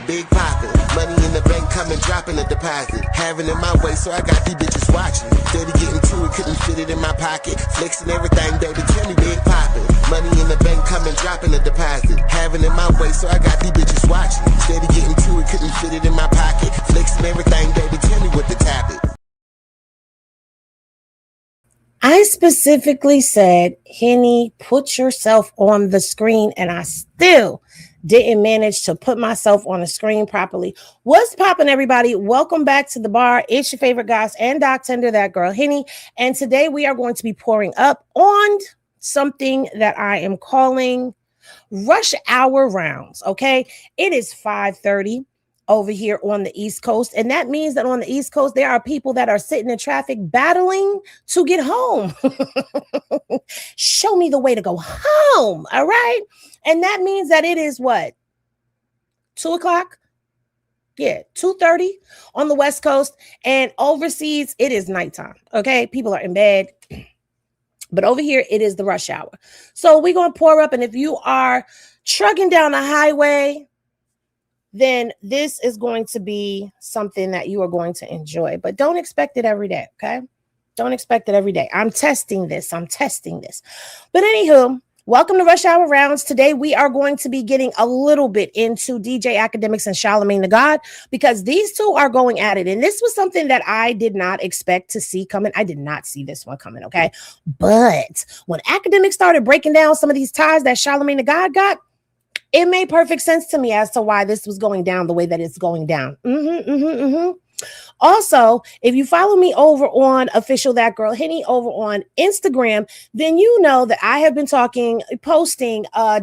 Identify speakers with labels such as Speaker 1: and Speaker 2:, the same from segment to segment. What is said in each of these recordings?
Speaker 1: Big poppin', money in the bank, coming, dropping a deposit. Having it my way, so I got these bitches watching. Steady getting to it, couldn't fit it in my pocket. Flexing everything, baby, tell me big poppin'. Money in the bank, coming, dropping a deposit. Having it my way, so I got these bitches watching. Steady getting to it, couldn't fit it in my pocket. Flexing everything, baby, tell me what the topic.
Speaker 2: I specifically said, Henny, put yourself on the screen, and I still didn't manage to put myself on the screen properly. What's poppin', everybody? Welcome back to the bar. It's your favorite goss and doctender, that girl Henny. And today we are going to be pouring up on something that I am calling rush hour rounds. Okay, it is 5:30 over here on the East Coast. And that means that on the East Coast, there are people that are sitting in traffic battling to get home. Show me the way to go home. All right. And that means that it is what? 2 o'clock? Yeah, 2:30 on the West Coast. And overseas, it is nighttime. Okay. People are in bed. But over here, it is the rush hour. So we're going to pour up. And if you are trucking down the highway, then this is going to be something that you are going to enjoy. But don't expect it every day, okay? Don't expect it every day. I'm testing this. But anywho, welcome to Rush Hour Rounds. Today, we are going to be getting a little bit into DJ Akademiks and Charlamagne Tha God, because these two are going at it. And this was something that I did not expect to see coming. I did not see this one coming, okay? But when Akademiks started breaking down some of these ties that Charlamagne Tha God got, it made perfect sense to me as to why this was going down the way that it's going down. Also, if you follow me over on Official That Girl Henny over on Instagram, then you know that I have been posting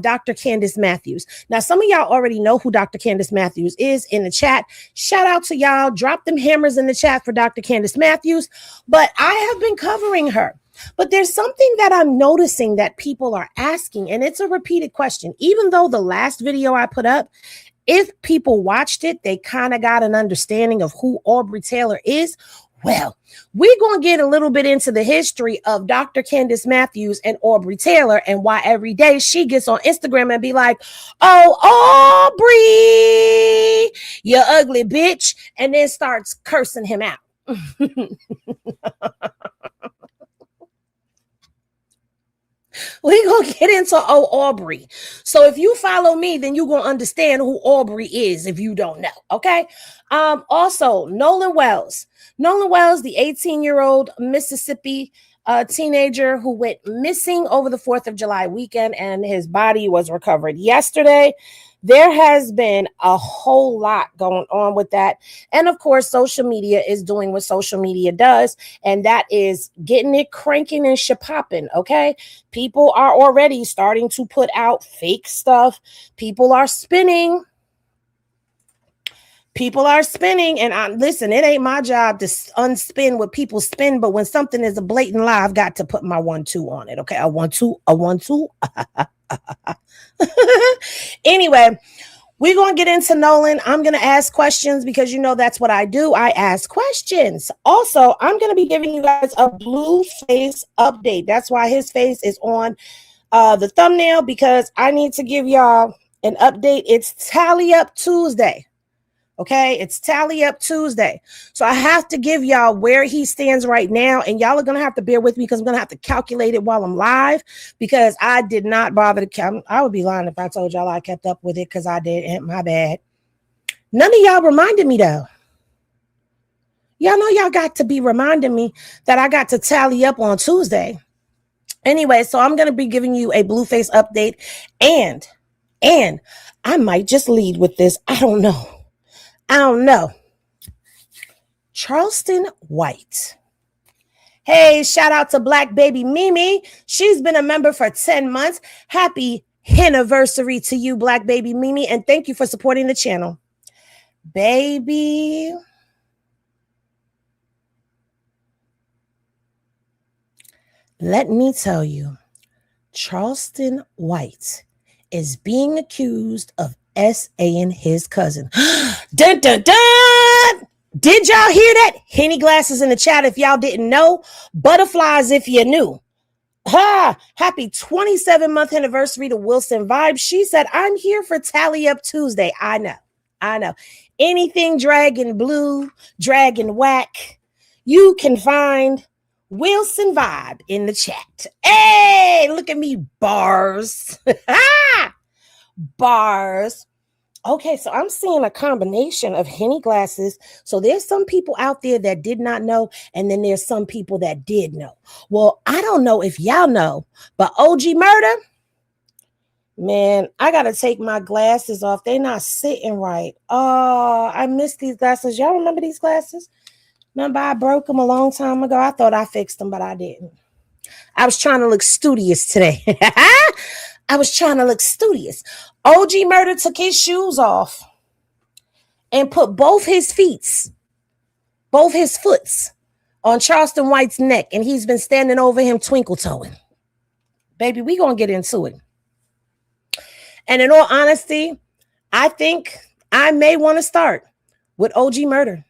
Speaker 2: Dr. Candice Matthews. Now, some of y'all already know who Dr. Candice Matthews is in the chat. Shout out to y'all. Drop them hammers in the chat for Dr. Candice Matthews. But I have been covering her. But there's something that I'm noticing that people are asking, and it's a repeated question. Even though the last video I put up, if people watched it, they kind of got an understanding of who Aubrey Taylor is. Well, we're going to get a little bit into the history of Dr. Candice Matthews and Aubrey Taylor, and why every day she gets on Instagram and be like, "Oh, Aubrey, you ugly bitch," and then starts cursing him out. We're going to get into Aubrey. So if you follow me, then you're going to understand who Aubrey is if you don't know, okay? Also, Nolan Wells, the 18-year-old Mississippi teenager who went missing over the 4th of July weekend, and his body was recovered yesterday. There has been a whole lot going on with that. And of course, social media is doing what social media does, and that is getting it cranking and shapopping, okay? People are already starting to put out fake stuff. People are spinning. And listen, it ain't my job to unspin what people spin, but when something is a blatant lie, I've got to put my 1-2 on it, okay? A 1-2. Anyway, we're going to get into Nolan. I'm going to ask questions because you know that's what I do. I ask questions. Also, I'm going to be giving you guys a Blueface update. That's why his face is on the thumbnail, because I need to give y'all an update. It's Tally Up Tuesday. Okay, it's Tally Up Tuesday. So I have to give y'all where he stands right now. And y'all are going to have to bear with me because I'm going to have to calculate it while I'm live, because I did not bother to count. I would be lying if I told y'all I kept up with it, because I did. My bad. None of y'all reminded me, though. Y'all know y'all got to be reminding me that I got to tally up on Tuesday. Anyway, so I'm going to be giving you a Blueface update. And I might just lead with this. I don't know. Charleston White. Hey, shout out to Black Baby Mimi. She's been a member for 10 months. Happy anniversary to you, Black Baby Mimi. And thank you for supporting the channel. Baby. Let me tell you, Charleston White is being accused of S.A.ing his cousin. Dun, dun, dun! Did y'all hear that? Henny glasses in the chat if y'all didn't know. Butterflies if you knew. Ha! Happy 27-month anniversary to Wilson Vibes. She said, "I'm here for Tally Up Tuesday." I know. I know. Anything Dragon Blue, Dragon Whack, you can find Wilson Vibe in the chat. Hey, look at me, bars. Bars. Okay, so I'm seeing a combination of Henny glasses. So there's some people out there that did not know, and then there's some people that did know. Well, I don't know if y'all know, but OG Murder, man, I got to take my glasses off. They're not sitting right. Oh, I miss these glasses. Y'all remember these glasses? Remember I broke them a long time ago? I thought I fixed them, but I didn't. I was trying to look studious today. I was trying to look studious. OG Murder took his shoes off and put both his foots on Charleston White's neck, and he's been standing over him twinkle toeing. Baby, we gonna get into it. And in all honesty, I think I may want to start with OG Murder.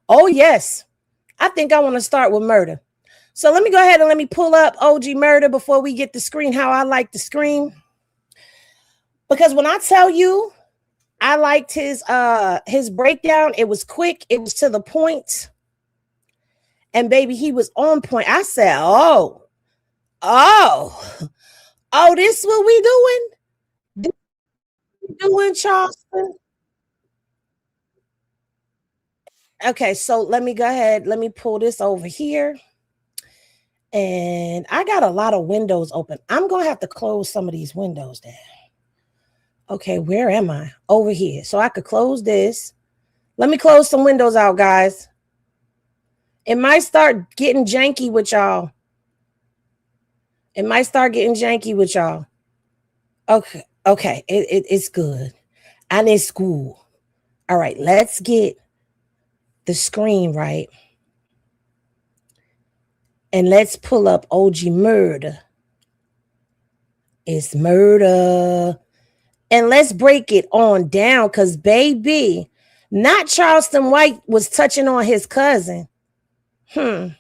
Speaker 2: Oh yes, I think I want to start with Murder. So let me go ahead and let me pull up OG Murder before we get the screen how I like to scream. Because when I tell you I liked his breakdown, it was quick, it was to the point. And baby, he was on point. I said, oh, this is what we doing? This we doing, Charleston? Okay, so let me go ahead. Let me pull this over here. And I got a lot of windows open. I'm going to have to close some of these windows down. Okay, where am I? Over here. So I could close this. Let me close some windows out, guys. It might start getting janky with y'all. Okay. It's good. And it's cool. All right, let's get the screen right. And let's pull up OG Murder. It's Murder. And let's break it on down because, baby, not Charleston White was touching on his cousin. Okay,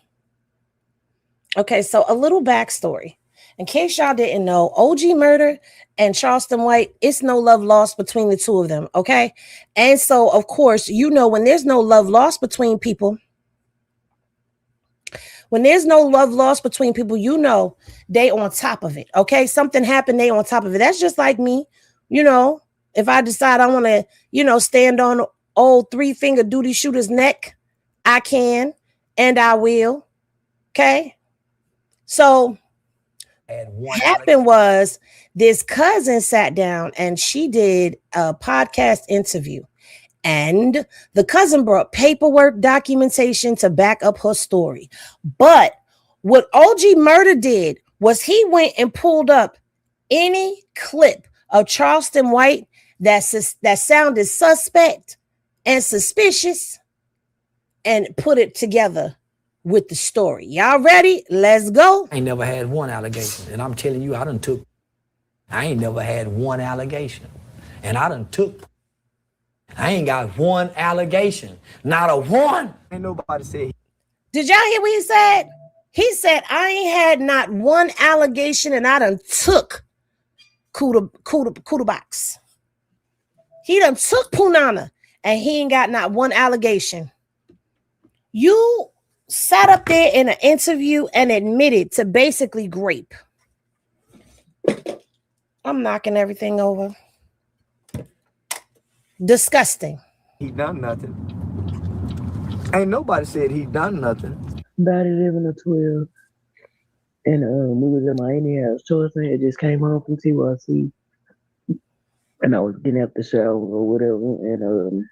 Speaker 2: so a little backstory. In case y'all didn't know, OG Murder and Charleston White, it's no love lost between the two of them, okay? And so, of course, you know when there's no love lost between people, you know they on top of it, okay? Something happened, they on top of it. That's just like me, you know, if I decide I want to, stand on old 3-finger duty shooter's neck, I can and I will, okay? So what happened was this cousin sat down and she did a podcast interview. And the cousin brought paperwork, documentation to back up her story. But what OG Murder did was he went and pulled up any clip of Charleston White that sounded suspect and suspicious and put it together with the story. Y'all ready? Let's go.
Speaker 3: I ain't never had one allegation. And I'm telling you, I ain't never had one allegation. And I ain't got one allegation. Not a one. Ain't nobody said.
Speaker 2: Did y'all hear what he said? He said, I ain't had not one allegation and I done took Kuda box. He done took Punana and he ain't got not one allegation. You sat up there in an interview and admitted to basically grape. I'm knocking everything over. Disgusting.
Speaker 3: He done nothing. Ain't nobody said he done nothing.
Speaker 4: About 11 or 12. And we was in my Indian house. Charleston had just came home from TYC. And I was getting out the shower or whatever. And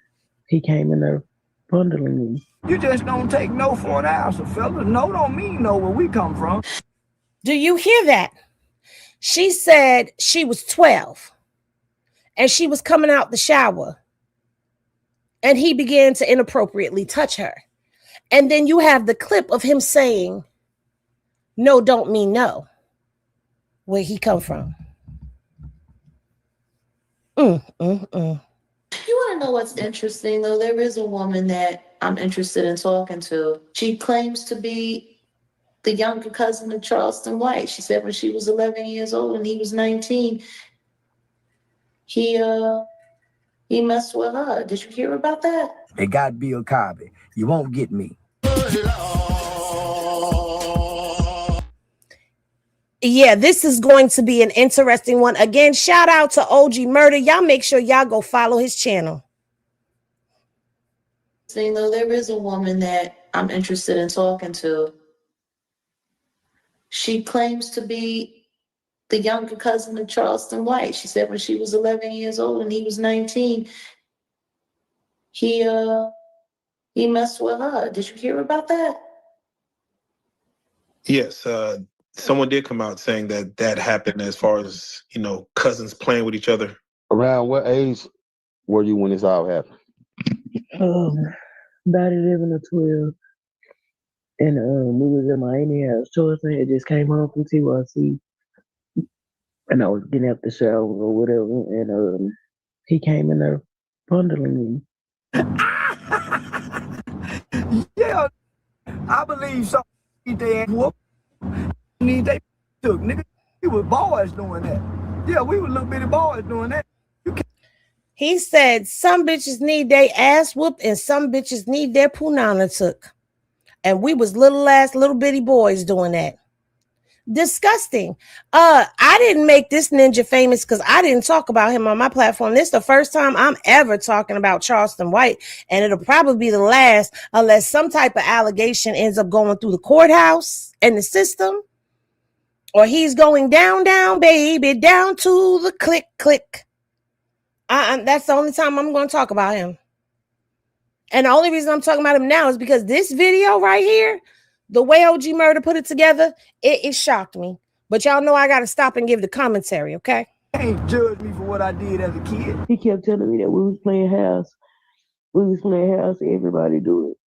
Speaker 4: he came in there fondling me.
Speaker 3: You just don't take no for an answer, fellas. No don't mean no where we come from.
Speaker 2: Do you hear that? She said she was 12 and she was coming out the shower and he began to inappropriately touch her. And then you have the clip of him saying, no don't mean no. Where he come from?
Speaker 5: You want to know what's interesting, though? There is a woman that I'm interested in talking to. She claims to be the younger cousin of Charleston White. She said when she was 11 years old and he was 19, he he messed with her. Did you hear about that?
Speaker 3: It got Bill Cosby. You won't get me.
Speaker 2: Yeah, this is going to be an interesting one. Again, shout out to OG Murder. Y'all make sure y'all go follow his channel.
Speaker 5: Though there is a woman that I'm interested in talking to. She claims to be the younger cousin of Charleston White. She said when she was 11 years old and he was 19, he messed with her. Did you hear about that?
Speaker 6: Yes, someone did come out saying that happened as far as, cousins playing with each other.
Speaker 7: Around what age were you when this all happened?
Speaker 4: About 11 or 12. And we was in my auntie house. Charleston had just came home from TYC. And I was getting out the shower or whatever. And he came in there fondling me.
Speaker 3: Yeah, I believe so. They whoop. They took, nigga. We were boys doing that. Yeah, we were little bitty boys doing that.
Speaker 2: He said some bitches need their ass whooped and some bitches need their punana took. And we was little bitty boys doing that. Disgusting. I didn't make this ninja famous because I didn't talk about him on my platform. This is the first time I'm ever talking about Charleston White, and it'll probably be the last unless some type of allegation ends up going through the courthouse and the system, or he's going down, baby, down to the click. That's the only time I'm going to talk about him. And the only reason I'm talking about him now is because this video right here, the way OG Murder put it together, it shocked me. But y'all know I got to stop and give the commentary, okay?
Speaker 3: Can't judge me for what I did as a kid.
Speaker 4: He kept telling me that we was playing house. Everybody do it.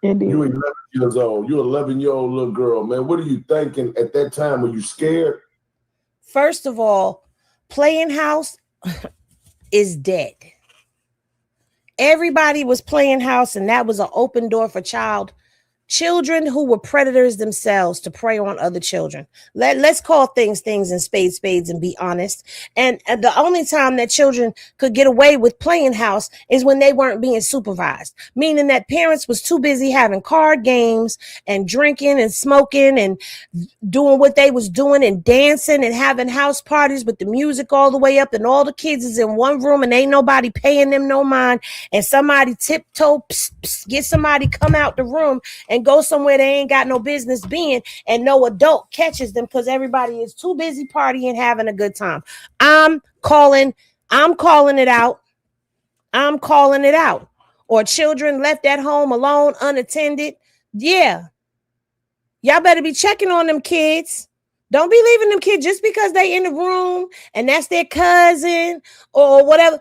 Speaker 4: And then
Speaker 8: you 11 years old. You're 11-year-old little girl, man. What are you thinking at that time? Were you scared?
Speaker 2: First of all, playing house is dead. Everybody was playing house, and that was an open door for children who were predators themselves to prey on other children. Let's call things and spades and be honest. And the only time that children could get away with playing house is when they weren't being supervised, meaning that parents was too busy having card games and drinking and smoking and doing what they was doing and dancing and having house parties with the music all the way up, and all the kids is in one room and ain't nobody paying them no mind, and somebody tiptoe get somebody come out the room and go somewhere they ain't got no business being, and no adult catches them because everybody is too busy partying, having a good time. I'm calling it out. Or children left at home alone, unattended. Yeah. Y'all better be checking on them kids. Don't be leaving them kids just because they in the room and that's their cousin or whatever.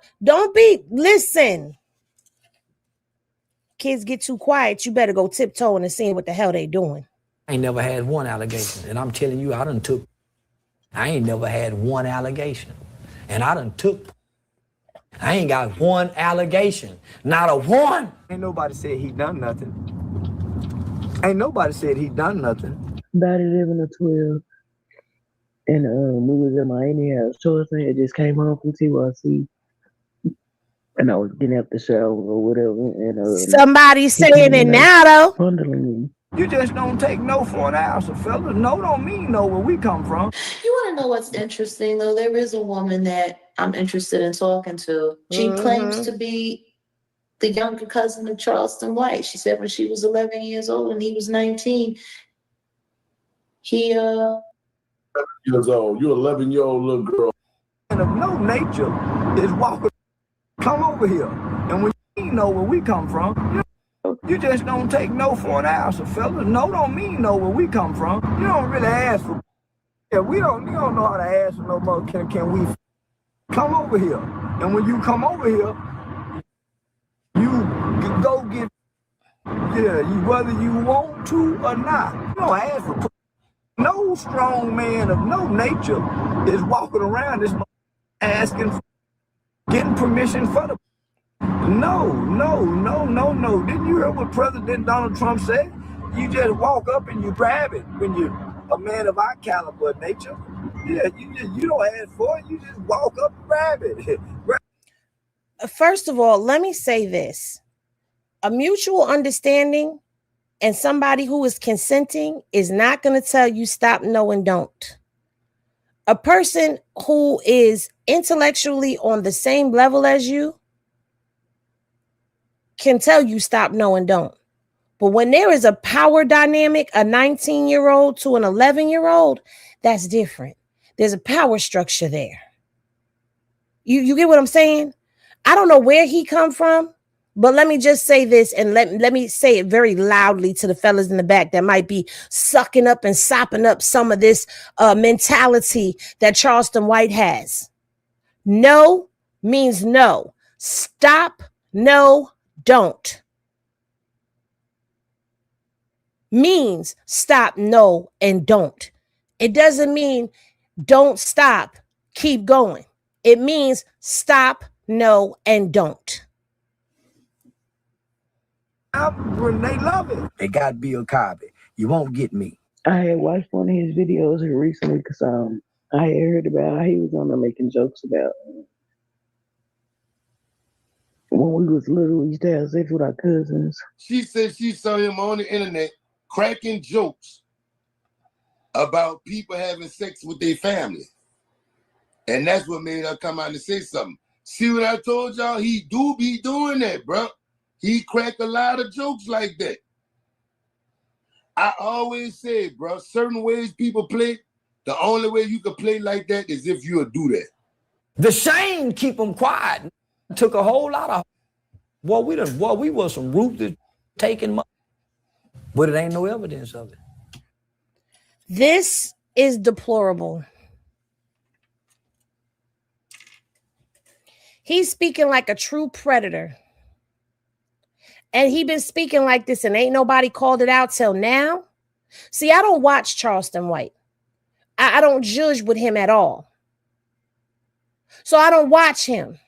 Speaker 2: Listen. Kids get too quiet, you better go tiptoeing and seeing what the hell they doing.
Speaker 3: I ain't never had one allegation. And I'm telling you, I ain't never had one allegation. And I ain't got one allegation. Not a one. Ain't nobody said he done nothing.
Speaker 4: About 11 or 12. And we was in my auntie house. Charleston had just came home from TYC. And I was getting out the shower or whatever. And
Speaker 2: somebody saying it now, though.
Speaker 4: Fondling me.
Speaker 3: You just don't take no for an answer, fella. No don't mean no where we come from.
Speaker 5: You want to know what's interesting, though? There is a woman that I'm interested in talking to. She claims to be the younger cousin of Charleston White. She said when she was 11 years old and he was 19, he
Speaker 8: 11 years old. You're 11-year-old little girl.
Speaker 3: And of no nature is walking. Come over here. And when you know where we come from, you just don't take no for an answer, fella. No don't mean no where we come from. You don't really ask for. Yeah, you don't know how to ask for no more. Can we come over here? And when you come over here, you go get. Yeah, whether you want to or not. You don't ask for. No strong man of no nature is walking around this asking for. Getting permission for the no. Didn't you hear what President Donald Trump said? You just walk up and you grab it when you're a man of our caliber of nature. Yeah, you don't ask for it. You just walk up and grab it.
Speaker 2: First of all, let me say this. A mutual understanding and somebody who is consenting is not going to tell you stop, no, and don't. A person who is intellectually on the same level as you can tell you stop, no, and don't. But when there is a power dynamic, a 19-year-old to an 11-year-old, that's different. There's a power structure there. You get what I'm saying? I don't know where he come from, but let me just say this, and let me say it very loudly to the fellas in the back that might be sucking up and sopping up some of this mentality that Charleston White has. No means no. Stop, no, don't. Means stop, no, and don't. It doesn't mean don't stop, keep going. It means stop, no, and don't.
Speaker 3: They love it. They got Bill Cosby. You won't get me.
Speaker 4: I had watched one of his videos recently because I had heard about how he was on there making jokes about when we was little, we used to have sex with our cousins.
Speaker 8: She said she saw him on the internet cracking jokes about people having sex with their family. And that's what made her come out and say something. See what I told y'all? He do be doing that, bro. He cracked a lot of jokes like that. I always say, bro, certain ways people play, the only way you can play like that is if you'll do that.
Speaker 3: The shame keep them quiet. Took a whole lot of. We were some ruthless taking money, but it ain't no evidence of it.
Speaker 2: This is deplorable. He's speaking like a true predator. And he been speaking like this and ain't nobody called it out till now. See, I don't watch Charleston White. I don't judge with him at all. So I don't watch him.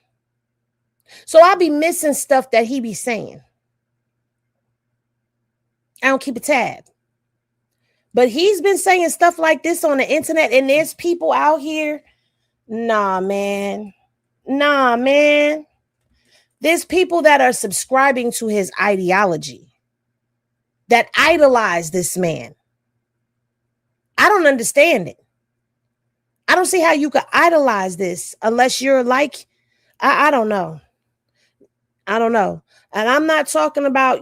Speaker 2: So I'll be missing stuff that he be saying. I don't keep a tab. But he's been saying stuff like this on the internet, and there's people out here. Nah, man. There's people that are subscribing to his ideology, that idolize this man. I don't understand it. I don't see how you could idolize this unless you're like, I don't know. And I'm not talking about,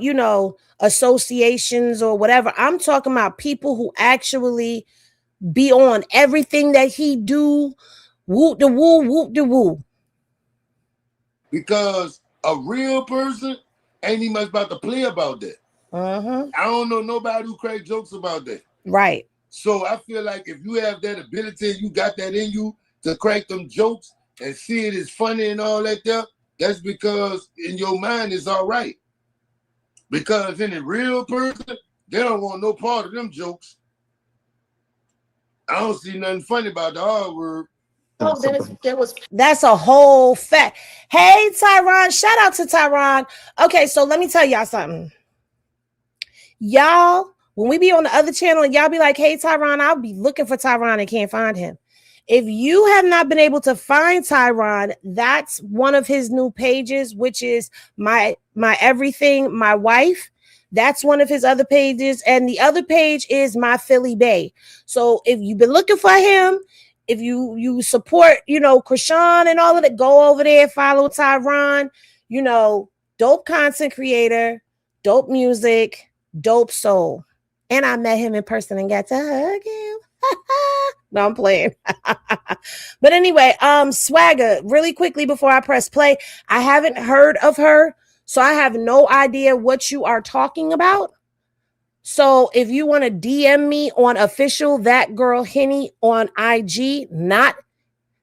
Speaker 2: associations or whatever. I'm talking about people who actually be on everything that he do. Whoop the woo, whoop the woo.
Speaker 8: Because a real person ain't even much about to play about that.
Speaker 2: Uh-huh.
Speaker 8: I don't know nobody who crack jokes about that.
Speaker 2: Right.
Speaker 8: So I feel like if you have that ability, you got that in you to crack them jokes and see it as funny and all that there, that's because in your mind it's all right. Because in a real person, they don't want no part of them jokes. I don't see nothing funny about the R word.
Speaker 5: Oh,
Speaker 2: that's a whole fact. Hey, Tyron, shout out to Tyron. Okay, so let me tell y'all something. Y'all, when we be on the other channel and y'all be like, hey, Tyron, I'll be looking for Tyron and can't find him. If you have not been able to find Tyron, that's one of his new pages, which is my everything, my wife. That's one of his other pages. And the other page is my Philly Bay. So if you've been looking for him, if you support, Krishan and all of that, go over there, follow Tyron, dope content creator, dope music, dope soul. And I met him in person and got to hug him. No, I'm playing. But anyway, Swagger, really quickly before I press play, I haven't heard of her, so I have no idea what you are talking about. So if you want to DM me on official That Girl Henny on IG, not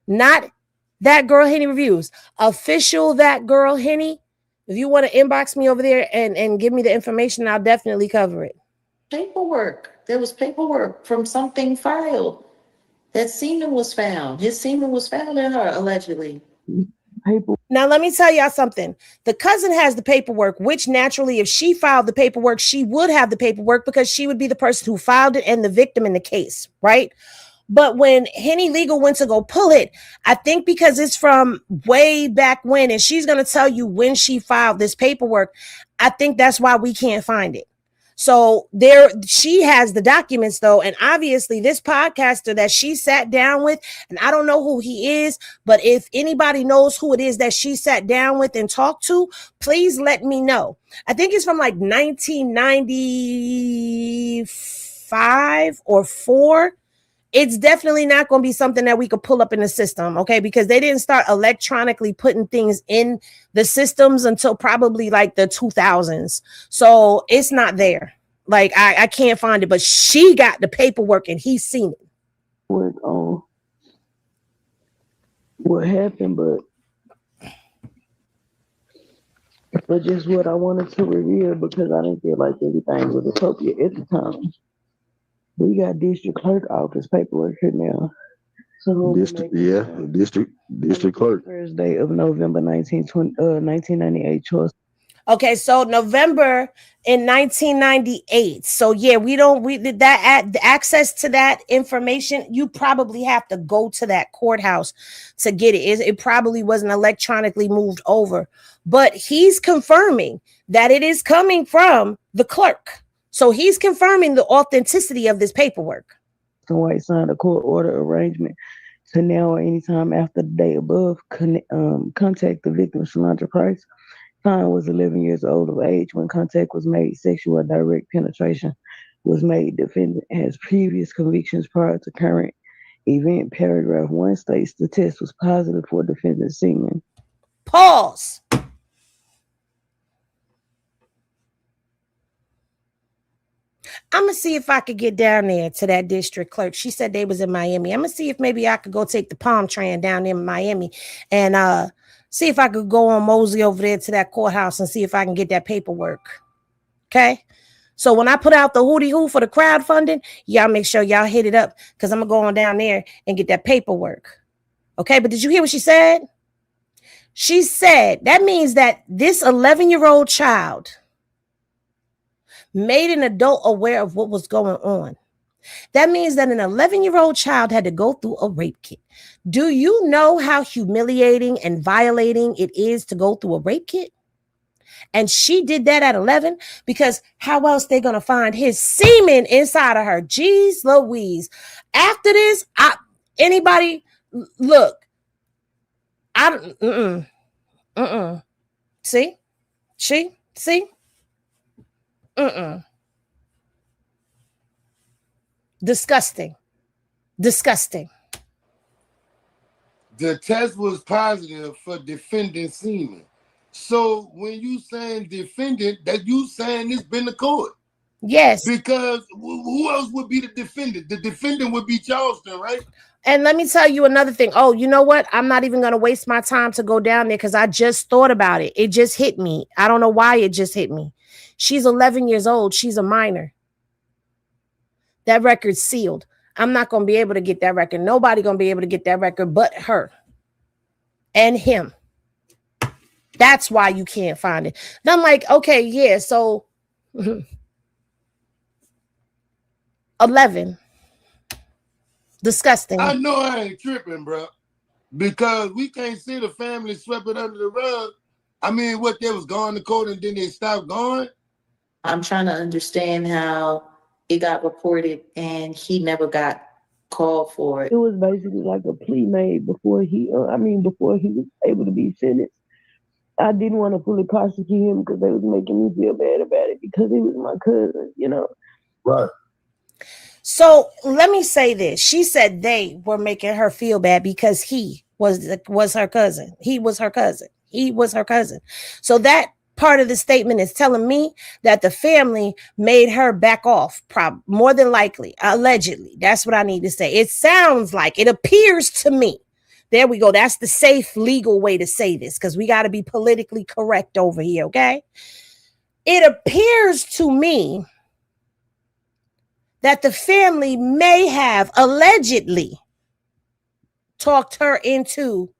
Speaker 2: That Girl Henny Reviews, official That Girl Henny. If you want to inbox me over there and give me the information, I'll definitely cover it.
Speaker 5: Paperwork. There was paperwork from something filed. That semen was found. His semen was found in her, allegedly.
Speaker 2: Now, let me tell y'all something. The cousin has the paperwork, which naturally, if she filed the paperwork, she would have the paperwork because she would be the person who filed it and the victim in the case, right? But when Henny Legal went to go pull it, I think because it's from way back when, and she's going to tell you when she filed this paperwork, I think that's why we can't find it. So she has the documents though. And obviously this podcaster that she sat down with, and I don't know who he is, but if anybody knows who it is that she sat down with and talked to, please let me know. I think it's from like 1995 or 4. It's definitely not going to be something that we could pull up in the system, okay? Because they didn't start electronically putting things in the systems until probably like the 2000s. So it's not there. Like, I can't find it, but she got the paperwork and he's seen it.
Speaker 4: What happened, but just what I wanted to reveal because I didn't feel like everything was appropriate at the time. We got district clerk office paperwork here now. So
Speaker 7: district clerk.
Speaker 4: Thursday of November 1998 choice.
Speaker 2: Okay, so November in 1998. So yeah, we did that access to that information. You probably have to go to that courthouse to get it. It probably wasn't electronically moved over, but he's confirming that it is coming from the clerk. So he's confirming the authenticity of this paperwork.
Speaker 4: White signed a court order arrangement to now or anytime after the day above contact the victim, Shalondra Price. Fine was 11 years old of age when contact was made. Sexual direct penetration was made. Defendant has previous convictions prior to current event. Paragraph 1 states the test was positive for defendant's semen.
Speaker 2: Pause. I'm going to see if I could get down there to that district clerk. She said they was in Miami. I'm going to see if maybe I could go take the palm train down there in Miami and see if I could go on Mosey over there to that courthouse and see if I can get that paperwork. Okay? So when I put out the hootie hoo for the crowdfunding, y'all make sure y'all hit it up because I'm going to go on down there and get that paperwork. Okay? But did you hear what she said? She said that means that this 11-year-old child made an adult aware of what was going on. That means that an 11-year-old child had to go through a rape kit. Do you know how humiliating and violating it is to go through a rape kit? And she did that at 11 because how else they going to find his semen inside of her? Jeez Louise. After this, anybody look, See? Disgusting.
Speaker 8: The test was positive for defendant semen. So when you saying defendant, that you saying it's been the court.
Speaker 2: Yes.
Speaker 8: Because who else would be the defendant? The defendant would be Charleston, right?
Speaker 2: And let me tell you another thing. Oh, you know what? I'm not even going to waste my time to go down there because I just thought about it. It just hit me. I don't know why it just hit me. She's 11 years old. She's a minor. That record's sealed. I'm not going to be able to get that record. Nobody going to be able to get that record but her and him. That's why you can't find it. And I'm like, okay, yeah, so 11. Disgusting.
Speaker 8: I know I ain't tripping, bro, because we can't see the family swept it under the rug. I mean, what, they was going to court and then they stopped going?
Speaker 5: I'm trying to understand how it got reported and he never got called for it.
Speaker 4: It was basically like a plea made before he was able to be sentenced. I didn't want to fully prosecute him because they was making me feel bad about it because he was my cousin, you know.
Speaker 8: Right.
Speaker 2: So let me say this. She said they were making her feel bad because he was her cousin. He was her cousin. So that part of the statement is telling me that the family made her back off, more than likely, allegedly. That's what I need to say. It sounds like, it appears to me. There we go. That's the safe legal way to say this because we got to be politically correct over here, okay? It appears to me that the family may have allegedly talked her into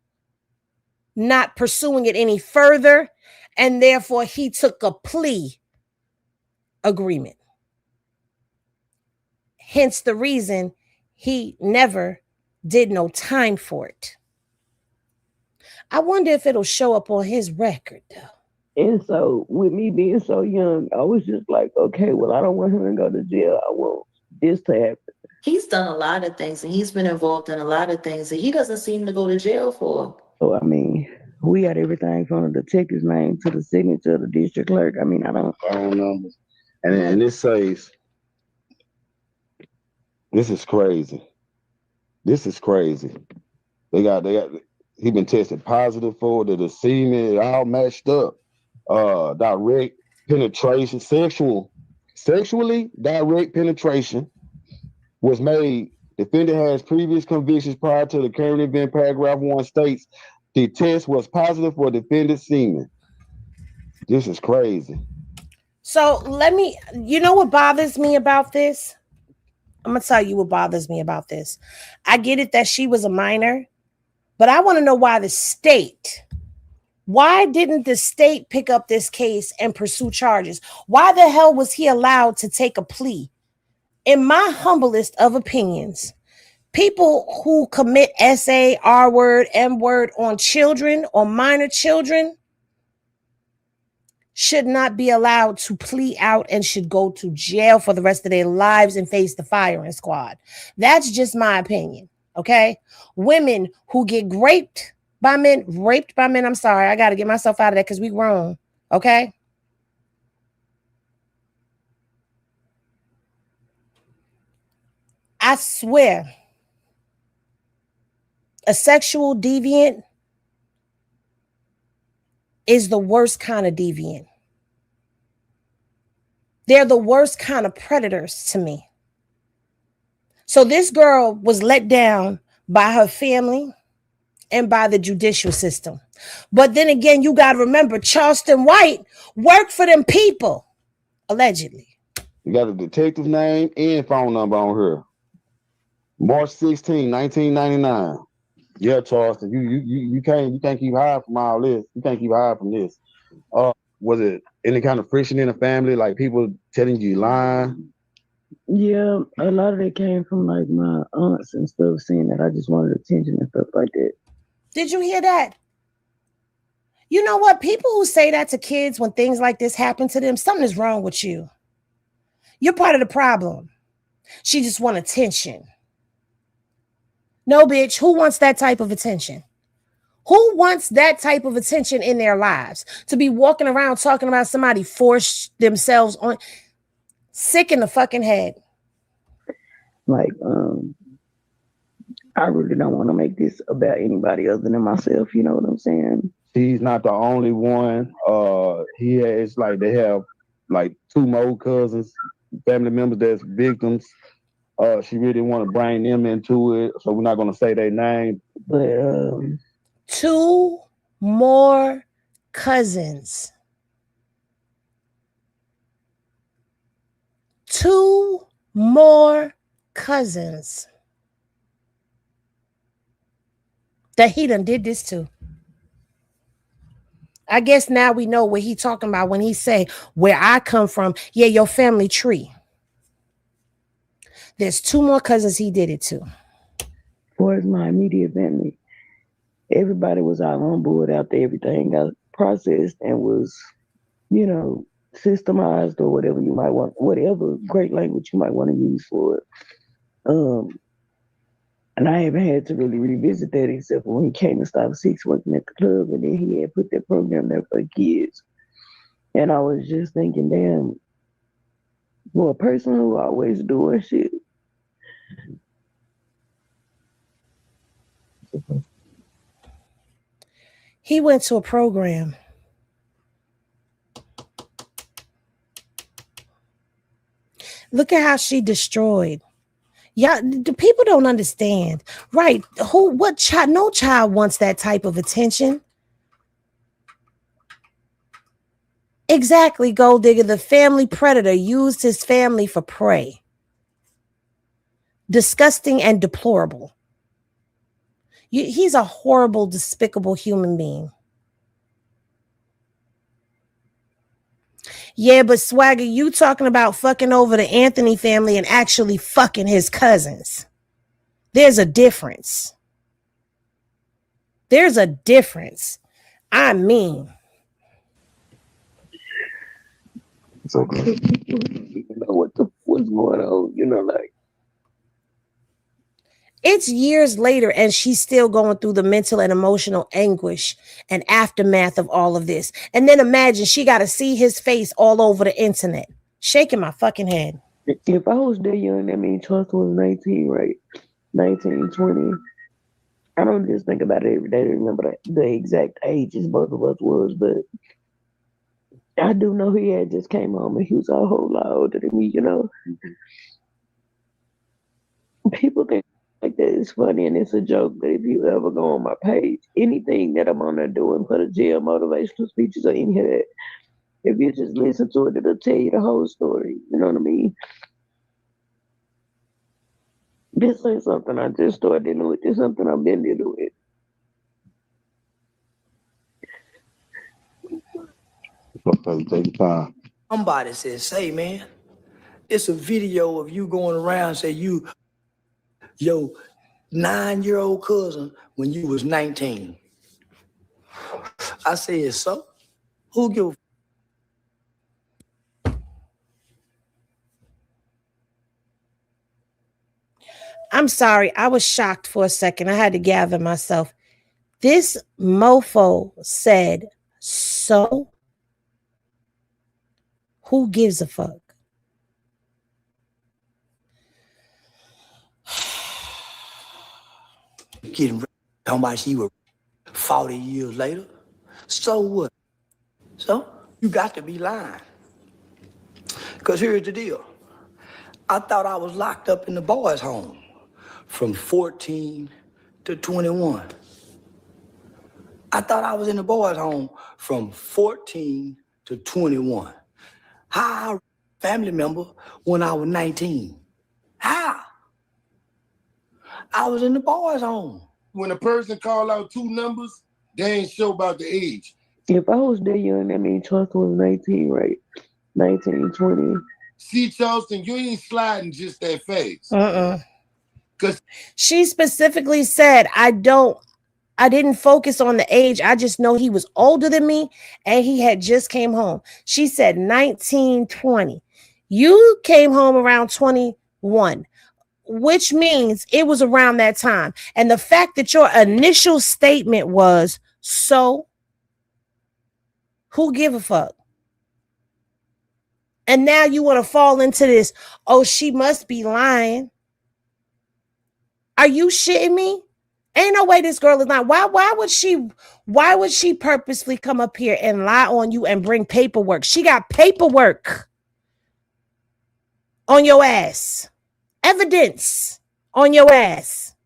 Speaker 2: not pursuing it any further, and therefore he took a plea agreement. Hence the reason he never did no time for it. I wonder if it'll show up on his record, though.
Speaker 4: And so, with me being so young, I was just like, okay, well, I don't want him to go to jail. I want this to happen.
Speaker 5: He's done a lot of things, and he's been involved in a lot of things that he doesn't seem to go to jail for.
Speaker 4: So, I mean, we got everything from the detective's name to the signature of the district clerk. I mean, I don't know.
Speaker 7: And this says, this is crazy. This is crazy. He been tested positive for the semen, all matched up. Direct penetration, sexually direct penetration was made. Defendant has previous convictions prior to the current event. Paragraph 1 states the test was positive for defendant semen. This is crazy.
Speaker 2: So you know what bothers me about this? I'm going to tell you what bothers me about this. I get it that she was a minor, but I want to know why why didn't the state pick up this case and pursue charges? Why the hell was he allowed to take a plea? In my humblest of opinions, people who commit SA, R word, M word on children, on minor children, should not be allowed to plea out and should go to jail for the rest of their lives and face the firing squad. That's just my opinion, okay? Women who get raped by men, I'm sorry, I got to get myself out of that because we grown, okay? I swear, a sexual deviant is the worst kind of deviant. They're the worst kind of predators to me. So this girl was let down by her family and by the judicial system. But then again, you got to remember, Charleston White worked for them people, allegedly.
Speaker 7: You got a detective name and phone number on her. March 16, 1999. Yeah, Charleston, you can't keep hiding from all this. You can't keep hiding from this. Was it any kind of friction in the family, like people telling you lying?
Speaker 4: Yeah, a lot of it came from like my aunts and stuff, saying that I just wanted attention and stuff like that.
Speaker 2: Did you hear that? You know what? People who say that to kids when things like this happen to them, something is wrong with you. You're part of the problem. She just want attention. No, bitch, who wants that type of attention? Who wants that type of attention in their lives? To be walking around talking about somebody forced themselves on. Sick in the fucking head.
Speaker 4: Like, I really don't want to make this about anybody other than myself. You know what I'm saying?
Speaker 7: She's not the only one. He has they have like 2 more cousins, family members that's victims. She really want to bring them into it, so we're not going to say their name.
Speaker 4: But
Speaker 2: 2 more cousins. 2 more cousins that he done did this to. I guess now we know what he talking about when he say, where I come from, yeah, your family tree. There's 2 more cousins he did it to.
Speaker 4: For my immediate family, everybody was out on board after everything got processed and was, systemized or whatever you might want, whatever great language you might want to use for it. And I haven't had to really revisit that except for when he came to Stop 6 working at the club, and then he had put that program there for kids. And I was just thinking, damn, for a person who always doing shit.
Speaker 2: He went to a program. Look at how she destroyed. Yeah, the people don't understand. Right. What child? No child wants that type of attention. Exactly, Gold Digger. The family predator used his family for prey. Disgusting and deplorable. He's a horrible, despicable human being. Yeah, but Swagger, you talking about fucking over the Anthony family and actually fucking his cousins. There's a difference. There's a difference. I mean,
Speaker 4: So you know what's going on, you know, like
Speaker 2: it's years later and she's still going through the mental and emotional anguish and aftermath of all of this. And then imagine she got to see his face all over the internet. Shaking my fucking head.
Speaker 4: if I was that young, I mean Charleston was 19, right? 19, 20. I don't just think about it every day to remember the exact ages both of us was, but I do know he had just came home and he was a whole lot older than me, you know. People think like that is funny and it's a joke, but if you ever go on my page, anything that I'm on there doing for the jail motivational speeches or any of that, if you just listen to it, it'll tell you the whole story. You know what I mean? This ain't something I just started dealing with. This is something I've been dealing with.
Speaker 7: Take your time.
Speaker 3: Somebody said, say, man, it's a video of you going around say you, your 9-year-old cousin when you was 19. I said, so? Who give a
Speaker 2: I'm sorry. I was shocked for a second. I had to gather myself. This mofo said, so? Who gives a fuck?
Speaker 3: getting ready? Talking about she was 40 years later? So what? So you got to be lying. Because here's the deal. I thought I was locked up in the boys' home from 14 to 21. I thought I was in the boys' home from 14 to 21. How family member when I was 19? How? I was in the boys' home.
Speaker 8: When a person call out two numbers, they ain't sure about the age.
Speaker 4: If I was that young, I mean Charleston was 19, right? 19, 20.
Speaker 8: See, Charleston, you ain't sliding just that fast.
Speaker 2: Because she specifically said, I didn't focus on the age. I just know he was older than me and he had just came home. She said 19, 20. You came home around 21, which means it was around that time. And the fact that your initial statement was, so who give a fuck? And now you want to fall into this, oh, she must be lying. Are you shitting me? Ain't no way this girl is not. Why would she purposely come up here and lie on you and bring paperwork? She got paperwork on your ass. Evidence on your ass.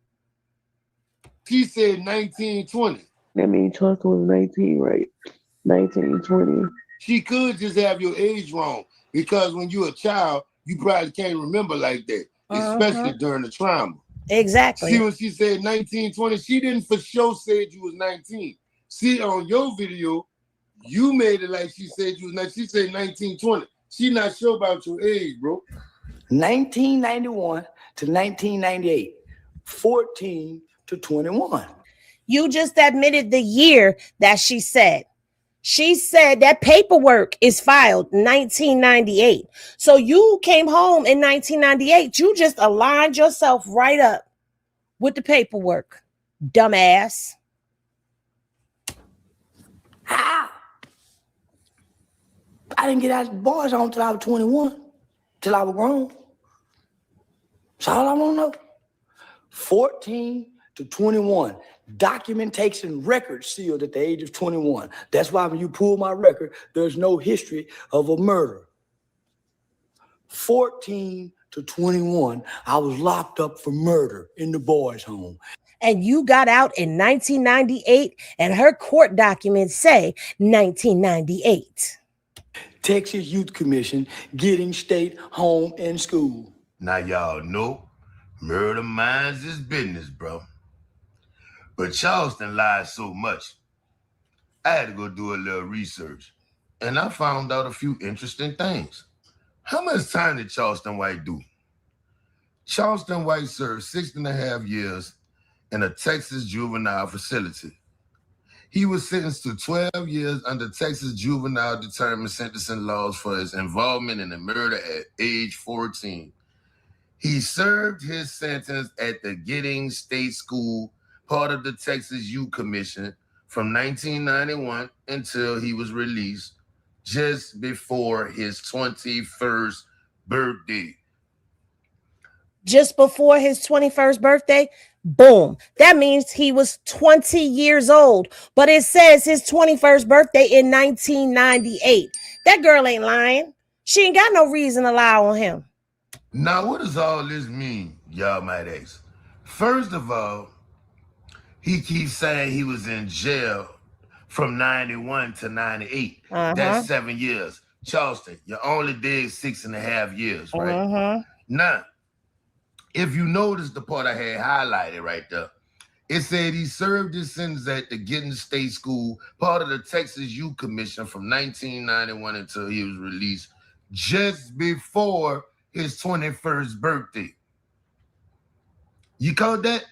Speaker 8: She said 1920.
Speaker 4: I mean Charleston was 19, right? 19, 20.
Speaker 8: She could just have your age wrong because when you're a child, you probably can't remember like that, especially during the trauma.
Speaker 2: Exactly.
Speaker 8: See, when she said 1920, she didn't for sure say you was 19. See, on your video, you made it like she said you was 19. She said 1920. She not sure about your age, bro.
Speaker 3: 1991 to 1998, 14 to 21.
Speaker 2: You just admitted the year that she said. She said that paperwork is filed 1998. So you came home in 1998. You just aligned yourself right up with the paperwork, dumbass.
Speaker 3: How? I didn't get out of the boys' home till I was 21, till I was grown. That's all I want to know. 14 to 21. Documentation record sealed at the age of 21. That's why when you pull my record, there's no history of a murder. 14 to 21, I was locked up for murder in the boys' home.
Speaker 2: And you got out in 1998, and her court documents say 1998.
Speaker 3: Texas Youth Commission getting state home and school.
Speaker 9: Now y'all know murder minds his business, bro. But Charleston lies so much. I had to go do a little research, and I found out a few interesting things. How much time did Charleston White do? Charleston White served 6.5 years in a Texas juvenile facility. He was sentenced to 12 years under Texas juvenile determined sentencing laws for his involvement in the murder at age 14. He served his sentence at the Giddings State School, part of the Texas Youth Commission, from 1991 until he was released just before his 21st birthday.
Speaker 2: Just before his 21st birthday? Boom. That means he was 20 years old. But it says his 21st birthday in 1998. That girl ain't lying. She ain't got no reason to lie on him.
Speaker 9: Now, what does all this mean, y'all might ask? First of all, he keeps saying he was in jail from 91 to 98. That's 7 years. Charleston, you only did 6.5 years, right? Now, if you notice the part I had highlighted right there, it said he served his sentence at the Giddings State School, part of the Texas Youth Commission, from 1991 until he was released just before his 21st birthday. You caught that?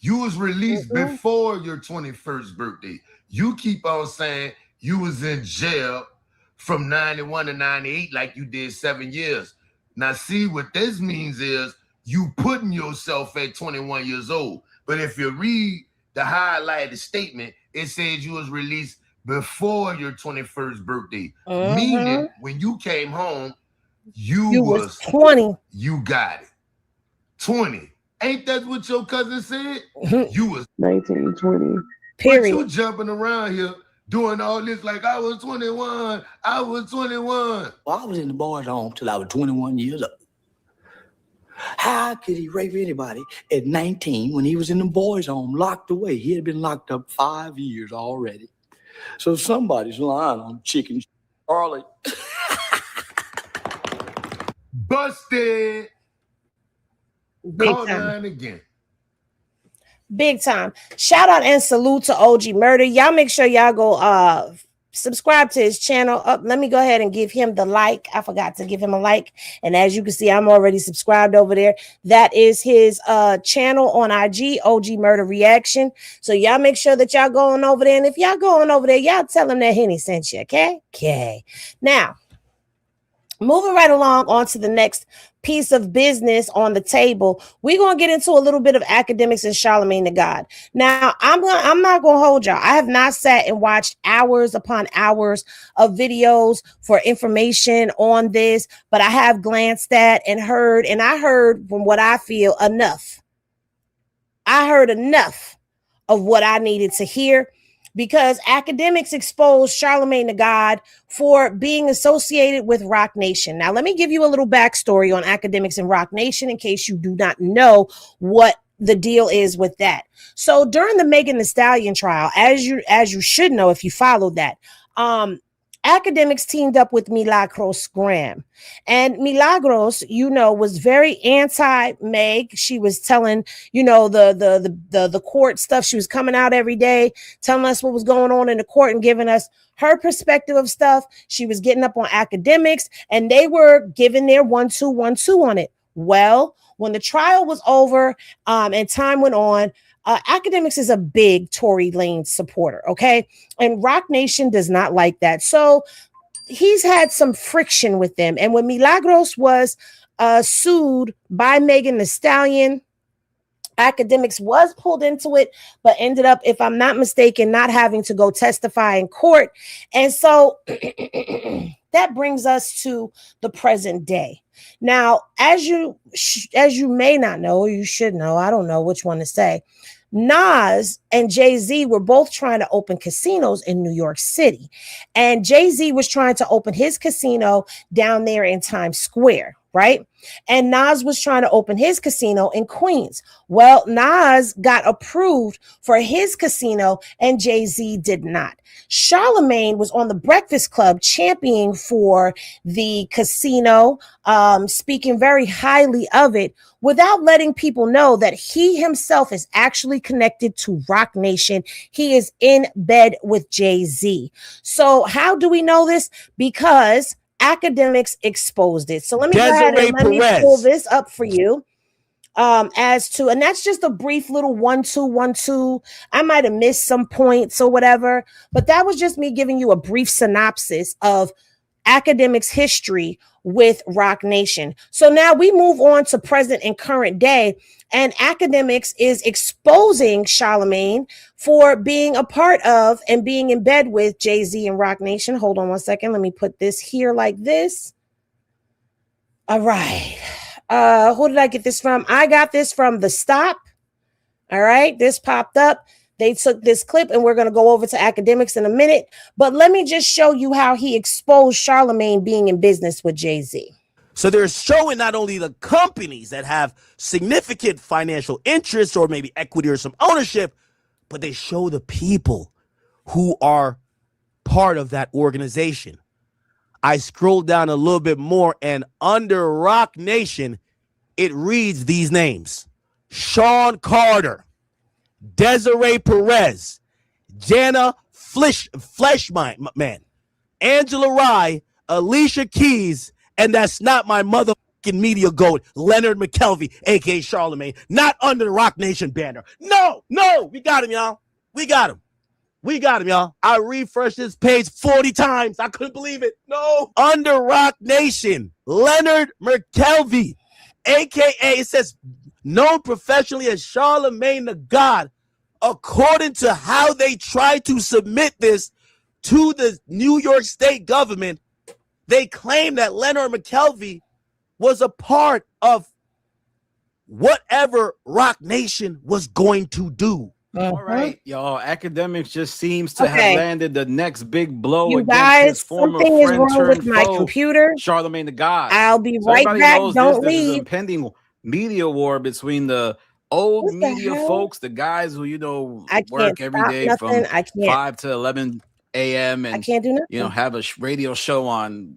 Speaker 9: You was released before your 21st birthday. You keep on saying you was in jail from 91 to 98 like you did 7 years. Now, see, what this means is you putting yourself at 21 years old. But if you read the highlighted statement, it says you was released before your 21st birthday. Meaning, when you came home, you was
Speaker 2: 20.
Speaker 9: You got it. 20. Ain't that what your cousin said? You was
Speaker 4: 19, 20.
Speaker 2: Period.
Speaker 9: But you jumping around here doing all this like I was 21. I was 21.
Speaker 3: Well, I was in the boys' home till I was 21 years old. How could he rape anybody at 19 when he was in the boys' home, locked away? He had been locked up 5 years already. So somebody's lying on Chicken Charlie.
Speaker 9: Busted.
Speaker 2: Big
Speaker 9: Call
Speaker 2: time.
Speaker 9: 9 again.
Speaker 2: Big time. Shout out and salute to OG Murder. Y'all make sure y'all go subscribe to his channel. Let me go ahead and give him the like. I forgot to give him a like. And as you can see, I'm already subscribed over there. That is his channel on IG, OG Murder Reaction. So y'all make sure that y'all going over there. And if y'all going over there, y'all tell him that Henny sent you, okay? Okay. Now, moving right along on to the next piece of business on the table, we're going to get into a little bit of Akademiks and Charlamagne Tha God. Now, I'm not going to hold y'all. I have not sat and watched hours upon hours of videos for information on this, but I have glanced at and heard, and I heard from what I feel enough. I heard enough of what I needed to hear, because Akademiks exposed Charlamagne Tha God for being associated with Roc Nation. Now, let me give you a little backstory on Akademiks and Roc Nation in case you do not know what the deal is with that. So during the Megan Thee Stallion trial, as you should know if you followed that, Akademiks teamed up with Milagros Graham, and Milagros, was very anti-Meg. She was telling, the court stuff. She was coming out every day, telling us what was going on in the court and giving us her perspective of stuff. She was getting up on Akademiks, and they were giving their 1-2 on it. Well, when the trial was over, and time went on, Akademiks is a big Tory Lanez supporter, okay? And Roc Nation does not like that. So he's had some friction with them. And when Milagros was sued by Megan Thee Stallion, Akademiks was pulled into it, but ended up, if I'm not mistaken, not having to go testify in court. And so that brings us to the present day. Now, as you may not know, or you should know, I don't know which one to say, Nas and Jay-Z were both trying to open casinos in New York City. And Jay-Z was trying to open his casino down there in Times Square, right? And Nas was trying to open his casino in Queens. Well, Nas got approved for his casino and Jay-Z did not. Charlamagne was on the Breakfast Club championing for the casino, speaking very highly of it, without letting people know that he himself is actually connected to Roc Nation. He is in bed with Jay-Z. So how do we know this? Because Akademiks exposed it. So let me go ahead and let me pull this up for you. as to, and that's just a brief little 1-2-1-2. I might have missed some points or whatever, but that was just me giving you a brief synopsis of Akademiks history with Roc Nation. So now we move on to present and current day, and Akademiks is exposing Charlamagne for being a part of and being in bed with Jay-Z and Roc Nation. Hold on one second. Let me put this here like this. All right. Who did I get this from? I got this from The Stop. All right. This popped up. They took this clip, and we're going to go over to Akademiks in a minute. But let me just show you how he exposed Charlamagne being in business with Jay-Z.
Speaker 10: So they're showing not only the companies that have significant financial interest or maybe equity or some ownership, but they show the people who are part of that organization. I scrolled down a little bit more, and under Roc Nation, it reads these names: Sean Carter, Desiree Perez, Jana Fleshman, Angela Rye, Alicia Keys, and that's not my motherfucking media goat, Leonard McKelvey, aka Charlamagne, not under the Roc Nation banner. No, we got him, y'all. We got him, y'all. I refreshed this page 40 times. I couldn't believe it. No, under Roc Nation, Leonard McKelvey, aka, it says, known professionally as Charlamagne Tha God. According to how they tried to submit this to the New York State government, they claim that Leonard McKelvey was a part of whatever Roc Nation was going to do.
Speaker 11: All right, y'all. Akademiks just seems to have landed the next big blow
Speaker 2: you
Speaker 11: against
Speaker 2: guys,
Speaker 11: his former
Speaker 2: something
Speaker 11: friend
Speaker 2: is wrong with
Speaker 11: turned
Speaker 2: my
Speaker 11: foe,
Speaker 2: computer.
Speaker 11: Charlamagne Tha God.
Speaker 2: I'll be
Speaker 11: So
Speaker 2: right
Speaker 11: everybody
Speaker 2: back.
Speaker 11: knows
Speaker 2: Don't
Speaker 11: this is
Speaker 2: leave.
Speaker 11: an impending media war between the old media folks, the guys who work every day from 5 to 11 a.m. and
Speaker 2: I can't do nothing.
Speaker 11: Have a radio show on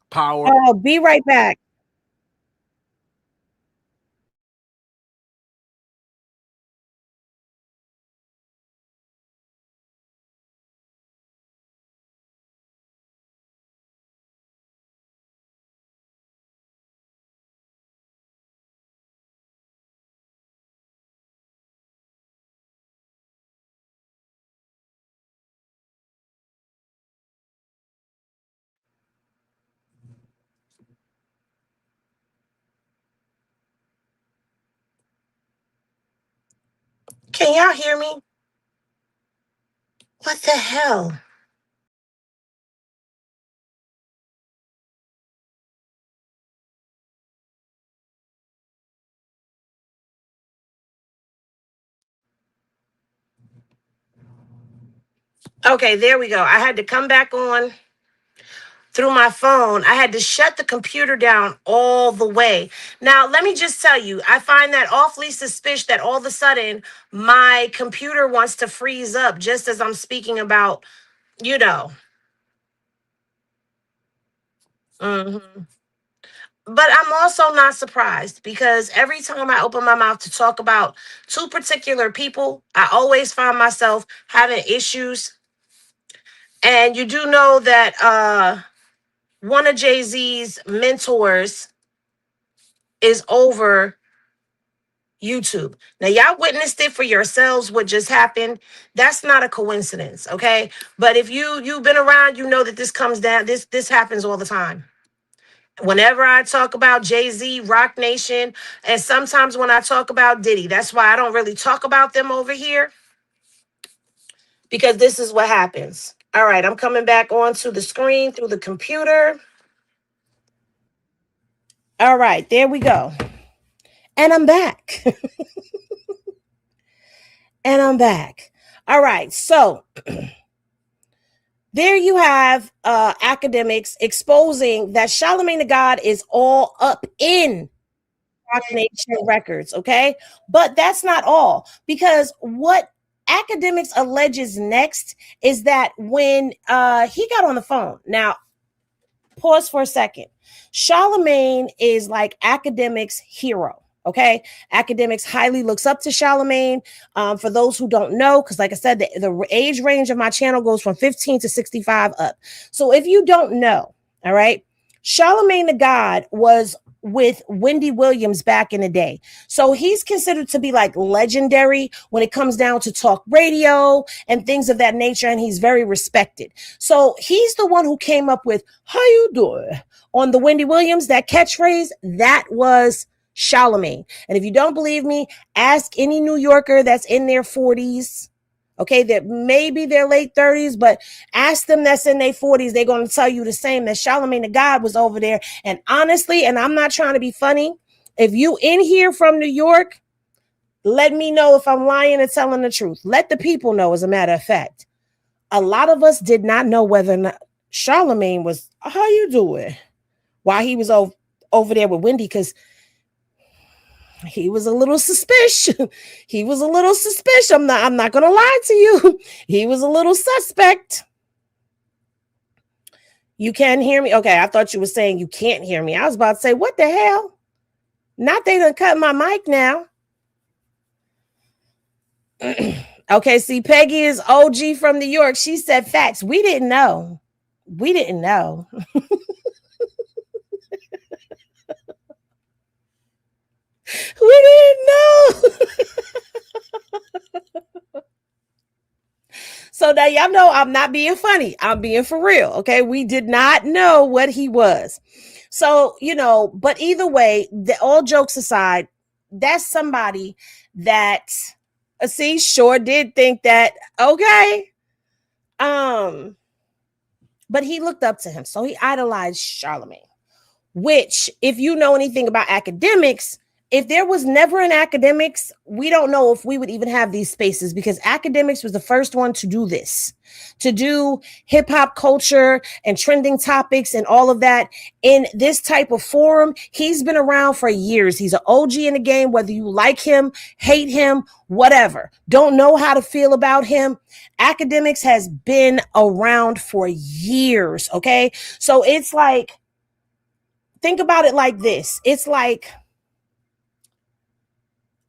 Speaker 11: Power.
Speaker 2: I'll be right back. Can y'all hear me? What the hell? Okay, there we go. I had to come back on through my phone. I had to shut the computer down all the way. Now, let me just tell you, I find that awfully suspicious that all of a sudden my computer wants to freeze up just as I'm speaking about, Mhm. But I'm also not surprised because every time I open my mouth to talk about two particular people, I always find myself having issues. And you do know that one of Jay-Z's mentors is over YouTube. Now, y'all witnessed it for yourselves what just happened. That's not a coincidence, okay? But if you've been around, you know that this comes down, this happens all the time. Whenever I talk about Jay-Z, Roc Nation, and sometimes when I talk about Diddy, that's why I don't really talk about them over here, because this is what happens. All right, I'm coming back onto the screen through the computer. All right, there we go. And I'm back. And I'm back. All right, so there you have Akademiks exposing that Charlamagne Tha God is all up in Roc Nation records, okay? But that's not all, because what Akademiks alleges next is that when he got on the phone, now pause for a second. Charlamagne is like Akademiks' hero. Okay, Akademiks highly looks up to Charlamagne. For those who don't know, because like I said, the age range of my channel goes from 15 to 65 up. So if you don't know, all right, Charlamagne Tha God was with Wendy Williams back in the day. So he's considered to be like legendary when it comes down to talk radio and things of that nature. And he's very respected. So he's the one who came up with "How you doing?" on the Wendy Williams, that catchphrase. That was Charlamagne. And if you don't believe me, ask any New Yorker that's in their 40s. Okay, that maybe their late 30s, but ask them that's in their 40s. They're going to tell you the same, that Charlamagne Tha God was over there. And honestly, and I'm not trying to be funny, if you in here from New York, let me know if I'm lying or telling the truth. Let the people know, as a matter of fact. A lot of us did not know whether or not Charlamagne was, "How you doing?" while he was over there with Wendy, because he was a little suspicious. He was a little suspicious. I'm not gonna lie to you. He was a little suspect. You can't hear me? Okay, I thought you were saying you can't hear me. I was about to say, what the hell? Not they done cut my mic now. Okay, see, Peggy is OG from New York. She said facts. We didn't know. We didn't know. We didn't know. So now y'all know I'm not being funny. I'm being for real. Okay. We did not know what he was. So, but either way, all jokes aside, that's somebody that sure did think that, okay. But he looked up to him. So he idolized Charlamagne, which, if you know anything about Akademiks, if there was never an Akademiks, we don't know if we would even have these spaces, because Akademiks was the first one to do this, to do hip hop culture and trending topics and all of that in this type of forum. He's been around for years. He's an OG in the game, whether you like him, hate him, whatever, don't know how to feel about him. Akademiks has been around for years. Okay. So it's like, think about it like this. It's like,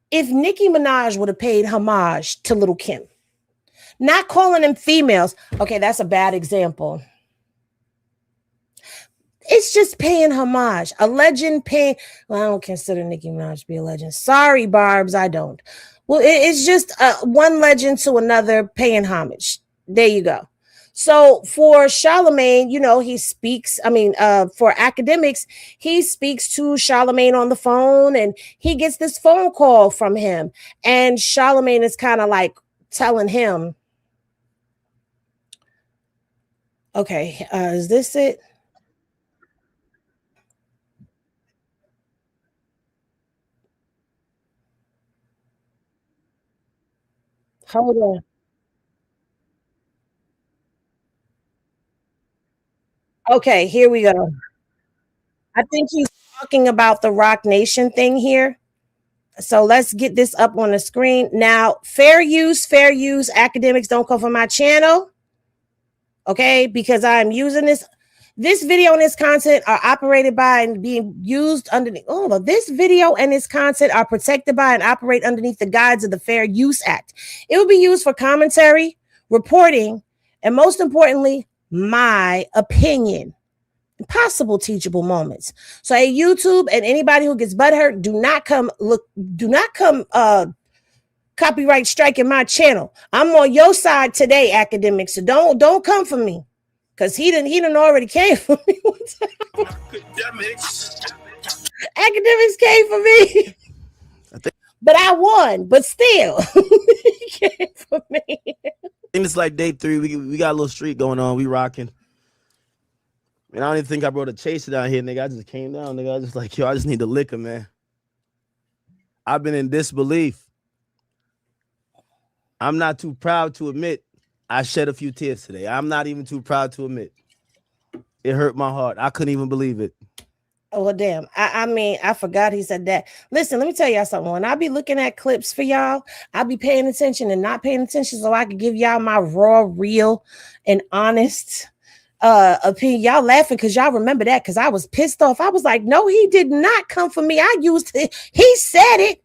Speaker 2: if Nicki Minaj would have paid homage to Little Kim, not calling them females. Okay, that's a bad example. It's just paying homage. A legend paying. Well, I don't consider Nicki Minaj to be a legend. Sorry, Barbs, I don't. Well, it's just one legend to another paying homage. There you go. So for Charlamagne, he speaks, for Akademiks, he speaks to Charlamagne on the phone, and he gets this phone call from him. And Charlamagne is kind of like telling him, okay, is this it? Hold on. Okay, here we go. I think he's talking about the Roc Nation thing here. So let's get this up on the screen. Now, fair use, Akademiks don't come from my channel. Okay, because I'm using this video and this content are operated by and being used underneath. Oh, this video and this content are protected by and operate underneath the guides of the Fair Use Act. It will be used for commentary, reporting, and most importantly, my opinion, possible teachable moments. So hey, YouTube and anybody who gets butthurt, do not come copyright striking my channel. I'm on your side today, Akademiks. So don't come for me, because he done already came for me. Akademiks came for me. But I won, but still he came for me.
Speaker 10: I think it's like day 3. We got a little streak going on. We rocking. And I don't even think I brought a chaser down here, nigga. I just came down, nigga. I was just like, yo, I just need the liquor, man. I've been in disbelief. I'm not too proud to admit I shed a few tears today. I'm not even too proud to admit. It hurt my heart. I couldn't even believe it.
Speaker 2: Oh, well, damn. I forgot he said that. Listen, let me tell y'all something. When I be looking at clips for y'all, I'll be paying attention and not paying attention so I can give y'all my raw, real, and honest opinion. Y'all laughing because y'all remember that, because I was pissed off. I was like, no, he did not come for me. I used it. He said it.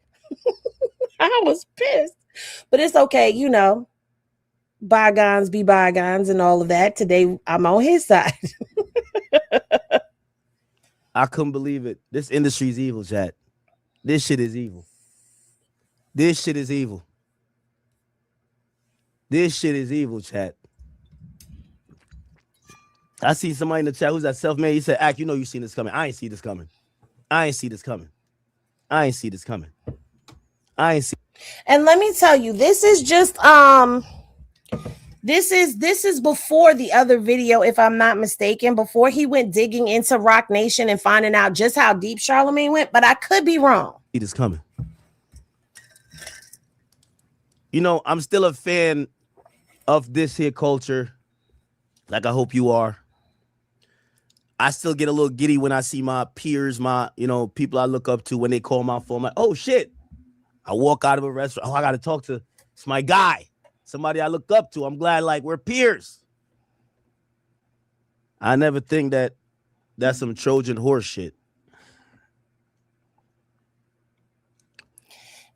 Speaker 2: I was pissed. But it's okay, bygones be bygones and all of that. Today, I'm on his side.
Speaker 10: I couldn't believe it. This industry's evil, chat. This shit is evil. This shit is evil. This shit is evil, chat. I see somebody in the chat who's that self-made. He said, Ack, you know you seen this coming. I ain't see this coming. I ain't see this coming. I ain't see this coming. I ain't see.
Speaker 2: And let me tell you, this is just this is before the other video, if I'm not mistaken, before he went digging into Roc Nation and finding out just how deep Charlamagne went, but I could be wrong.
Speaker 10: See this coming. You know, I'm still a fan of this here culture, like I hope you are. I still get a little giddy when I see my peers, my, people I look up to when they call my phone. I'm like, oh shit. I walk out of a restaurant. Oh, I got to talk to, it's my guy, somebody I look up to. I'm glad, like, we're peers. I never think that that's some Trojan horse shit.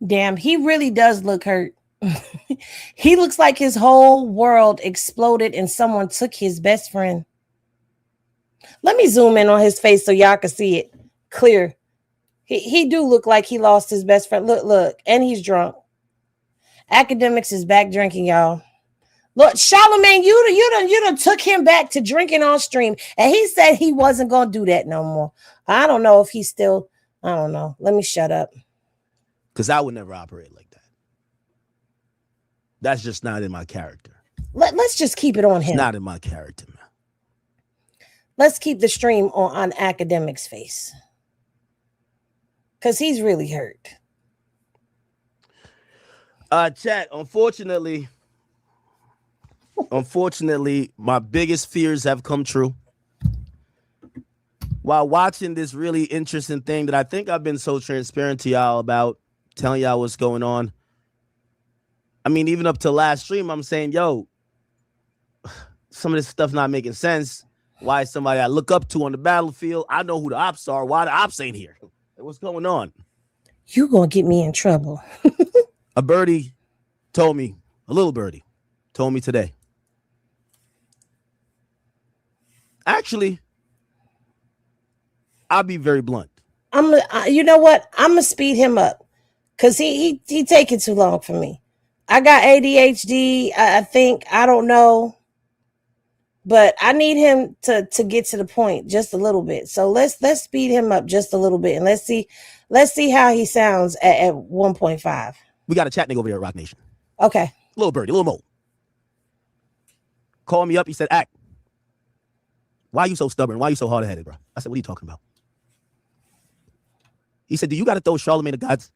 Speaker 2: Damn, he really does look hurt. He looks like his whole world exploded and someone took his best friend. Let me zoom in on his face so y'all can see it clear. He do look like he lost his best friend. Look, and he's drunk. Akademiks is back drinking, y'all. Look, Charlamagne, you done took him back to drinking on stream, and he said he wasn't gonna do that no more. I don't know if he's still. I don't know. Let me shut up.
Speaker 10: Because I would never operate like that. That's just not in my character.
Speaker 2: Let's just keep it on him.
Speaker 10: It's not in my character, man.
Speaker 2: Let's keep the stream on Akademiks' face. Because he's really hurt.
Speaker 10: Chat, unfortunately, my biggest fears have come true. While watching this really interesting thing that I think I've been so transparent to y'all about, telling y'all what's going on. I mean, even up to last stream, I'm saying, yo, some of this stuff not making sense. Why is somebody I look up to on the battlefield? I know who the ops are. Why the ops ain't here? What's going on?
Speaker 2: You gonna get me in trouble.
Speaker 10: A birdie told me, a little birdie told me today. Actually, I'll be very blunt.
Speaker 2: You know what? I'm gonna speed him up because he taking too long for me. I got ADHD. I think, I don't know, but I need him to get to the point just a little bit. So let's speed him up just a little bit and let's see how he sounds at 1.5.
Speaker 10: We got a chat nigga over there at Roc Nation.
Speaker 2: Okay.
Speaker 10: Little birdie, little mo. Called me up. He said, Ack, why are you so stubborn? Why are you so hard-headed, bro? I said, what are you talking about? He said, do you got to throw Charlamagne Tha God's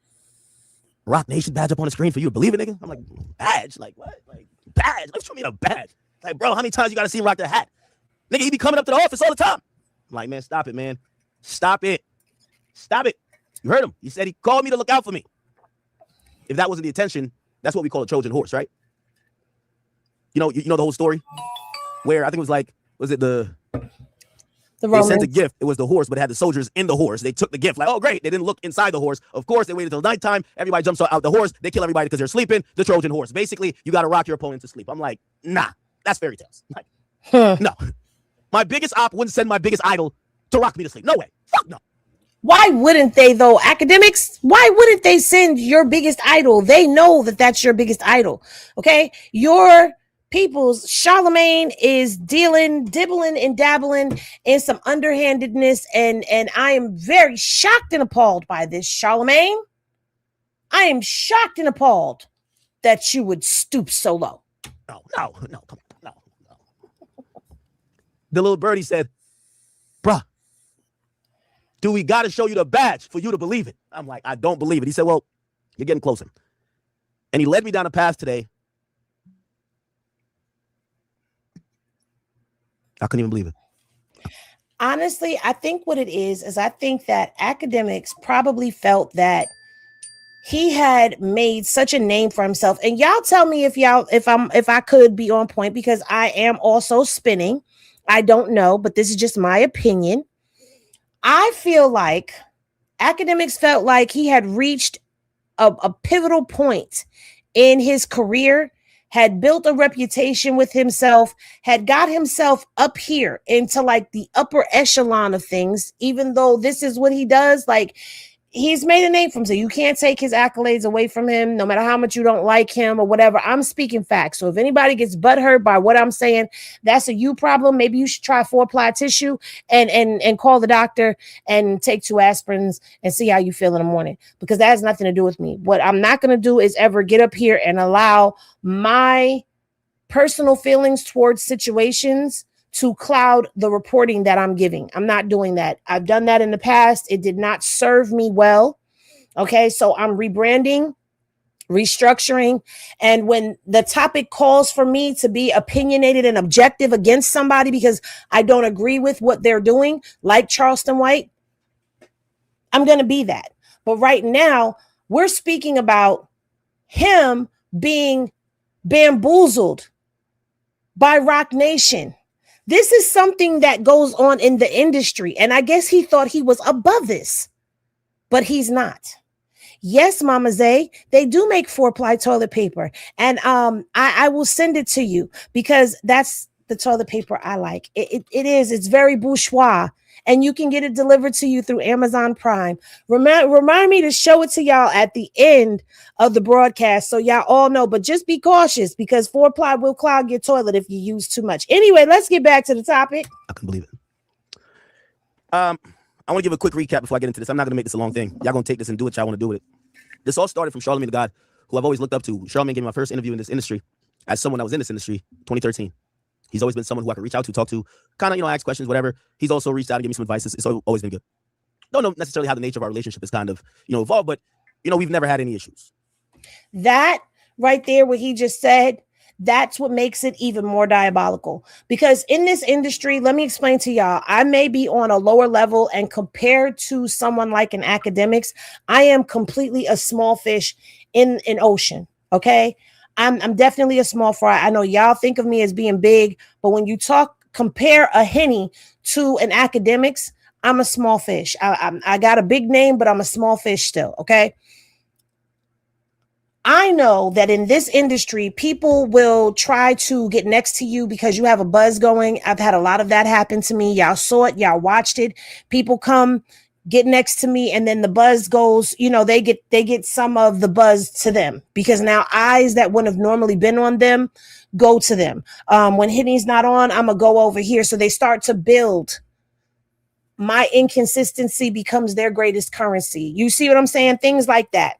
Speaker 10: Roc Nation badge up on the screen for you to believe it, nigga? I'm like, badge? Like, what? Like, badge? Let's show me a badge. Like, bro, how many times you got to see him rock that hat? Nigga, he be coming up to the office all the time. I'm like, man, stop it, man. Stop it. Stop it. You heard him. He said he called me to look out for me. If that wasn't the intention, that's what we call a Trojan horse, right? You know the whole story? Where I think it was like, was it they sent a gift. It was the horse, but it had the soldiers in the horse. They took the gift. Like, oh, great. They didn't look inside the horse. Of course, they waited till nighttime. Everybody jumps out the horse. They kill everybody because they're sleeping. The Trojan horse. Basically, you got to rock your opponent to sleep. I'm like, nah, that's fairy tales. Like, no. My biggest op wouldn't send my biggest idol to rock me to sleep. No way. Fuck no.
Speaker 2: Why wouldn't they, though? Akademiks, why wouldn't they send your biggest idol? They know that that's your biggest idol. Okay? Your people's Charlamagne is dibbling and dabbling in some underhandedness, and I am very shocked and appalled by this, Charlamagne. I am shocked and appalled that you would stoop so low.
Speaker 10: No, come on, no. The little birdie said, bruh, do we got to show you the badge for you to believe it? I'm like, I don't believe it. He said, well, you're getting closer. And he led me down a path today. I couldn't even believe it.
Speaker 2: Honestly, I think what it is I think that Akademiks probably felt that he had made such a name for himself. And y'all tell me if I could be on point, because I am also spinning. I don't know, but this is just my opinion. I feel like Akademiks felt like he had reached a pivotal point in his career, had built a reputation with himself, had got himself up here into like the upper echelon of things, even though this is what he does. Like, he's made a name for himself. You can't take his accolades away from him, no matter how much you don't like him or whatever. I'm speaking facts. So if anybody gets butthurt by what I'm saying, that's a you problem. Maybe you should try 4-ply tissue and call the doctor and take 2 aspirins and see how you feel in the morning, because that has nothing to do with me. What I'm not going to do is ever get up here and allow my personal feelings towards situations to cloud the reporting that I'm giving. I'm not doing that. I've done that in the past. It did not serve me well. Okay, so I'm rebranding, restructuring, and when the topic calls for me to be opinionated and objective against somebody because I don't agree with what they're doing, like Charleston White, I'm going to be that. But right now, we're speaking about him being bamboozled by Roc Nation. This is something that goes on in the industry, and I guess he thought he was above this, but he's not. Yes, Mama Zay, they do make 4-ply toilet paper, and I will send it to you because that's the toilet paper I like. It's very bourgeois, and you can get it delivered to you through Amazon Prime. Remind me to show it to y'all at the end of the broadcast so y'all all know, but just be cautious because 4-ply will clog your toilet if you use too much. Anyway, let's get back to the topic.
Speaker 10: I can believe it. I want to give a quick recap before I get into this. I'm not going to make this a long thing. Y'all going to take this and do what y'all want to do with it. This all started from Charlamagne Tha God, who I've always looked up to. Charlamagne gave me my first interview in this industry as someone that was in this industry, 2013. He's always been someone who I could reach out to, talk to, kind of, ask questions, whatever. He's also reached out and give me some advice. It's always been good. Don't know necessarily how the nature of our relationship is kind of, evolved, but, we've never had any issues.
Speaker 2: That right there, what he just said, that's what makes it even more diabolical. Because in this industry, let me explain to y'all, I may be on a lower level, and compared to someone like an Akademiks, I am completely a small fish in an ocean, okay? I'm definitely a small fry. I know y'all think of me as being big, but when you compare a Henny to an Akademiks, I'm a small fish. I got a big name, but I'm a small fish still, okay? I know that in this industry, people will try to get next to you because you have a buzz going. I've had a lot of that happen to me. Y'all saw it. Y'all watched it. People come, get next to me, and then the buzz goes, they get some of the buzz to them because now eyes that wouldn't have normally been on them go to them. When Henny's not on, I'm going to go over here. So they start to build. My inconsistency becomes their greatest currency. You see what I'm saying? Things like that.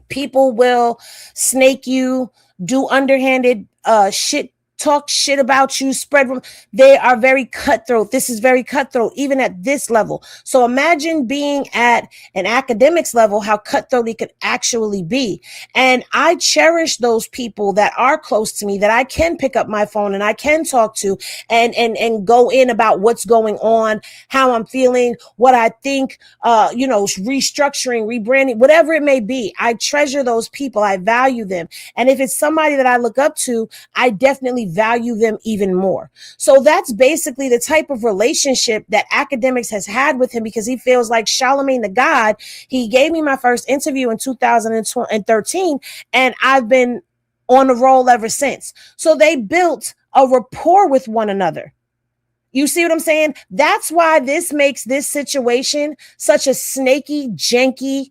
Speaker 2: People will snake you, do underhanded shit, talk shit about you, spread rumors. They are very cutthroat. This is very cutthroat, even at this level. So imagine being at an Akademiks level, how cutthroat it could actually be. And I cherish those people that are close to me, that I can pick up my phone and I can talk to and go in about what's going on, how I'm feeling, what I think, restructuring, rebranding, whatever it may be. I treasure those people. I value them. And if it's somebody that I look up to, I definitely value them even more. So that's basically the type of relationship that Akademiks has had with him, because he feels like Charlamagne Tha God. He gave me my first interview in 2013, and I've been on the roll ever since. So they built a rapport with one another. You see what I'm saying? That's why this makes this situation such a snaky, janky,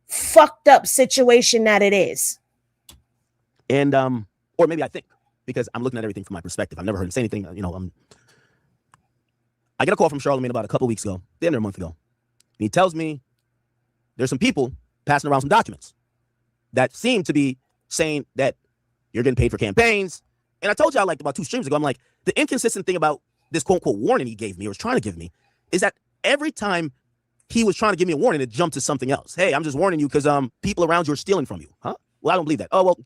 Speaker 2: fucked up situation that it is.
Speaker 10: And, or maybe I think, because I'm looking at everything from my perspective. I've never heard him say anything. I get a call from Charlamagne about a couple weeks ago, the end of a month ago. And he tells me there's some people passing around some documents that seem to be saying that you're getting paid for campaigns. And I told y'all about 2 streams ago, I'm like, the inconsistent thing about this quote unquote warning he gave me, or was trying to give me, is that every time he was trying to give me a warning, it jumped to something else. Hey, I'm just warning you because people around you are stealing from you. Huh? Well, I don't believe that. Oh, well,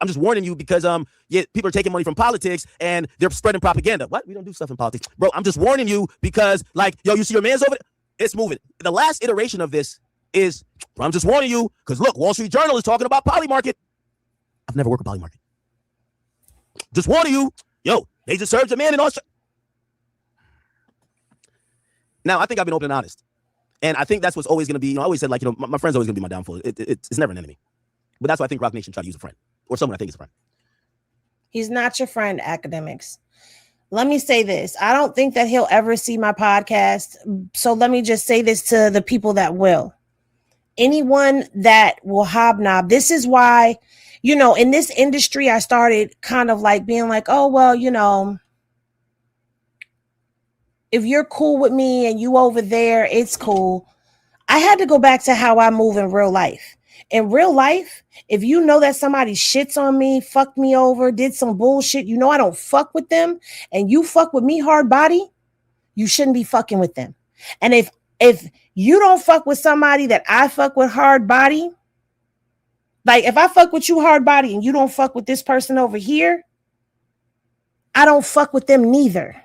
Speaker 10: I'm just warning you because people are taking money from politics and they're spreading propaganda. What? We don't do stuff in politics. Bro, I'm just warning you because, you see your man's over there? It's moving. The last iteration of this is, I'm just warning you because, look, Wall Street Journal is talking about poly market. I've never worked with poly market. Just warning you. They just served a man in Australia. Now, I think I've been open and honest. And I think that's what's always going to be, I always said, my friend's always going to be my downfall. It's never an enemy. But that's why I think Roc Nation tried to use a friend. Or someone I think is a friend.
Speaker 2: He's not your friend, Akademiks. Let me say this. I don't think that he'll ever see my podcast. So let me just say this to the people that will. Anyone that will hobnob, this is why, you know, in this industry, I started kind of like being like, oh, well, you know, if you're cool with me and you over there, it's cool. I had to go back to how I move in real life. In real life, if you know that somebody shits on me, fucked me over, did some bullshit, you know I don't fuck with them, and you fuck with me hard body, you shouldn't be fucking with them. And if you don't fuck with somebody that I fuck with hard body, like if I fuck with you hard body and you don't fuck with this person over here, I don't fuck with them neither.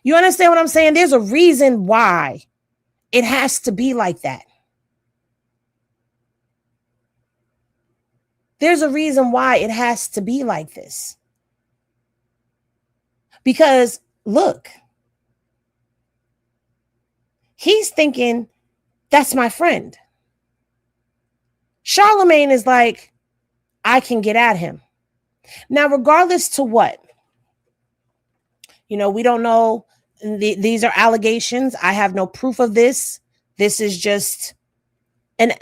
Speaker 2: You understand what I'm saying? There's a reason why it has to be like that. There's a reason why it has to be like this. Because look, he's thinking that's my friend. Charlamagne is like, I can get at him. Now, regardless to what, you know, we don't know. These are allegations. I have no proof of this. This is just an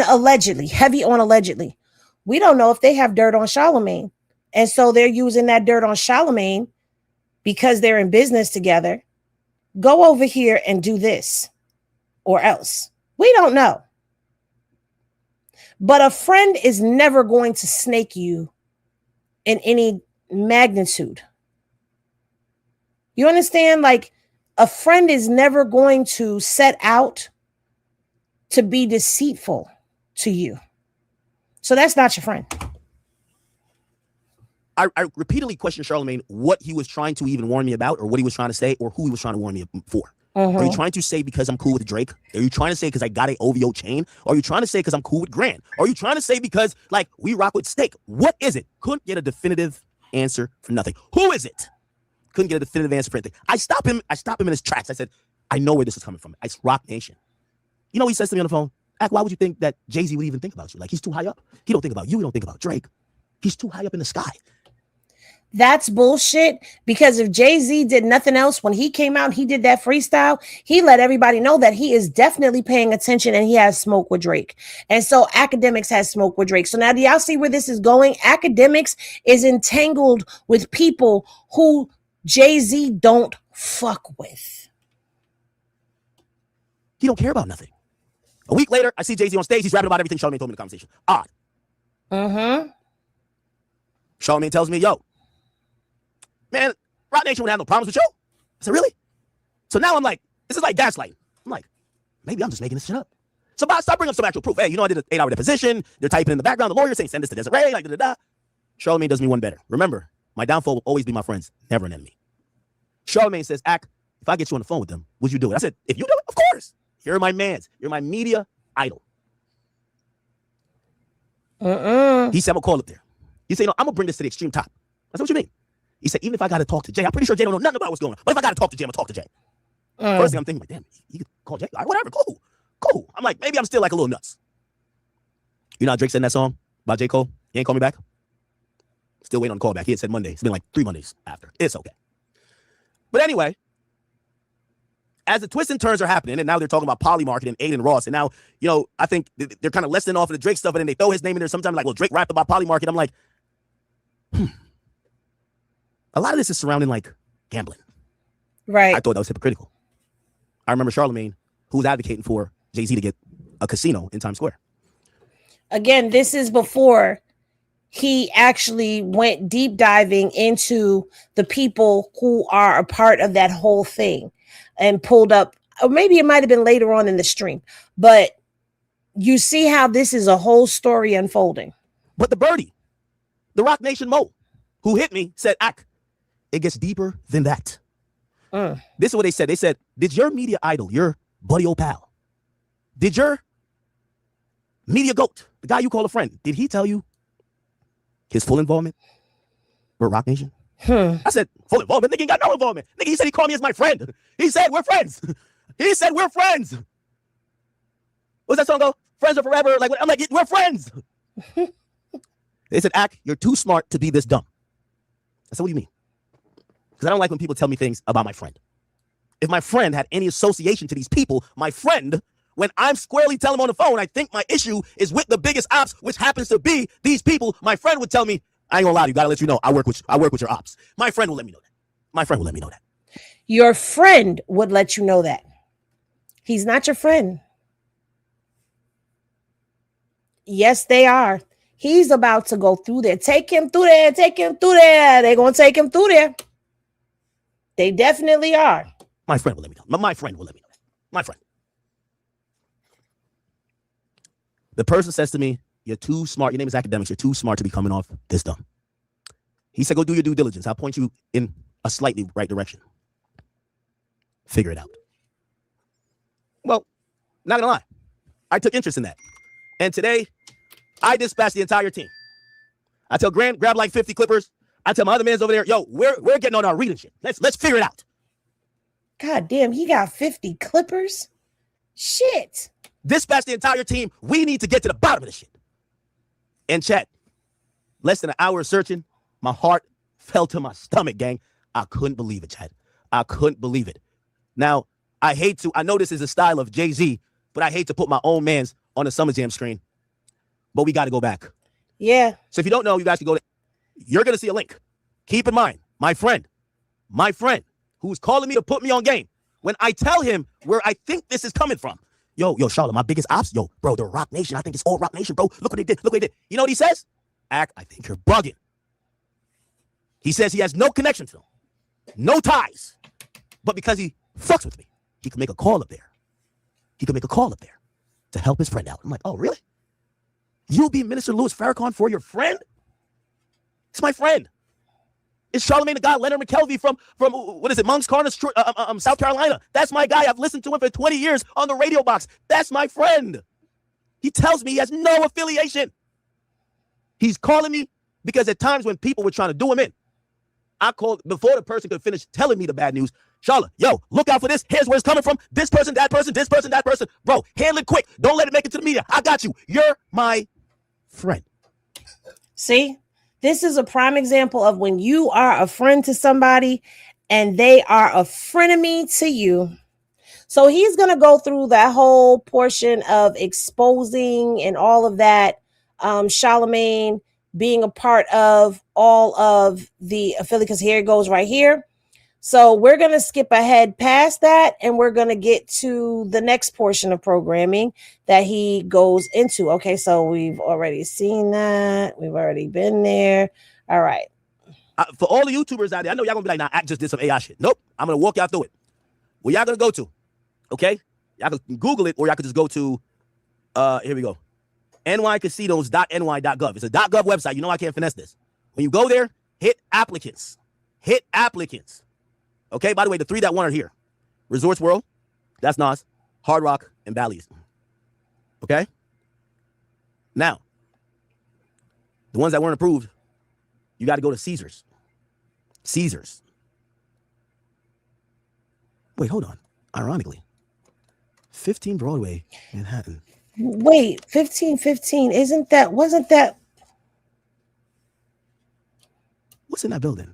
Speaker 2: allegedly, heavy on allegedly. We don't know if they have dirt on Charlamagne. And so they're using that dirt on Charlamagne because they're in business together. Go over here and do this or else. We don't know. But a friend is never going to snake you in any magnitude. You understand? Like a friend is never going to set out to be deceitful to you. So that's not your friend.
Speaker 10: I repeatedly questioned Charlamagne what he was trying to even warn me about, or what he was trying to say, or who he was trying to warn me for. Are you trying to say because I'm cool with Drake? Are you trying to say because I got a OVO chain? Or are you trying to say because I'm cool with Grant? Or are you trying to say because like we rock with Steak? What is it? Couldn't get a definitive answer for nothing. Who is it? Couldn't get a definitive answer for anything. I stopped him in his tracks. I said, I know where this is coming from. It's Roc Nation. You know, he says to me on the phone, why would you think that Jay-Z would even think about you? Like, he's too high up. He don't think about you. He don't think about Drake. He's too high up in the sky.
Speaker 2: That's bullshit, because if Jay-Z did nothing else when he came out and he did that freestyle, he let everybody know that he is definitely paying attention and he has smoke with Drake. And so Akademiks has smoke with Drake. So now do y'all see where this is going? Akademiks is entangled with people who Jay-Z don't fuck with.
Speaker 10: He don't care about nothing. A week later, I see Jay-Z on stage. He's rapping about everything Charlamagne told me in the conversation. Odd. Charlamagne tells me, yo, man, Roc Nation wouldn't have no problems with you. I said, really? So now I'm like, this is like gaslighting. I'm like, maybe I'm just making this shit up. So stop bringing up some actual proof. Hey, you know, I did an 8-hour deposition. They're typing in the background. The lawyer saying, send this to Desiree, like da-da-da. Charlamagne does me one better. Remember, my downfall will always be my friends, never an enemy. Charlamagne says, Ak, if I get you on the phone with them, would you do it? I said, if you do it, of course. You're my mans. You're my media idol. He said, I'm going to call up there. He said, no, I'm going to bring this to the extreme top. I said, what you mean? He said, even if I got to talk to Jay, I'm pretty sure Jay don't know nothing about what's going on. But if I got to talk to Jay, I'm going to talk to Jay. First thing I'm thinking, like, damn, you could call Jay? All right, whatever, cool. I'm like, maybe I'm still like a little nuts. You know how Drake said in that song about J. Cole? He ain't call me back? Still waiting on the call back. He had said Monday. It's been like 3 Mondays after. It's okay. But anyway, as the twists and turns are happening, and now they're talking about Poly marketing, Aiden Ross, and now, you know, I think they're kind of lessening off of the Drake stuff, and then they throw his name in there sometimes, like, well, Drake rapped about Poly market. I'm like, a lot of this is surrounding, like, gambling.
Speaker 2: Right.
Speaker 10: I thought that was hypocritical. I remember Charlamagne, who was advocating for Jay-Z to get a casino in Times Square.
Speaker 2: Again, this is before he actually went deep diving into the people who are a part of that whole thing and pulled up, or maybe it might have been later on in the stream, but you see how this is a whole story unfolding.
Speaker 10: But the birdie, the Roc Nation Mo, who hit me, said, Ak, it gets deeper than that. This is what they said. They said, did your media idol, your buddy old pal, did your media goat, the guy you call a friend, did he tell you his full involvement with Roc Nation? I said, full involvement? Nigga ain't got no involvement. Nigga, he said he called me as my friend. He said, we're friends. He said, we're friends. What's that song go? Friends are forever. Like, I'm like, we're friends. They said, Ak, you're too smart to be this dumb. I said, what do you mean? Because I don't like when people tell me things about my friend. If my friend had any association to these people, my friend, when I'm squarely telling him on the phone, I think my issue is with the biggest ops, which happens to be these people, my friend would tell me, I ain't gonna lie to you, gotta let you know, I work with your ops. My friend will let me know that. My friend will let me know that.
Speaker 2: Your friend would let you know that. He's not your friend. Yes, they are. He's about to go through there. Take him through there. Take him through there. They're going to take him through there. They definitely are.
Speaker 10: My friend will let me know. My friend will let me know that. My friend. The person says to me, you're too smart. Your name is Akademiks. You're too smart to be coming off this dumb. He said, go do your due diligence. I'll point you in a slightly right direction. Figure it out. Well, not gonna lie. I took interest in that. And today, I dispatched the entire team. I tell Grant, grab like 50 clippers. I tell my other man's over there, yo, we're getting on our reading shit. Let's figure it out.
Speaker 2: God damn, he got 50 clippers? Shit.
Speaker 10: Dispatch the entire team. We need to get to the bottom of this shit. And chat, less than an hour of searching, my heart fell to my stomach, gang. I couldn't believe it, chat. I couldn't believe it. Now, I know this is a style of Jay-Z, but I hate to put my own mans on the Summer Jam screen. But we got to go back.
Speaker 2: Yeah.
Speaker 10: So if you don't know, you guys can go you're going to see a link. Keep in mind, my friend, who's calling me to put me on game, when I tell him where I think this is coming from, yo, Charlotte, my biggest ops, yo, bro, the Roc Nation, I think it's all Roc Nation, bro. Look what they did. You know what he says? I think you're bugging. He says he has no connection to them, no ties. But because he fucks with me, he can make a call up there. To help his friend out. I'm like, oh, really? You'll be Minister Louis Farrakhan for your friend? It's my friend. It's Charlamagne Tha God, Leonard McKelvey from what is it, Moncks Corner, South Carolina. That's my guy. I've listened to him for 20 years on the radio box. That's my friend. He tells me he has no affiliation. He's calling me because at times when people were trying to do him in, I called before the person could finish telling me the bad news. Charlotte, yo, look out for this. Here's where it's coming from. This person, that person, this person, that person. Bro, handle it quick. Don't let it make it to the media. I got you. You're my friend.
Speaker 2: See, this is a prime example of when you are a friend to somebody and they are a frenemy to you. So he's going to go through that whole portion of exposing and all of that. Charlamagne being a part of all of the affiliate, because here it goes right here. So we're going to skip ahead past that and we're going to get to the next portion of programming that he goes into. Okay, so we've already seen that. We've already been there. All right.
Speaker 10: For all the YouTubers out there, I know y'all going to be like, nah, I just did some AI shit. Nope. I'm going to walk y'all through it. Where y'all going to go to? Okay? Y'all can Google it or y'all can just go to, here we go, nycasinos.ny.gov. It's a .gov website. You know I can't finesse this. When you go there, hit applicants. Okay, by the way, the three that won are here. Resorts World, that's Nas, Hard Rock, and Bally's. Okay? Now, the ones that weren't approved, you got to go to Caesars. Wait, hold on. Ironically, 15 Broadway, Manhattan.
Speaker 2: Wait, 1515, wasn't that?
Speaker 10: What's in that building?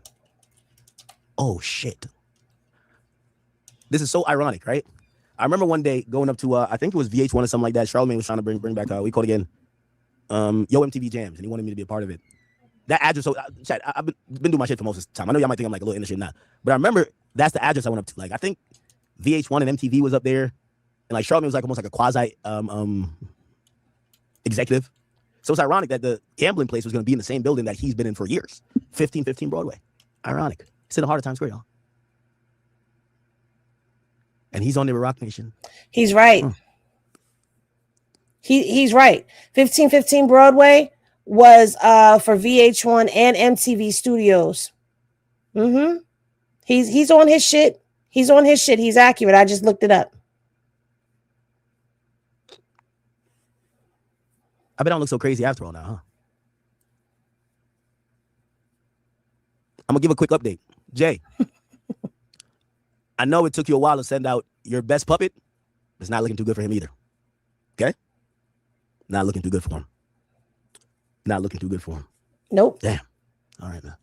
Speaker 10: Oh, shit. This is so ironic, right? I remember one day going up to, I think it was VH1 or something like that. Charlamagne was trying to bring back, we call it again, Yo MTV Jams, and he wanted me to be a part of it. That address, so chat, I've been doing my shit for most of the time. I know y'all might think I'm like a little in the shit now, but I remember that's the address I went up to. Like, I think VH1 and MTV was up there, and like Charlamagne was like almost like a quasi executive. So it's ironic that the gambling place was going to be in the same building that he's been in for years. 1515 Broadway. Ironic. It's in the heart of Times Square, y'all. And he's on the Roc Nation.
Speaker 2: He's right. He's right. 1515 Broadway was for VH1 and MTV Studios. He's on his shit. He's accurate. I just looked it up.
Speaker 10: I bet I don't look so crazy after all now, huh? I'm gonna give a quick update. Jay, I know it took you a while to send out your best puppet. It's not looking too good for him either. Okay? Not looking too good for him.
Speaker 2: Nope.
Speaker 10: Damn. All right, man.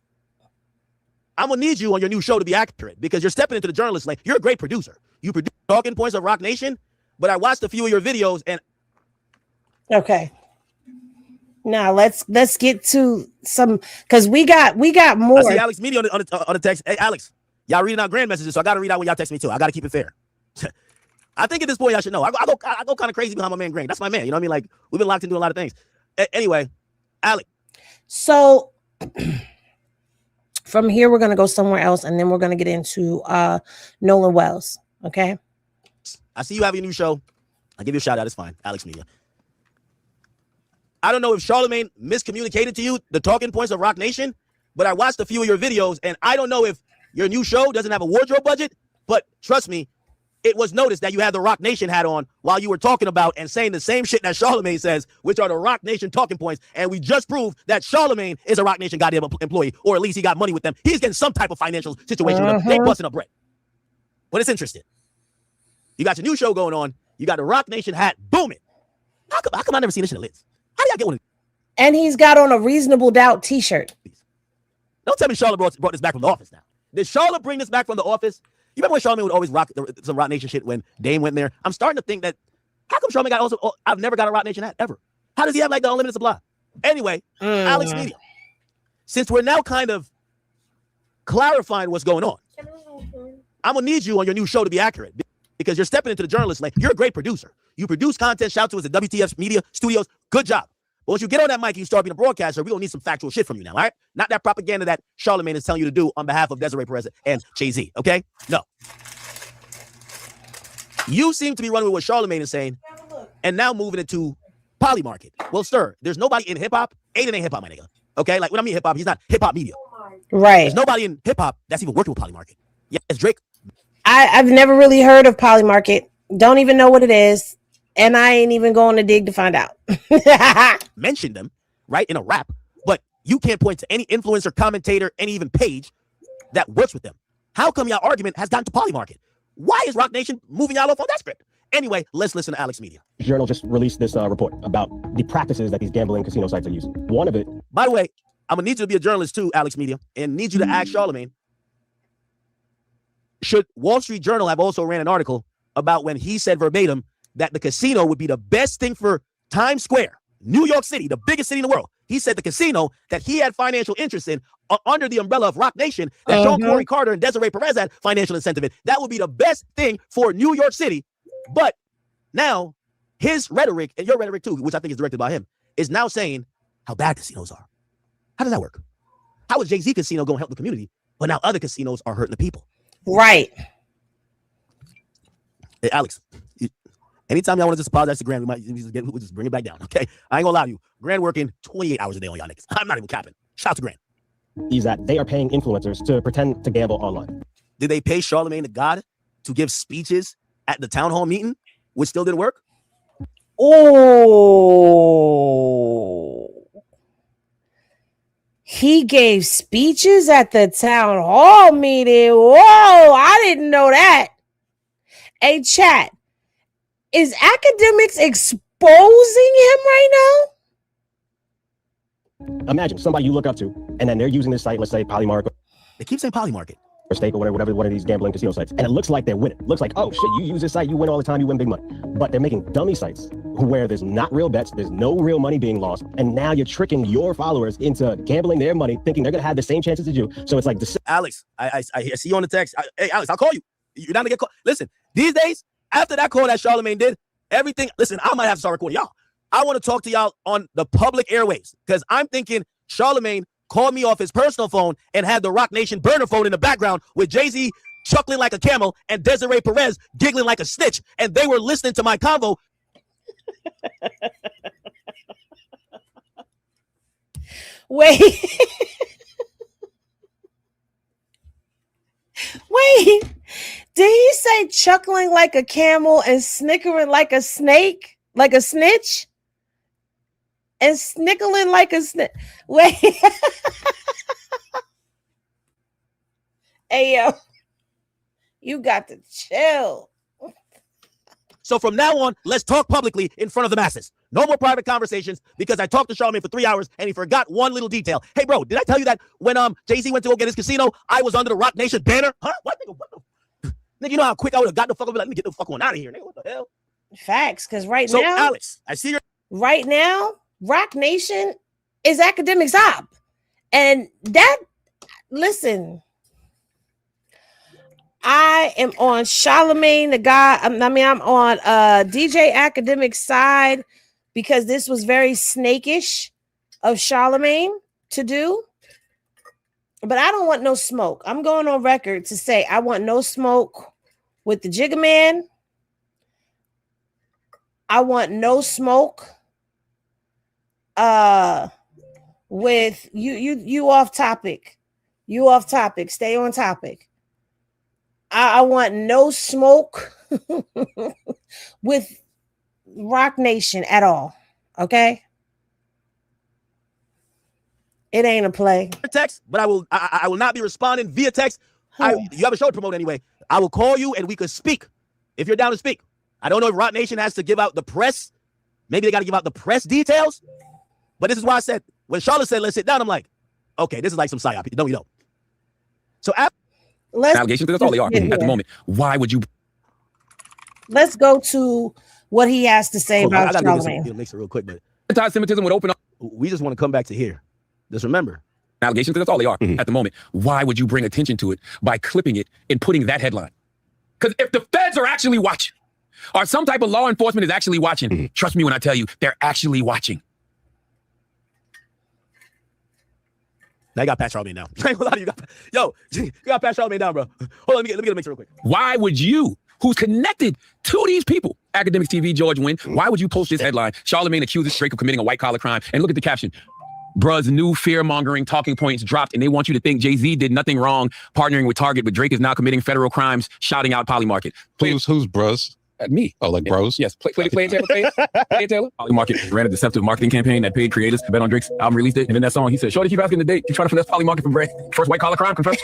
Speaker 10: I'm gonna need you on your new show to be accurate because you're stepping into the journalist lane. You're a great producer. You produce talking points of Roc Nation, but I watched a few of your videos and
Speaker 2: okay. Now let's get to some because we got more.
Speaker 10: I see Alex Media on the text. Hey Alex, y'all reading out grand messages, so I gotta read out when y'all text me too. I gotta keep it fair. I think at this point y'all should know. I go kind of crazy behind my man Grain. That's my man. You know what I mean? Like we've been locked into a lot of things. Anyway, Alex.
Speaker 2: So from here we're gonna go somewhere else, and then we're gonna get into Nolan Wells. Okay.
Speaker 10: I see you have your new show. I'll give you a shout out. It's fine. Alex Media. I don't know if Charlamagne miscommunicated to you the talking points of Roc Nation, but I watched a few of your videos, and I don't know if your new show doesn't have a wardrobe budget, but trust me, it was noticed that you had the Roc Nation hat on while you were talking about and saying the same shit that Charlamagne says, which are the Roc Nation talking points, and we just proved that Charlamagne is a Roc Nation goddamn employee, or at least he got money with them. He's getting some type of financial situation with them. They busting up bread. But it's interesting. You got your new show going on. You got the Roc Nation hat booming. How come I never seen this shit in Lids? How do y'all get one?
Speaker 2: And he's got on a Reasonable Doubt t-shirt.
Speaker 10: Don't tell me Charlotte brought this back from the office now. Did Charlotte bring this back from the office? You remember when Charlamagne would always rock some Roc Nation shit when Dame went there? I'm starting to think that, how come Charlamagne got also, I've never got a Roc Nation hat, ever. How does he have like the unlimited supply? Anyway, Alex Media, since we're now kind of clarifying what's going on, I'm going to need you on your new show to be accurate because you're stepping into the journalist lane. You're a great producer. You produce content. Shout to us at WTF Media Studios. Good job. But once you get on that mic and you start being a broadcaster, we're going to need some factual shit from you now, all right? Not that propaganda that Charlamagne is telling you to do on behalf of Desiree Perez and Jay-Z, okay? No. You seem to be running with what Charlamagne is saying and now moving it to Poly Market. Well, sir, there's nobody in hip-hop. Aiden ain't hip-hop, my nigga, okay? Like, when I mean hip-hop, he's not hip-hop media.
Speaker 2: Right.
Speaker 10: There's nobody in hip-hop that's even working with Poly Market. Yeah, it's Drake.
Speaker 2: I've never really heard of Poly Market. Don't even know what it is. And I ain't even going to dig to find out.
Speaker 10: Mention them, right, in a rap, but you can't point to any influencer, commentator, any even page that works with them. How come y'all argument has gotten to Poly Market? Why is Roc Nation moving y'all off on that script? Anyway, let's listen to Alex Media.
Speaker 12: Journal just released this report about the practices that these gambling casino sites are using. One of it.
Speaker 10: By the way, I'm going to need you to be a journalist too, Alex Media, and need you to ask Charlamagne, should Wall Street Journal have also ran an article about when he said verbatim that the casino would be the best thing for Times Square, New York City, the biggest city in the world. He said the casino that he had financial interest in under the umbrella of Roc Nation, that Sean Corey Carter and Desiree Perez had financial incentive in. That would be the best thing for New York City. But now his rhetoric, and your rhetoric too, which I think is directed by him, is now saying how bad casinos are. How does that work? How is Jay-Z casino going to help the community, but now other casinos are hurting the people?
Speaker 2: Right.
Speaker 10: Hey, Alex, anytime y'all want to just apologize to Grand, we'll just bring it back down, okay? I ain't gonna lie to you. Grand working 28 hours a day on y'all niggas. I'm not even capping. Shout out to Grand.
Speaker 12: Is that they are paying influencers to pretend to gamble online.
Speaker 10: Did they pay Charlamagne Tha God to give speeches at the town hall meeting, which still didn't work?
Speaker 2: Oh. He gave speeches at the town hall meeting. Whoa, I didn't know that. Hey, chat. Is Akademiks exposing him right
Speaker 12: now? Imagine somebody you look up to, and then they're using this site, let's say Poly Market.
Speaker 10: They keep saying Poly Market.
Speaker 12: Or Stake or whatever, one of these gambling casino sites. And it looks like they're winning. Looks like, oh shit, you use this site, you win all the time, you win big money. But they're making dummy sites where there's not real bets, there's no real money being lost. And now you're tricking your followers into gambling their money, thinking they're going to have the same chances as you. So it's like...
Speaker 10: Alex, I see you on the text. Hey, Alex, I'll call you. You're not going to get called. Listen, these days, after that call that Charlamagne did, everything... Listen, I might have to start recording y'all. I want to talk to y'all on the public airwaves because I'm thinking Charlamagne called me off his personal phone and had the Roc Nation burner phone in the background with Jay-Z chuckling like a camel and Desiree Perez giggling like a snitch, and they were listening to my convo.
Speaker 2: Wait. Wait. Did he say chuckling like a camel and snickering like a snake? Like a snitch? And snickling like a snitch? Wait. Hey, yo. You got to chill.
Speaker 10: So from now on, let's talk publicly in front of the masses. No more private conversations because I talked to Charlamagne for 3 hours and he forgot one little detail. Hey, bro, did I tell you that when Jay-Z went to go get his casino, I was under the Roc Nation banner? Huh? What? Nigga, what the? Nigga, you know how quick I would have got the fuck over? Like, let me get the fuck on out of here, nigga. What the hell?
Speaker 2: Facts, because now,
Speaker 10: Alex, I see your
Speaker 2: right now, Roc Nation is Akademiks op. And that, listen, I am on Charlamagne Tha God. I'm on DJ Akademiks' side because this was very snakish of Charlamagne to do. But I don't want no smoke. I'm going on record to say I want no smoke with the Jigga Man. I want no smoke with you off topic. You off topic. Stay on topic. I want no smoke with Roc Nation at all. Okay? It ain't a play.
Speaker 10: Text, but I will not be responding via text. You have a show to promote anyway. I will call you and we could speak if you're down to speak. I don't know if Roc Nation has to give out the press. Maybe they got to give out the press details. But this is why I said, when Charlotte said, let's sit down, I'm like, okay, this is like some psyop. No, you don't. So
Speaker 13: allegations, because that's all they are at the moment. Why would you?
Speaker 2: Let's go to what he has to say about Charlamagne.
Speaker 10: It makes it real quick, but
Speaker 13: anti-Semitism would open up.
Speaker 10: We just want to come back to here. Just remember.
Speaker 13: Allegations, because that's all they are at the moment. Why would you bring attention to it by clipping it and putting that headline? Because if the feds are actually watching, or some type of law enforcement is actually watching, trust me when I tell you, they're actually watching.
Speaker 10: Now you got Pat Charlamagne down. You got Pat Charlamagne down, bro. Hold on, let me get a mix real quick.
Speaker 13: Why would you, who's connected to these people, Akademiks TV, George Wynn, why would you post this headline? Charlamagne accuses Drake of committing a white-collar crime. And look at the caption. Bruh's new fear-mongering talking points dropped, and they want you to think Jay-Z did nothing wrong partnering with Target, but Drake is now committing federal crimes, shouting out Polymarket.
Speaker 14: Who's Bruh's?
Speaker 13: Me.
Speaker 14: Oh, like bros?
Speaker 13: Yes. Play Taylor. Play Taylor. Polymarket ran a deceptive marketing campaign that paid creators to bet on Drake's album, released it, and in that song, he said, "Shorty, keep asking the date. You trying to finesse Polymarket from Brad. First white-collar crime confirmed."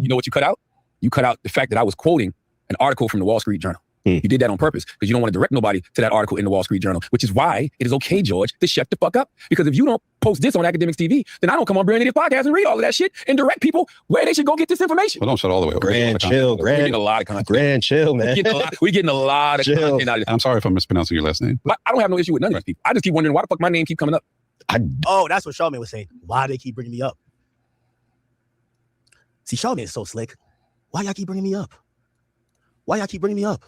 Speaker 13: You know what you cut out? You cut out the fact that I was quoting an article from the Wall Street Journal. You did that on purpose because you don't want to direct nobody to that article in the Wall Street Journal, which is why it is okay, George, to shut the fuck up. Because if you don't post this on Akademiks TV, then I don't come on Brilliant Idiots podcast and read all of that shit and direct people where they should go get this information.
Speaker 14: Well, don't shut all the way over.
Speaker 12: Grand chill,
Speaker 13: We're getting a lot of content.
Speaker 12: Grand chill, man.
Speaker 13: We're getting a lot of content out of this.
Speaker 14: I'm sorry if I'm mispronouncing your last name.
Speaker 13: But I don't have no issue with none of these people. I just keep wondering why the fuck my name keep coming up.
Speaker 10: Oh, that's what Charlamagne was saying. Why they keep bringing me up? See, Charlamagne is so slick. Why y'all keep bringing me up? Why y'all keep bringing me up?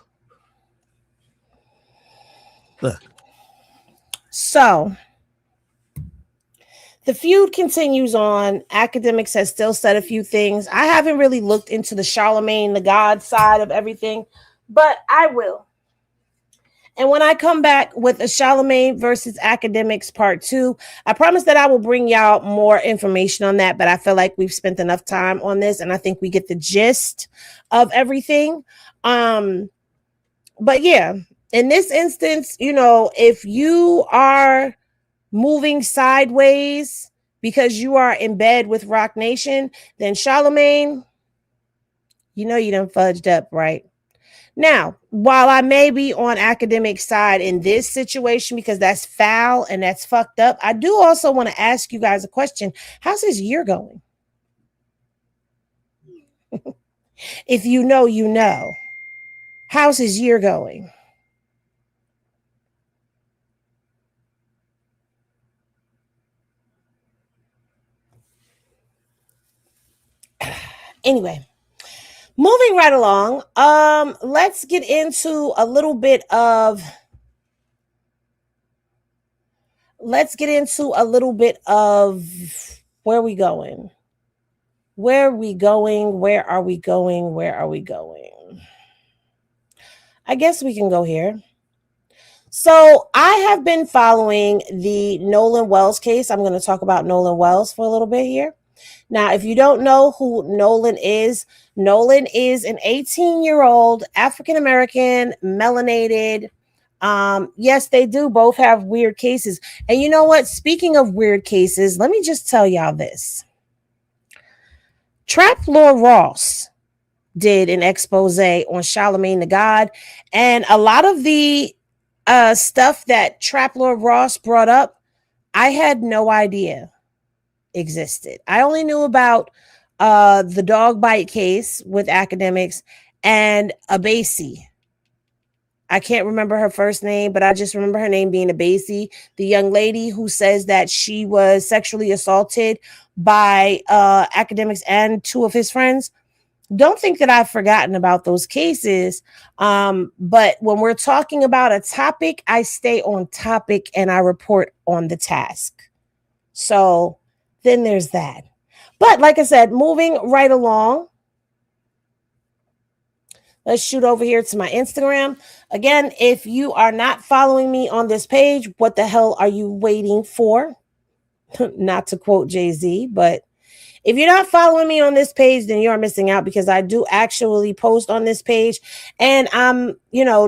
Speaker 10: Look.
Speaker 2: So the feud continues on. Akademiks has still said a few things. I haven't really looked into the Charlamagne Tha God side of everything, but I will. And when I come back with a Charlamagne versus Akademiks part 2, I promise that I will bring y'all more information on that, but I feel like we've spent enough time on this and I think we get the gist of everything. But yeah, in this instance, you know, if you are moving sideways because you are in bed with Roc Nation, then Charlamagne, you know you done fudged up, right? Now, while I may be on Akademiks' side in this situation because that's foul and that's fucked up, I do also want to ask you guys a question. How's this year going? If you know, you know. How's his year going? Anyway, moving right along, let's get into a little bit of where are we going? Where are we going? Where are we going? Where are we going? I guess we can go here. So I have been following the Nolan Wells case. I'm going to talk about Nolan Wells for a little bit here. Now, if you don't know who Nolan is an 18-year-old African-American, melanated. Yes, they do both have weird cases. And you know what? Speaking of weird cases, let me just tell y'all this. Trap Lord Ross did an expose on Charlamagne Tha God, and a lot of the stuff that Trap Lord Ross brought up, I had no idea existed. I only knew about the dog bite case with Akademiks and Abasi. I can't remember her first name, but I just remember her name being Abasi, the young lady who says that she was sexually assaulted by Akademiks and two of his friends. Don't think that I've forgotten about those cases. But when we're talking about a topic, I stay on topic and I report on the task. So then there's that. But like I said, moving right along, let's shoot over here to my Instagram. Again, if you are not following me on this page, what the hell are you waiting for? Not to quote Jay-Z, but if you're not following me on this page, then you're missing out, because I do actually post on this page and I'm,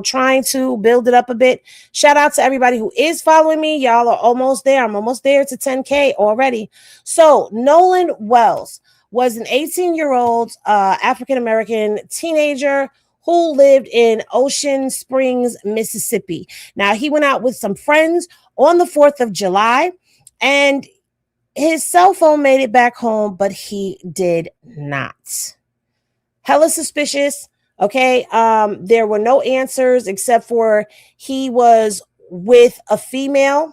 Speaker 2: trying to build it up a bit. Shout out to everybody who is following me. Y'all are almost there. I'm almost there to 10K already. So Nolan Wells was an 18-year-old African-American teenager who lived in Ocean Springs, Mississippi. Now, he went out with some friends on the 4th of July, and his cell phone made it back home, but he did not. Hella suspicious. Okay. There were no answers except for he was with a female.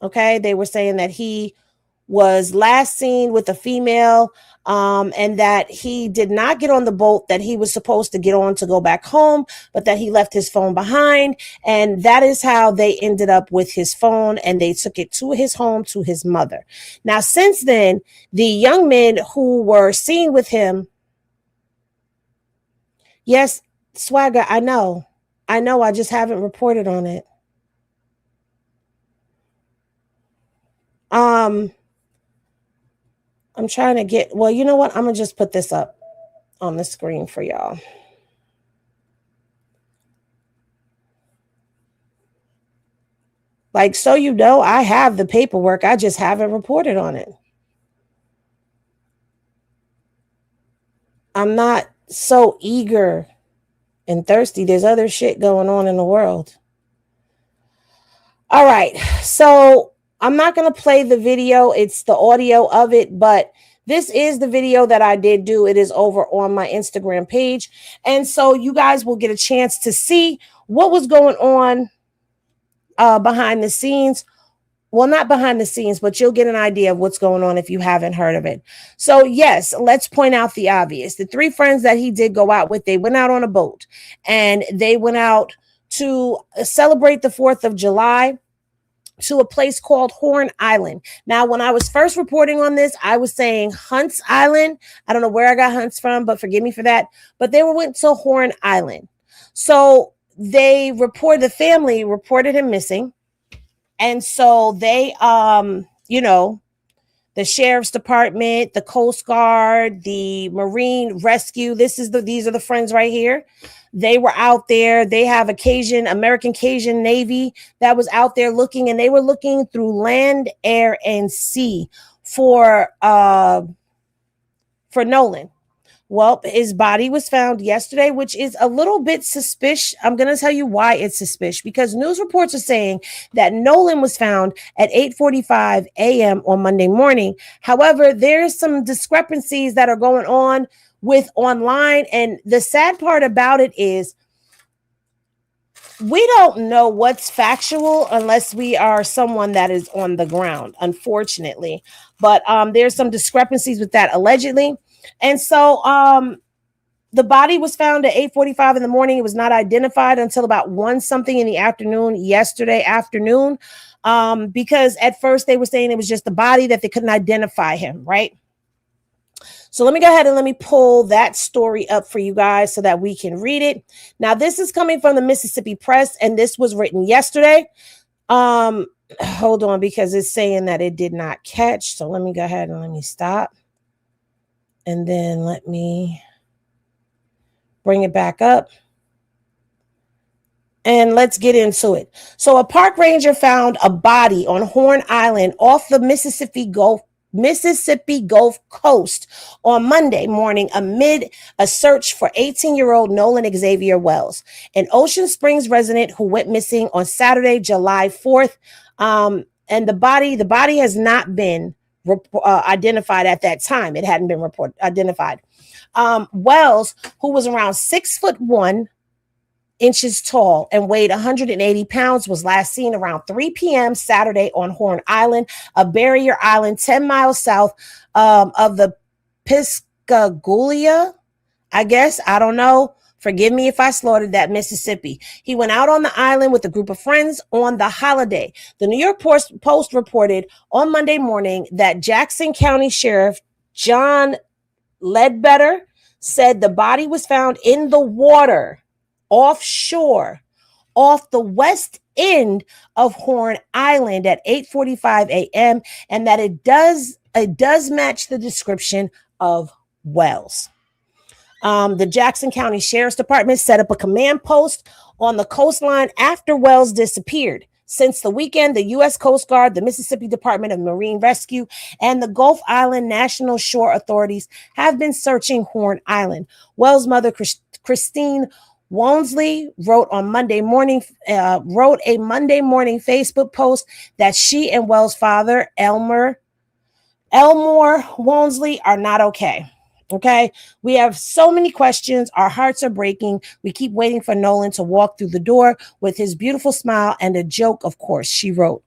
Speaker 2: Okay. They were saying that he was last seen with a female, and that he did not get on the boat that he was supposed to get on to go back home, but that he left his phone behind. And that is how they ended up with his phone, and they took it to his home, to his mother. Now, since then, the young men who were seen with him, yes, Swagger, I know, I just haven't reported on it. I'm trying to get, well, you know what? I'm going to just put this up on the screen for y'all. Like, so I have the paperwork. I just haven't reported on it. I'm not so eager and thirsty. There's other shit going on in the world. All right. So I'm not going to play the video. It's the audio of it, but this is the video that I did do. It is over on my Instagram page. And so you guys will get a chance to see what was going on behind the scenes. Well, not behind the scenes, but you'll get an idea of what's going on if you haven't heard of it. So yes, let's point out the obvious. The three friends that he did go out with, they went out on a boat, and they went out to celebrate the 4th of July to a place called Horn Island. Now, when I was first reporting on this, I was saying Hunts Island. I don't know where I got Hunts from, but forgive me for that. But they went to Horn Island. So the family reported him missing. And so they, the sheriff's department, the Coast Guard, the Marine Rescue, these are the friends right here. They were out there. They have American Cajun Navy that was out there looking, and they were looking through land, air, and sea for Nolan. Well, his body was found yesterday, which is a little bit suspicious. I'm going to tell you why it's suspicious, because news reports are saying that Nolan was found at 8:45 a.m. on Monday morning. However, there's some discrepancies that are going on with online. And the sad part about it is we don't know what's factual unless we are someone that is on the ground, unfortunately. But there's some discrepancies with that allegedly. And so the body was found at 8:45 in the morning. It was not identified until about 1 something in the afternoon, yesterday afternoon, because at first they were saying it was just the body, that they couldn't identify him, right? So let me go ahead and let me pull that story up for you guys so that we can read it. Now, this is coming from the Mississippi Press, and this was written yesterday. Hold on, because it's saying that it did not catch. So let me go ahead and let me stop. And then let me bring it back up. And let's get into it. So a park ranger found a body on Horn Island off the Mississippi Gulf Mississippi Gulf Coast on Monday morning amid a search for 18-year-old Nolan Xavier Wells, an Ocean Springs resident who went missing on Saturday, July 4th. And the body has not been identified at that time. It hadn't been identified. Wells, who was around 6'1" tall and weighed 180 pounds, was last seen around 3 p.m. Saturday on Horn Island, a barrier island 10 miles south of the Piscataway, I guess. I don't know. Forgive me if I slaughtered that, Mississippi. He went out on the island with a group of friends on the holiday. The New York Post reported on Monday morning that Jackson County Sheriff John Ledbetter said the body was found in the water offshore off the west end of Horn Island at 8:45 a.m. and that it does match the description of Wells. The Jackson County Sheriff's Department set up a command post on the coastline after Wells disappeared. Since the weekend, the U.S. Coast Guard, the Mississippi Department of Marine Rescue, and the Gulf Island National Shore Authorities have been searching Horn Island. Wells' mother, Christine Walmsley, wrote a Monday morning Facebook post that she and Wells' father, Elmore Walmsley, are not okay. Okay, we have so many questions. Our hearts are breaking. We keep waiting for Nolan to walk through the door with his beautiful smile and a joke, of course, she wrote.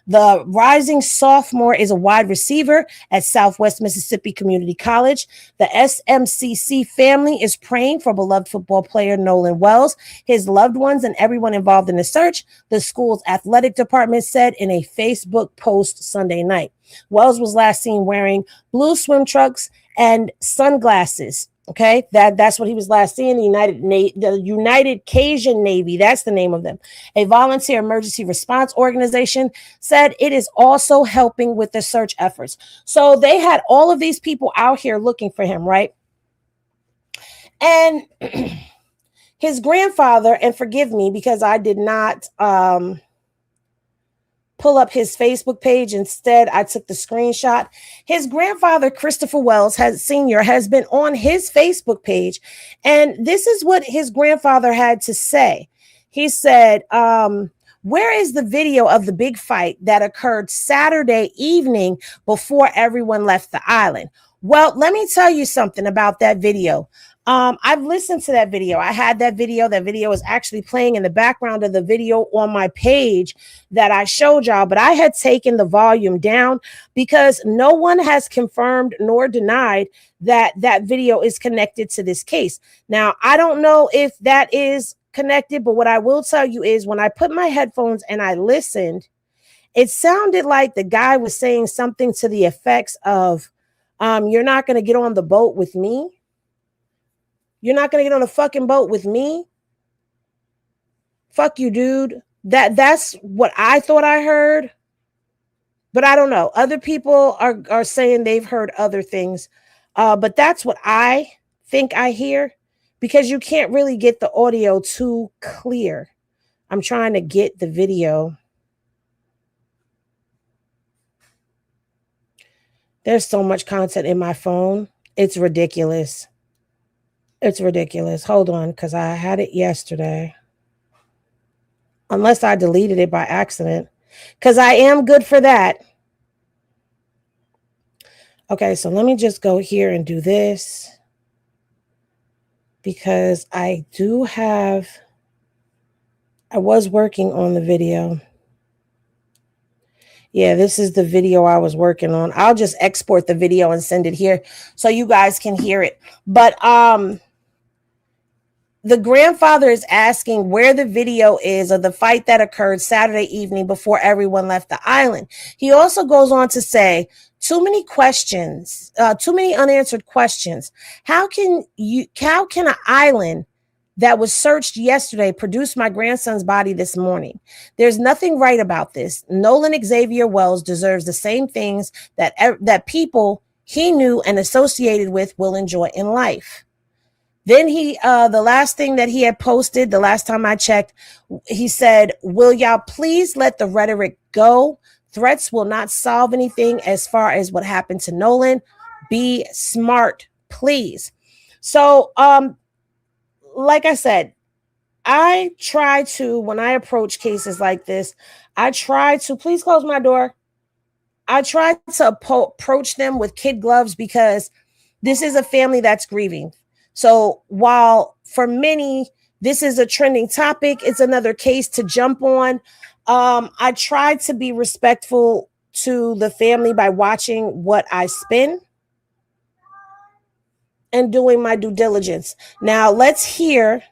Speaker 2: The rising sophomore is a wide receiver at Southwest Mississippi Community College. The SMCC family is praying for beloved football player Nolan Wells, his loved ones, and everyone involved in the search, the school's athletic department said in a Facebook post Sunday night. Wells was last seen wearing blue swim trunks and sunglasses. Okay, that's what he was last seen. The United Cajun Navy, that's the name of them, a volunteer emergency response organization, said it is also helping with the search efforts. So they had all of these people out here looking for him, right? And his grandfather, and forgive me because I did not pull up his Facebook page. Instead, I took the screenshot. His grandfather, Christopher Wells Sr., has been on his Facebook page. And this is what his grandfather had to say. He said, where is the video of the big fight that occurred Saturday evening before everyone left the island? Well, let me tell you something about that video. I've listened to that video. I had that video. That video is actually playing in the background of the video on my page that I showed y'all, but I had taken the volume down because no one has confirmed nor denied that that video is connected to this case. Now, I don't know if that is connected, but what I will tell you is when I put my headphones and I listened, it sounded like the guy was saying something to the effects of, you're not going to get on the boat with me. You're not going to get on a fucking boat with me. Fuck you, dude. That's what I thought I heard. But I don't know. Other people are saying they've heard other things. But that's what I think I hear because you can't really get the audio too clear. I'm trying to get the video. There's so much content in my phone. It's ridiculous. It's ridiculous. Hold on, because I had it yesterday. Unless I deleted it by accident. Because I am good for that. Okay, so let me just go here and do this. Because I was working on the video. Yeah, this is the video I was working on. I'll just export the video and send it here so you guys can hear it. But the grandfather is asking where the video is of the fight that occurred Saturday evening before everyone left the island. He also goes on to say, too many questions, too many unanswered questions. How can an island that was searched yesterday produce my grandson's body this morning? There's nothing right about this. Nolan Xavier Wells deserves the same things that people he knew and associated with will enjoy in life. Then the last thing that he had posted, the last time I checked, he said, will y'all please let the rhetoric go? Threats will not solve anything as far as what happened to Nolan. Be smart, please. So, like I said, I try to, when I approach cases like this, I try to, please close my door. I try to approach them with kid gloves because this is a family that's grieving. So while for many, this is a trending topic, it's another case to jump on. I try to be respectful to the family by watching what I spin and doing my due diligence. Now let's hear.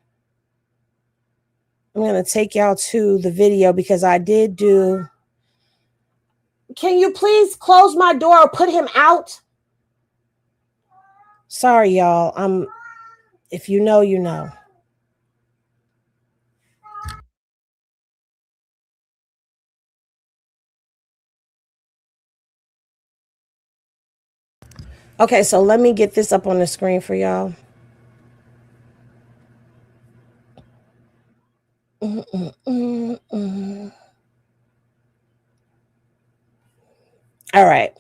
Speaker 2: I'm going to take y'all to the video because I did do. Can you please close my door or put him out? Sorry, y'all. If you know, you know. Okay, so let me get this up on the screen for y'all. All right.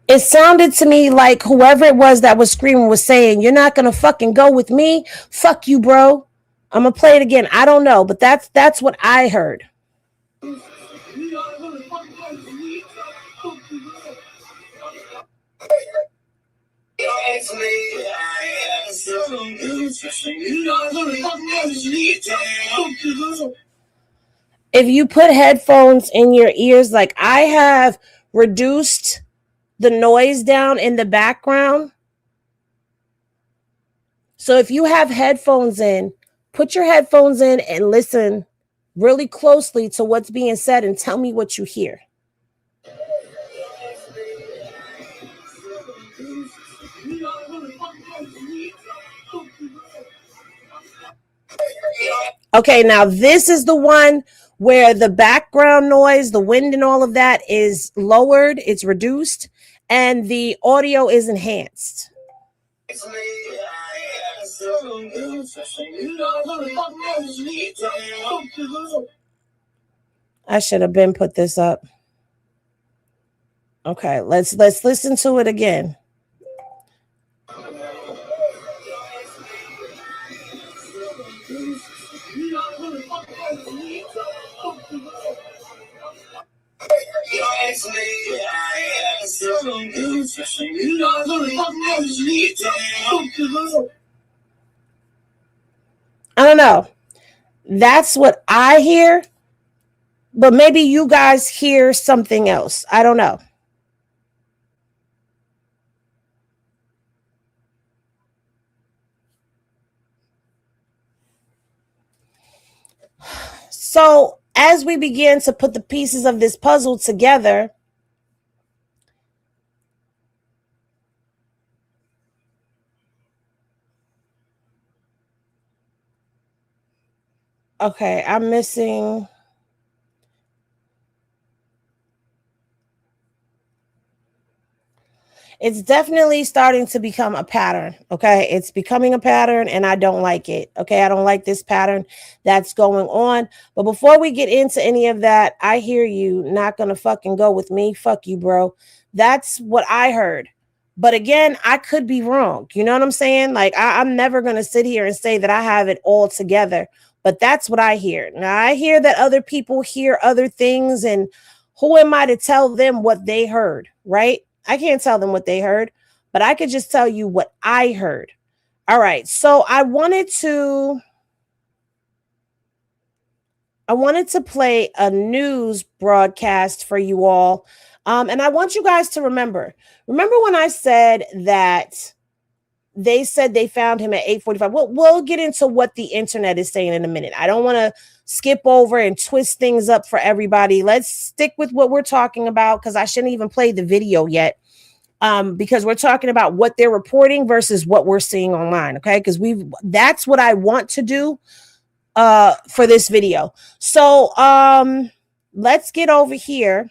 Speaker 2: It sounded to me like whoever it was that was screaming was saying, "You're not gonna fucking go with me. Fuck you, bro." I'm gonna play it again. I don't know, but that's what I heard. If you put headphones in your ears, like I have reduced the noise down in the background. So if you have headphones in, put your headphones in and listen really closely to what's being said and tell me what you hear. Okay, now this is the one where the background noise, the wind and all of that is lowered, it's reduced, and the audio is enhanced. I should have been put this up. Okay, let's listen to it again. I don't know. That's what I hear, but maybe you guys hear something else. I don't know. So as we begin to put the pieces of this puzzle together, okay, I'm missing. It's definitely starting to become a pattern. Okay, it's becoming a pattern and I don't like it. Okay, I don't like this pattern that's going on. But before we get into any of that, I hear you not gonna fucking go with me. Fuck you, bro. That's what I heard. But again, I could be wrong. You know what I'm saying? Like, I'm never gonna sit here and say that I have it all together. But that's what I hear. Now, I hear that other people hear other things, and who am I to tell them what they heard, right? I can't tell them what they heard, but I could just tell you what I heard. All right. So I wanted to play a news broadcast for you all. And I want you guys to remember when I said that they said they found him at 8:45. We'll get into what the internet is saying in a minute. I don't want to skip over and twist things up for everybody. Let's stick with what we're talking about because I shouldn't even play the video yet. because we're talking about what they're reporting versus what we're seeing online. Okay, because that's what I want to do for this video. So let's get over here.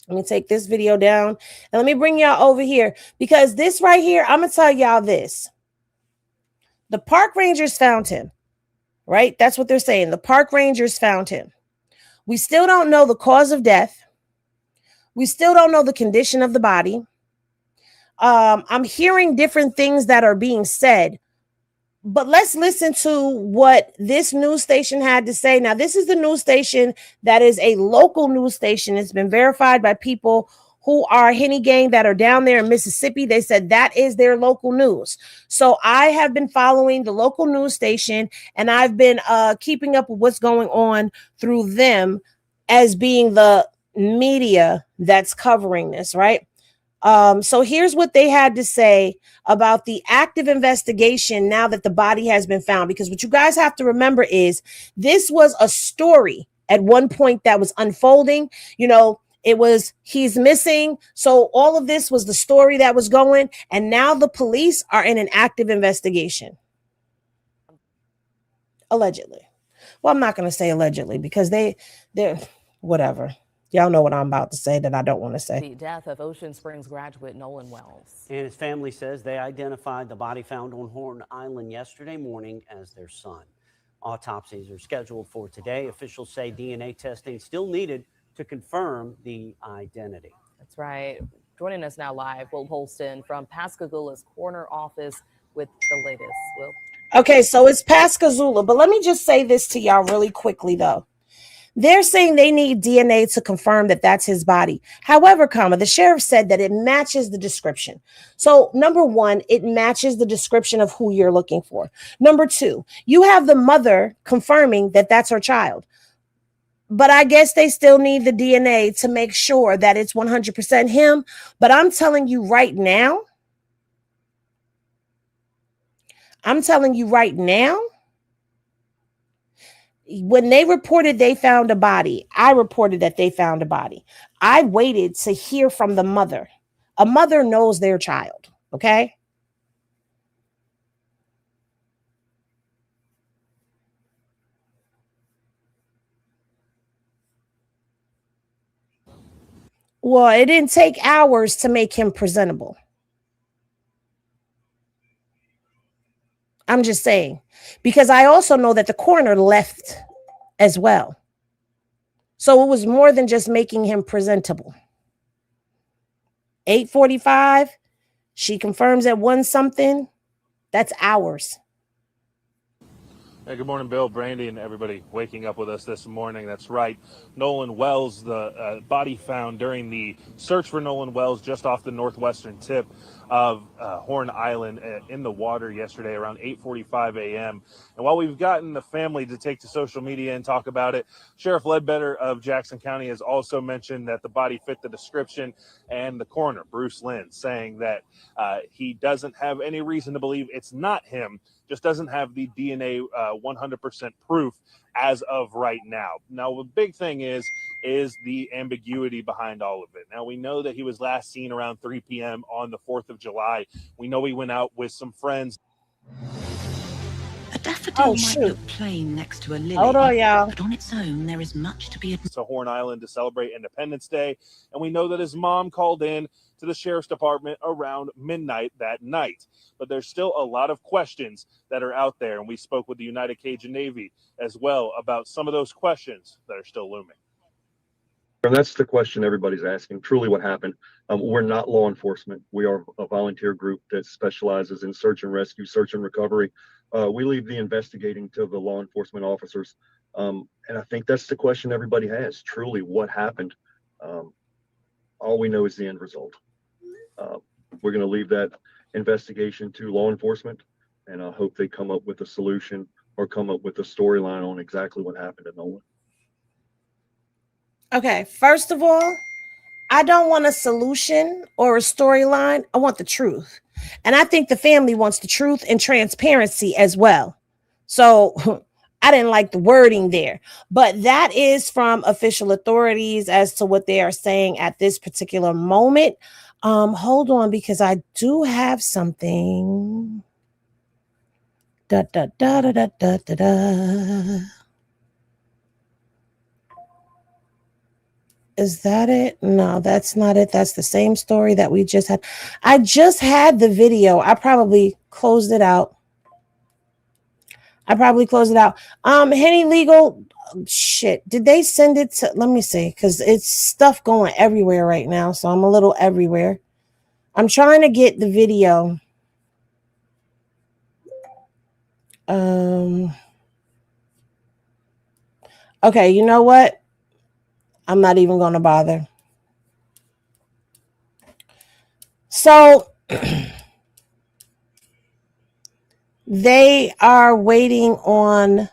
Speaker 2: Let me take this video down and let me bring y'all over here, because this right here, I'm gonna tell y'all this. The park rangers found him, right? That's what they're saying. The park rangers found him. We still don't know the cause of death. We still don't know the condition of the body. I'm hearing different things that are being said, but let's listen to what this news station had to say. Now, this is the news station that is a local news station. It's been verified by people who are Henny Gang that are down there in Mississippi. They said that is their local news. So I have been following the local news station, and I've been keeping up with what's going on through them as being the media that's covering this, right? So here's what they had to say about the active investigation now that the body has been found. Because what you guys have to remember is this was a story at one point that was unfolding. You know, it was he's missing. So all of this was the story that was going. And now the police are in an active investigation. Allegedly. Well, I'm not going to say allegedly because they're whatever. Y'all know what I'm about to say that I don't want to say.
Speaker 15: The death of Ocean Springs graduate Nolan Wells.
Speaker 16: And his family says they identified the body found on Horn Island yesterday morning as their son. Autopsies are scheduled for today. Officials say DNA testing still needed to confirm the identity.
Speaker 15: That's right. Joining us now live, Will Holston from Pascagoula's corner office with the latest. Will.
Speaker 2: Okay, so it's Pascagoula, but let me just say this to y'all really quickly, though. They're saying they need DNA to confirm that that's his body. However, the sheriff said that it matches the description. So number one, it matches the description of who you're looking for. Number two, you have the mother confirming that that's her child. But I guess they still need the DNA to make sure that it's 100% him. But I'm telling you right now, when they reported they found a body, I reported that they found a body. I waited to hear from the mother. A mother knows their child, okay? Well, it didn't take hours to make him presentable. I'm just saying, because I also know that the coroner left as well. So it was more than just making him presentable. 8:45, she confirms at 1 something. That's hours.
Speaker 17: Hey, good morning, Bill, Brandy, and everybody waking up with us this morning. That's right. Nolan Wells, the body found during the search for Nolan Wells just off the northwestern tip of Horn Island in the water yesterday around 8:45 a.m. And while we've gotten the family to take to social media and talk about it, Sheriff Ledbetter of Jackson County has also mentioned that the body fit the description, and the coroner, Bruce Lynn, saying that he doesn't have any reason to believe it's not him, just doesn't have the DNA 100% proof as of right now. Now, the big thing is the ambiguity behind all of it. Now, we know that he was last seen around 3 p.m. on the 4th of July. We know he went out with some friends.
Speaker 18: A daffodil might look plain next to a lily,
Speaker 2: Hold on, y'all.
Speaker 18: but on its own, there is much to be
Speaker 17: to Horn Island to celebrate Independence Day. And we know that his mom called in to the sheriff's department around midnight that night. But there's still a lot of questions that are out there. And we spoke with the United Cajun Navy as well about some of those questions that are still looming.
Speaker 19: And that's the question everybody's asking, truly what happened. We're not law enforcement. We are a volunteer group that specializes in search and rescue, search and recovery. We leave the investigating to the law enforcement officers. And I think that's the question everybody has, truly what happened. All we know is the end result. We're going to leave that investigation to law enforcement, and I hope they come up with a solution or come up with a storyline on exactly what happened at Nolan.
Speaker 2: Okay, first of all, I don't want a solution or a storyline. I want the truth. And I think the family wants the truth and transparency as well. So I didn't like the wording there, but that is from official authorities as to what they are saying at this particular moment. Hold on, because I do have something. Da da da da da da da da. Is that it? No, that's not it. That's the same story that we just had. I just had the video. I probably closed it out. Henny Legal, shit. Did they send it to, let me see, because it's stuff going everywhere right now. So I'm a little everywhere. I'm trying to get the video. Okay, you know what? I'm not even going to bother. So they are waiting on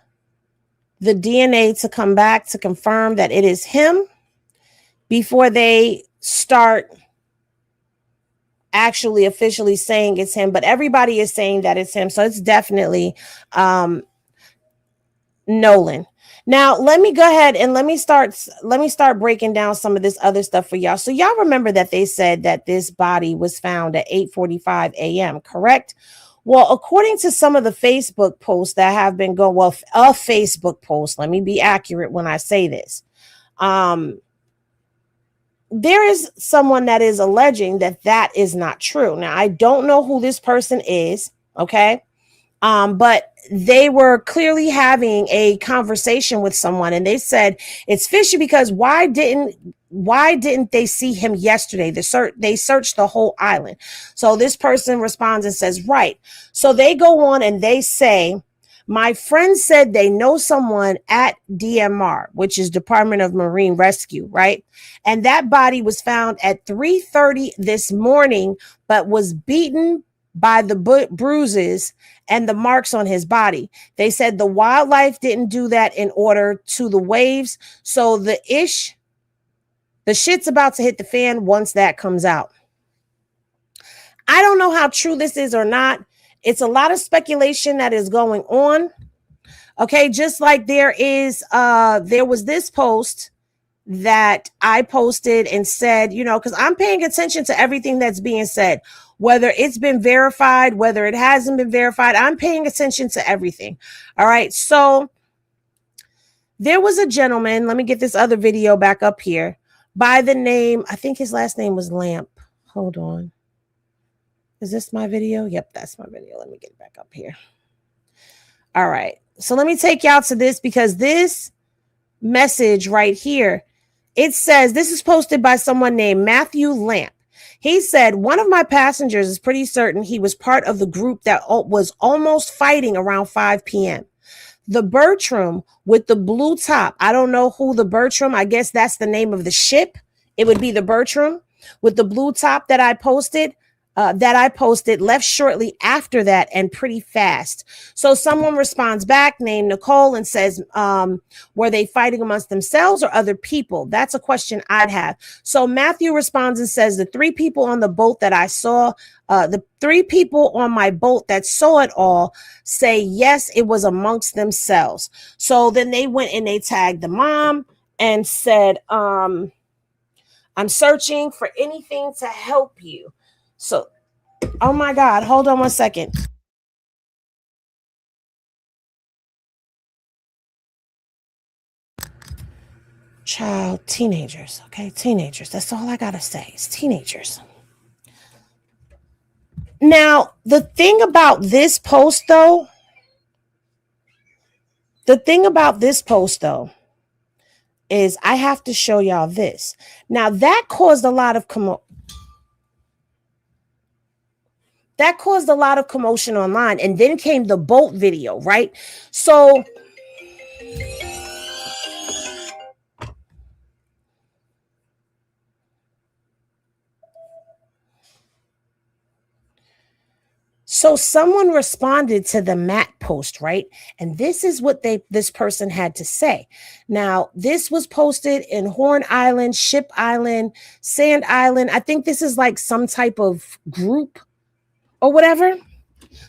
Speaker 2: the DNA to come back to confirm that it is him before they start actually officially saying it's him. But everybody is saying that it's him. So it's definitely Nolan. Now, let me go ahead and let me start breaking down some of this other stuff for y'all. So y'all remember that they said that this body was found at 8:45 a.m., correct? Well, according to some of the Facebook posts that have been going, well, a Facebook post, let me be accurate when I say this. There is someone that is alleging that that is not true. Now, I don't know who this person is, okay? But they were clearly having a conversation with someone, and they said it's fishy because why didn't they see him yesterday? They searched the whole island. So this person responds and says, right. So they go on and they say, my friend said they know someone at DMR, which is Department of Marine Rescue, right? And that body was found at 3:30 this morning, but was beaten by the bruises and the marks on his body. They said the wildlife didn't do that in order to the waves. So the shit's about to hit the fan once that comes out. I don't know how true this is or not. It's a lot of speculation that is going on. Okay, just like there was this post that I posted and said, you know, because I'm paying attention to everything that's being said, whether it's been verified, whether it hasn't been verified. I'm paying attention to everything. All right. So there was a gentleman. Let me get this other video back up here by the name. I think his last name was Lamp. Hold on. Is this my video? Yep, that's my video. Let me get it back up here. All right. So let me take y'all to this because this message right here, it says, this is posted by someone named Matthew Lamp. He said, one of my passengers is pretty certain he was part of the group that was almost fighting around 5 p.m. The Bertram with the blue top. I don't know who the Bertram, I guess that's the name of the ship. It would be the Bertram with the blue top that I posted. Left shortly after that and pretty fast. So someone responds back named Nicole and says, were they fighting amongst themselves or other people? That's a question I'd have. So Matthew responds and says, the 3 people on the boat that I saw, the 3 people on my boat that saw it all say, yes, it was amongst themselves. So then they went and they tagged the mom and said, I'm searching for anything to help you. So, oh my God, hold on one second. Child, teenagers, okay? Teenagers. That's all I gotta say. It's teenagers. Now, the thing about this post, though, is I have to show y'all this. Now, that caused a lot of commotion online, and then came the boat video, right? So someone responded to the Matt post, right? And this is what this person had to say. Now, this was posted in Horn Island, Ship Island, Sand Island. I think this is like some type of group or whatever.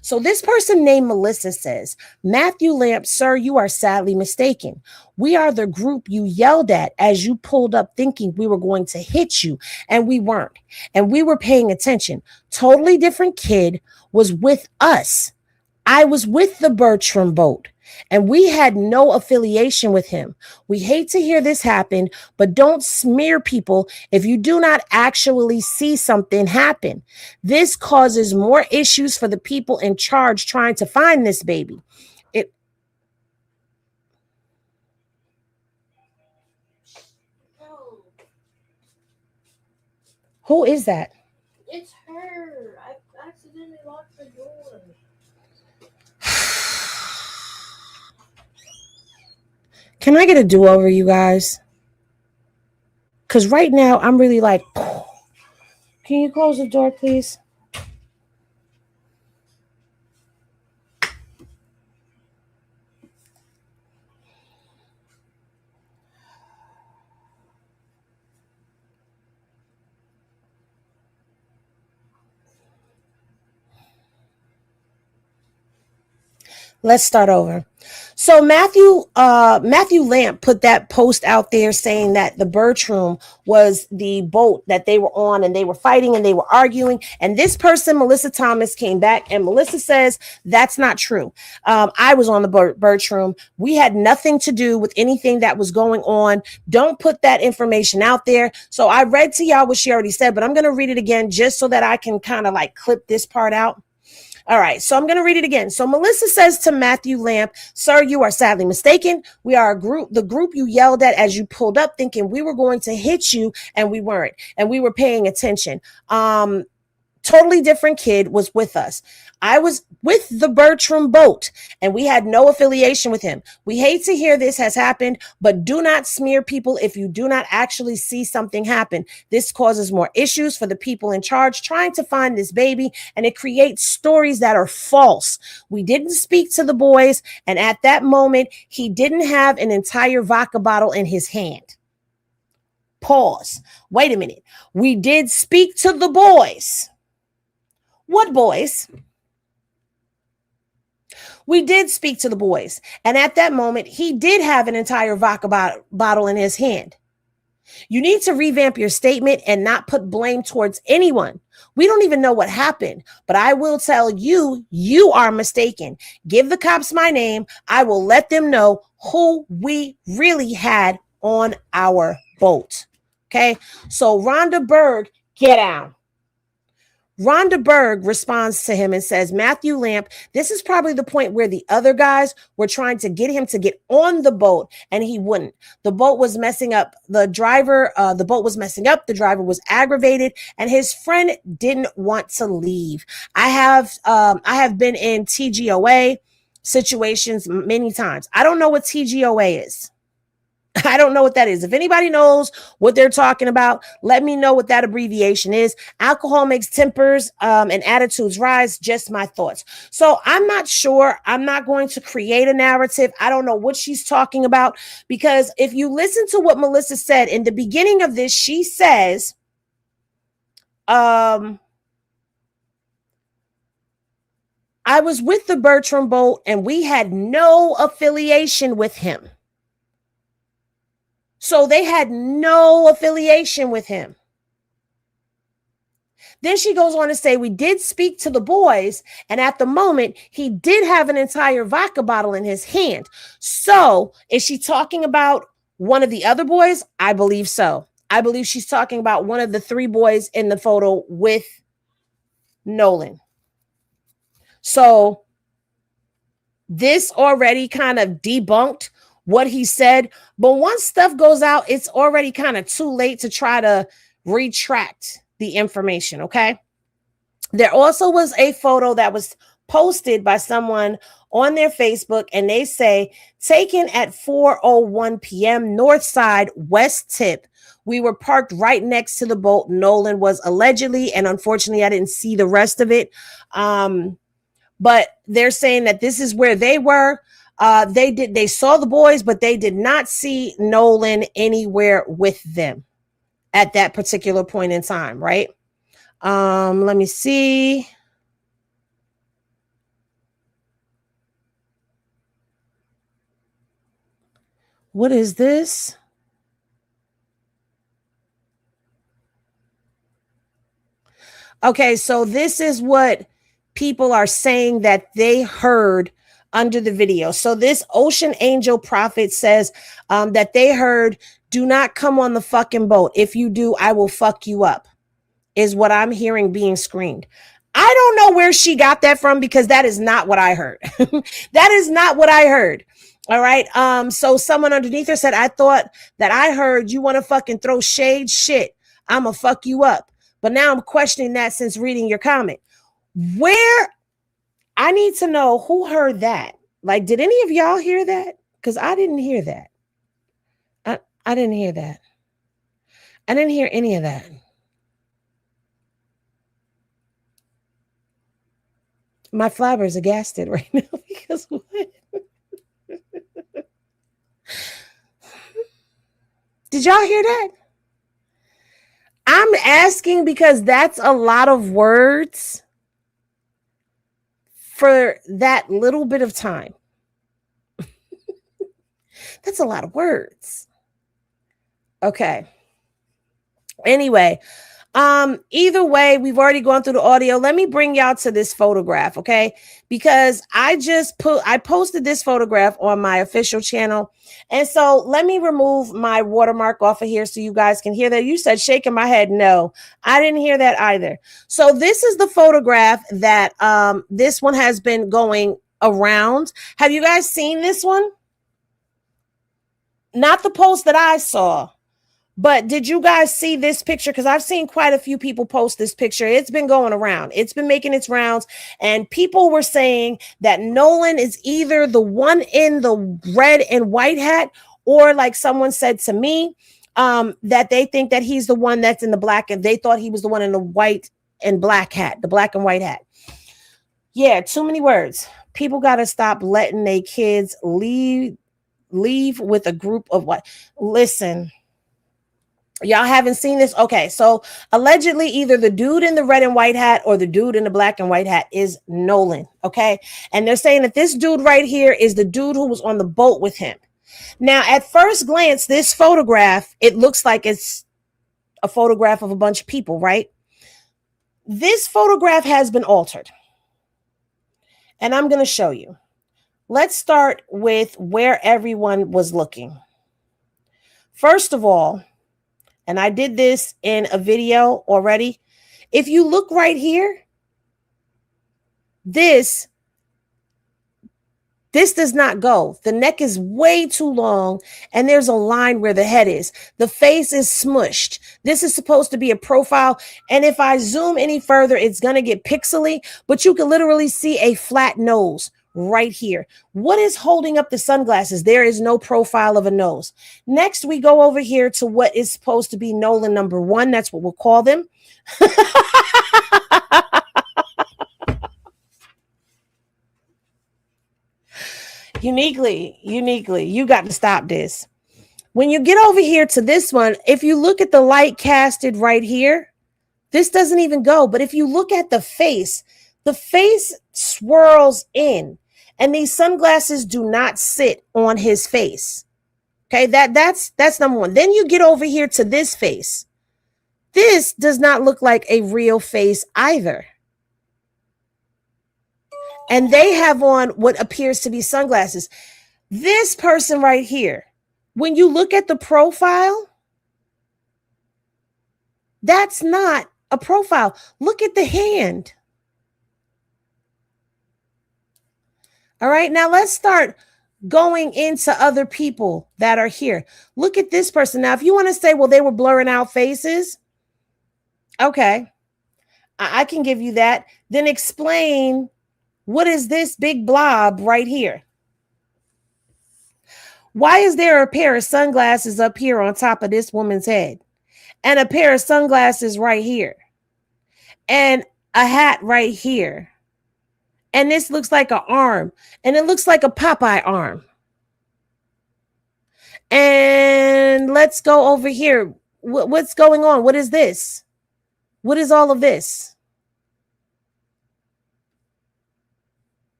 Speaker 2: So this person named Melissa says, Matthew Lamp, sir, you are sadly mistaken. We are the group you yelled at as you pulled up thinking we were going to hit you, and we weren't. And we were paying attention. Totally different kid was with us. I was with the Bertram boat, and we had no affiliation with him. We hate to hear this happen, but don't smear people if you do not actually see something happen. This causes more issues for the people in charge trying to find this baby. Who is that?
Speaker 5: It's her. I accidentally locked the door.
Speaker 2: Can I get a do-over, you guys? Because right now, I'm really like, can you close the door, please? Let's start over. So Matthew Lamp put that post out there saying that the Bertram was the boat that they were on, and they were fighting and they were arguing. And this person, Melissa Thomas, came back, and Melissa says that's not true. I was on the Bertram. We had nothing to do with anything that was going on. Don't put that information out there. So I read to y'all what she already said, but I'm going to read it again just so that I can kind of like clip this part out. All right, so I'm going to read it again. So Melissa says to Matthew Lamp, sir, you are sadly mistaken. We are the group you yelled at as you pulled up thinking we were going to hit you, and we weren't. And we were paying attention. Totally different kid was with us. I was with the Bertram boat, and we had no affiliation with him. We hate to hear this has happened, but do not smear people if you do not actually see something happen. This causes more issues for the people in charge trying to find this baby, and it creates stories that are false. We didn't speak to the boys, and at that moment, he didn't have an entire vodka bottle in his hand. Pause. Wait a minute. We did speak to the boys. What boys? We did speak to the boys. And at that moment, he did have an entire vodka bottle in his hand. You need to revamp your statement and not put blame towards anyone. We don't even know what happened, but I will tell you, you are mistaken. Give the cops my name. I will let them know who we really had on our boat. Okay? So Rhonda Berg, get out. Rhonda Berg responds to him and says, Matthew Lamp, this is probably the point where the other guys were trying to get him to get on the boat, and he wouldn't. The boat was messing up. The boat was messing up. The driver was aggravated, and his friend didn't want to leave. I have been in TGOA situations many times. I don't know what TGOA is. I don't know what that is. If anybody knows what they're talking about, let me know what that abbreviation is. Alcohol makes tempers and attitudes rise. Just my thoughts. So I'm not sure. I'm not going to create a narrative. I don't know what she's talking about, because if you listen to what Melissa said in the beginning of this, she says, I was with the Bertram boat and we had no affiliation with him. So they had no affiliation with him. Then she goes on to say, we did speak to the boys, and at the moment, he did have an entire vodka bottle in his hand. So is she talking about one of the other boys? I believe so. I believe she's talking about one of the three boys in the photo with Nolan. So this already kind of debunked what he said, but once stuff goes out, it's already kind of too late to try to retract the information. Okay. There also was a photo that was posted by someone on their Facebook, and they say, taken at 4:01 p.m. North Side, West Tip. We were parked right next to the boat. Nolan was allegedly, and unfortunately, I didn't see the rest of it. But they're saying that this is where they were. They saw the boys, but they did not see Nolan anywhere with them at that particular point in time, right? Let me see. What is this? Okay, so this is what people are saying that they heard under the video. So this Ocean Angel Prophet says that they heard, "Do not come on the fucking boat. If you do, I will fuck you up," is what I'm hearing being screamed. I don't know where she got that from because that is not what I heard. That is not what I heard. All right. So someone underneath her said, "I thought that I heard you want to fucking throw shade. Shit, I'ma fuck you up." But now I'm questioning that since reading your comment. Where I need to know who heard that. Like, did any of y'all hear that? Because I didn't hear that. I didn't hear that. I didn't hear any of that. My flabbers are gasted right now because what? Did y'all hear that? I'm asking because that's a lot of words for that little bit of time. That's a lot of words. Okay. Anyway, either way, we've already gone through the audio. Let me bring y'all to this photograph, okay? Because I posted this photograph on my official channel. And so let me remove my watermark off of here so you guys can hear that. You said shaking my head. No, I didn't hear that either. So this is the photograph that this one has been going around. Have you guys seen this one? Not the post that I saw. But did you guys see this picture? Because I've seen quite a few people post this picture. It's been going around. It's been making its rounds. And people were saying that Nolan is either the one in the red and white hat, or like someone said to me, that they think that he's the one that's in the black, and they thought he was the one in the white and black hat, the black and white hat. Yeah, too many words. People got to stop letting their kids leave with a group of what? Listen. Y'all haven't seen this? Okay, so allegedly either the dude in the red and white hat or the dude in the black and white hat is Nolan, okay? And they're saying that this dude right here is the dude who was on the boat with him. Now, at first glance, this photograph, it looks like it's a photograph of a bunch of people, right? This photograph has been altered. And I'm going to show you. Let's start with where everyone was looking. First of all, and I did this in a video already. If you look right here, this does not go. The neck is way too long, and there's a line where the head is. The face is smushed. This is supposed to be a profile, and if I zoom any further, it's going to get pixely, but you can literally see a flat nose right here. What is holding up the sunglasses? There is no profile of a nose. Next, we go over here to what is supposed to be Nolan number 1. That's what we'll call them. Uniquely, you got to stop this. When you get over here to this one, if you look at the light casted right here, this doesn't even go. But if you look at the face swirls in. And these sunglasses do not sit on his face. Okay, that's number 1. Then you get over here to this face. This does not look like a real face either. And they have on what appears to be sunglasses. This person right here, when you look at the profile, that's not a profile. Look at the hand. All right, now let's start going into other people that are here. Look at this person. Now, if you want to say, well, they were blurring out faces. Okay, I can give you that. Then explain, what is this big blob right here? Why is there a pair of sunglasses up here on top of this woman's head? And a pair of sunglasses right here? And a hat right here? And this looks like an arm. And it looks like a Popeye arm. And let's go over here. What's going on? What is this? What is all of this?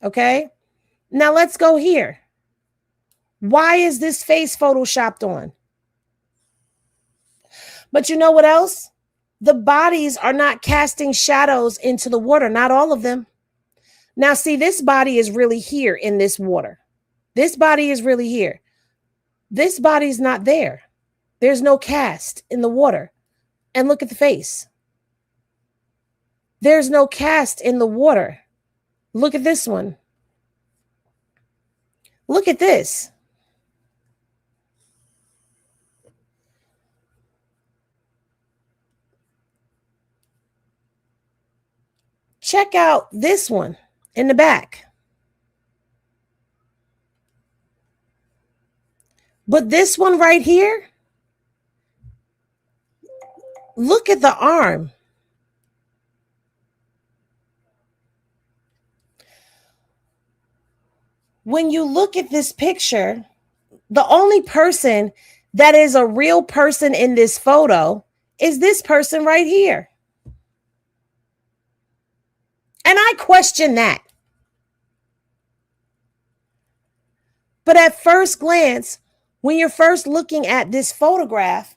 Speaker 2: Okay. Now let's go here. Why is this face photoshopped on? But you know what else? The bodies are not casting shadows into the water. Not all of them. Now, see, this body is really here in this water. This body is really here. This body's not there. There's no cast in the water. And look at the face. There's no cast in the water. Look at this one. Look at this. Check out this one in the back. But this one right here, look at the arm. When you look at this picture, the only person that is a real person in this photo is this person right here. And I question that. But at first glance, when you're first looking at this photograph,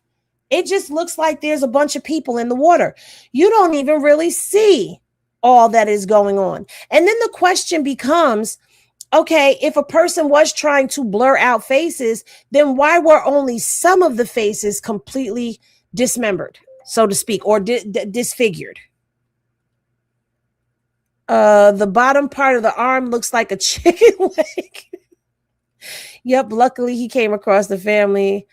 Speaker 2: it just looks like there's a bunch of people in the water. You don't even really see all that is going on. And then the question becomes, okay, if a person was trying to blur out faces, then why were only some of the faces completely dismembered, so to speak, or disfigured? The bottom part of the arm looks like a chicken leg. Yep, luckily he came across the family.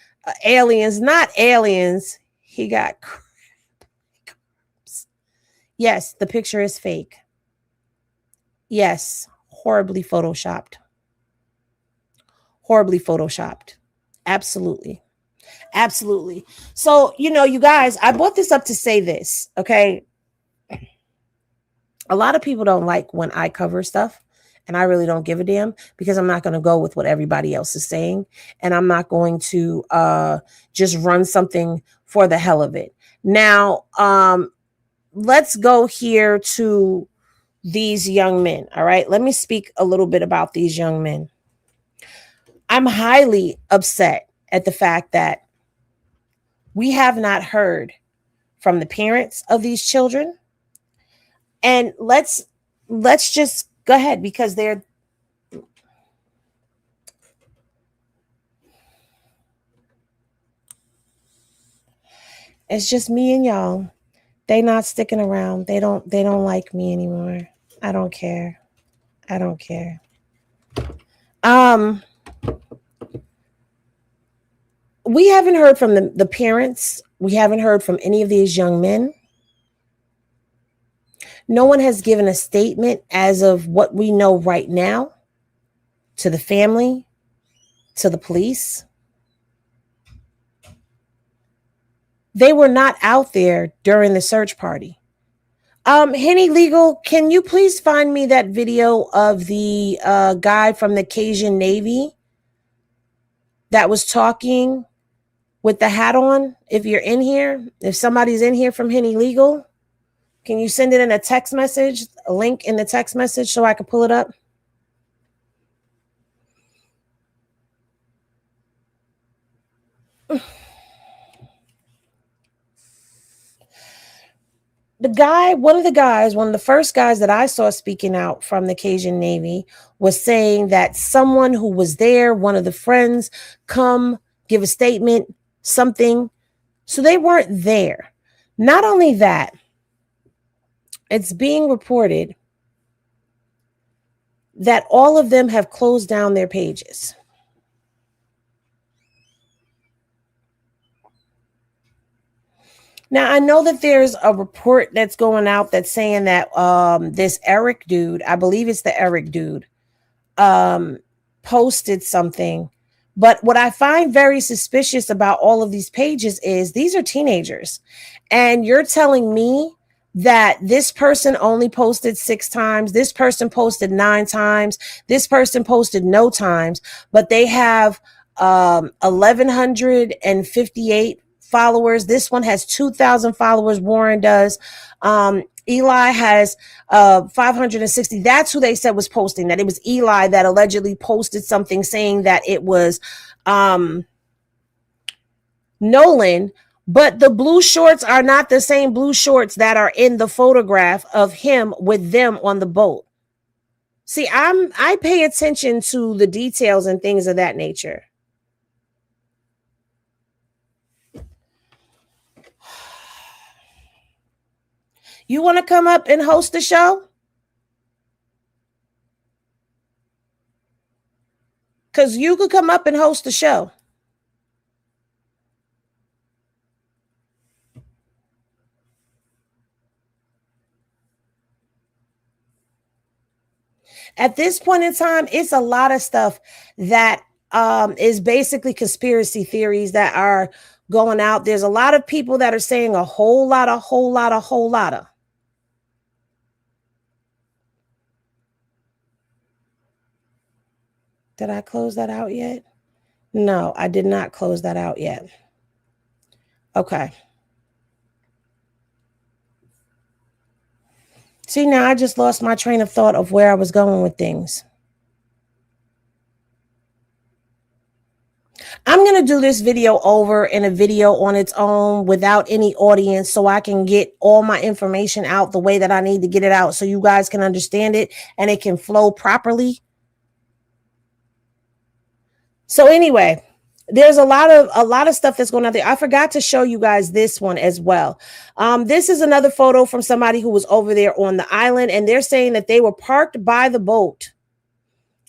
Speaker 2: Aliens, not aliens. He got crabs. Yes, the picture is fake. Yes, horribly photoshopped. Horribly photoshopped. Absolutely. Absolutely. So, you know, you guys, I brought this up to say this, okay? A lot of people don't like when I cover stuff. And I really don't give a damn because I'm not going to go with what everybody else is saying. And I'm not going to just run something for the hell of it. Now, let's go here to these young men. All right. Let me speak a little bit about these young men. I'm highly upset at the fact that we have not heard from the parents of these children. And let's just go ahead, because it's just me and y'all. They not sticking around. They don't like me anymore. I don't care. I don't care. We haven't heard from the parents. We haven't heard from any of these young men. No one has given a statement as of what we know right now to the family, to the police. They were not out there during the search party. Henny Legal, can you please find me that video of the guy from the Cajun Navy that was talking with the hat on? If you're in here, if somebody's in here from Henny Legal, can you send it in a text message, a link in the text message so I can pull it up? One of the first guys that I saw speaking out from the Cajun Navy was saying that someone who was there, one of the friends, come give a statement, something. So they weren't there. Not only that, it's being reported that all of them have closed down their pages. Now, I know that there's a report that's going out that's saying that this Eric dude, I believe it's the Eric dude, posted something. But what I find very suspicious about all of these pages is these are teenagers. And you're telling me that this person only posted 6 times, this person posted 9 times, this person posted no times, but they have 1,158 followers. This one has 2,000 followers. Warren does. Eli has 560. That's who they said was posting, that it was Eli that allegedly posted something saying that it was Nolan, but the blue shorts are not the same blue shorts that are in the photograph of him with them on the boat. See, I pay attention to the details and things of that nature. You want to come up and host the show? Because you could come up and host the show. At this point in time, it's a lot of stuff that is basically conspiracy theories that are going out. There's a lot of people that are saying a whole lot of. Did I close that out yet? No, I did not close that out yet. Okay. See, now I just lost my train of thought of where I was going with things. I'm going to do this video over in a video on its own without any audience so I can get all my information out the way that I need to get it out so you guys can understand it and it can flow properly. So anyway, there's a lot of stuff that's going on there. I forgot to show you guys this one as well. This is another photo from somebody who was over there on the island, and they're saying that they were parked by the boat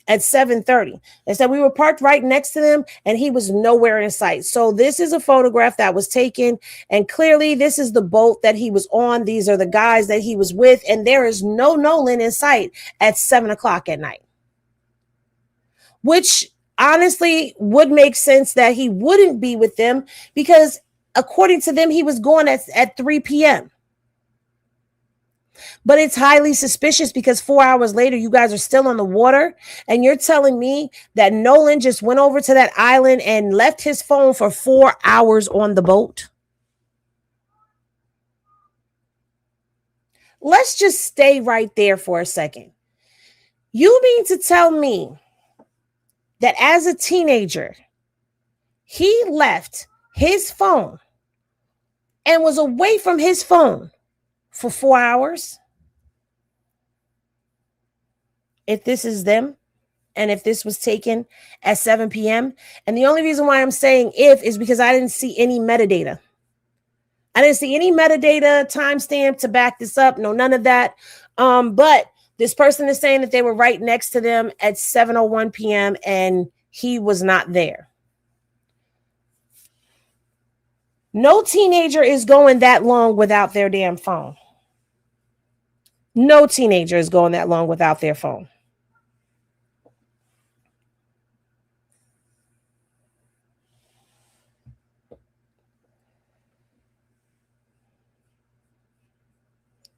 Speaker 2: at 7:30. They said we were parked right next to them, and he was nowhere in sight. So this is a photograph that was taken, and clearly this is the boat that he was on. These are the guys that he was with, and there is no Nolan in sight at 7:00 at night, which honestly would make sense that he wouldn't be with them because according to them, he was going at 3 p.m. But it's highly suspicious because 4 hours later, you guys are still on the water and you're telling me that Nolan just went over to that island and left his phone for 4 hours on the boat. Let's just stay right there for a second. You mean to tell me that as a teenager, he left his phone and was away from his phone for 4 hours? If this is them, and if this was taken at 7 p.m., and the only reason why I'm saying if is because I didn't see any metadata. I didn't see any metadata timestamp to back this up. No, none of that. But this person is saying that they were right next to them at 7:01 p.m. and he was not there. No teenager is going that long without their damn phone. No teenager is going that long without their phone.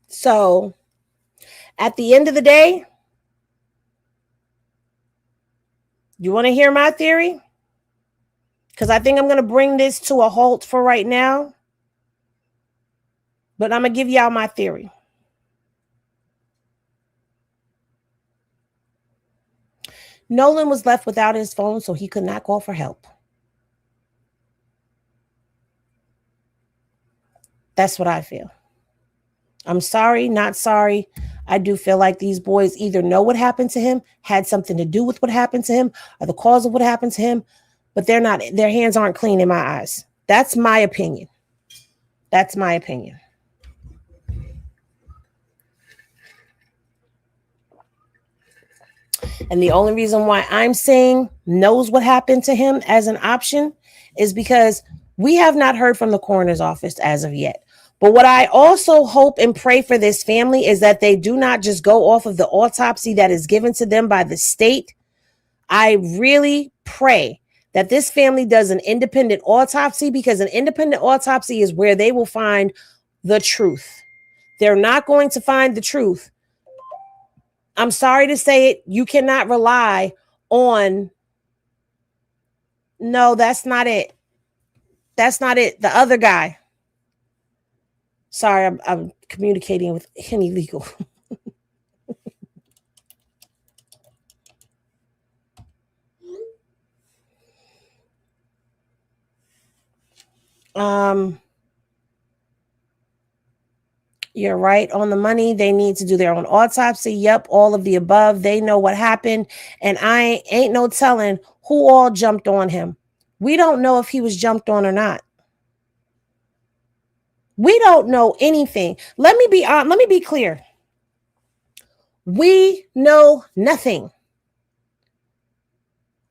Speaker 2: So, at the end of the day, you want to hear my theory? Because I think I'm going to bring this to a halt for right now. But I'm going to give y'all my theory. Nolan was left without his phone, so he could not call for help. That's what I feel. I'm sorry, not sorry. I do feel like these boys either know what happened to him, had something to do with what happened to him, or the cause of what happened to him, but their hands aren't clean in my eyes. That's my opinion. That's my opinion. And the only reason why I'm saying knows what happened to him as an option is because we have not heard from the coroner's office as of yet. But what I also hope and pray for this family is that they do not just go off of the autopsy that is given to them by the state. I really pray that this family does an independent autopsy, because an independent autopsy is where they will find the truth. They're not going to find the truth. I'm sorry to say it. You cannot rely on. No, that's not it. That's not it. The other guy. Sorry, I'm communicating with Henny Legal. You're right on the money. They need to do their own autopsy. Yep, all of the above. They know what happened, and I ain't no telling who all jumped on him. We don't know if he was jumped on or not. We don't know anything. Let me be clear. We know nothing.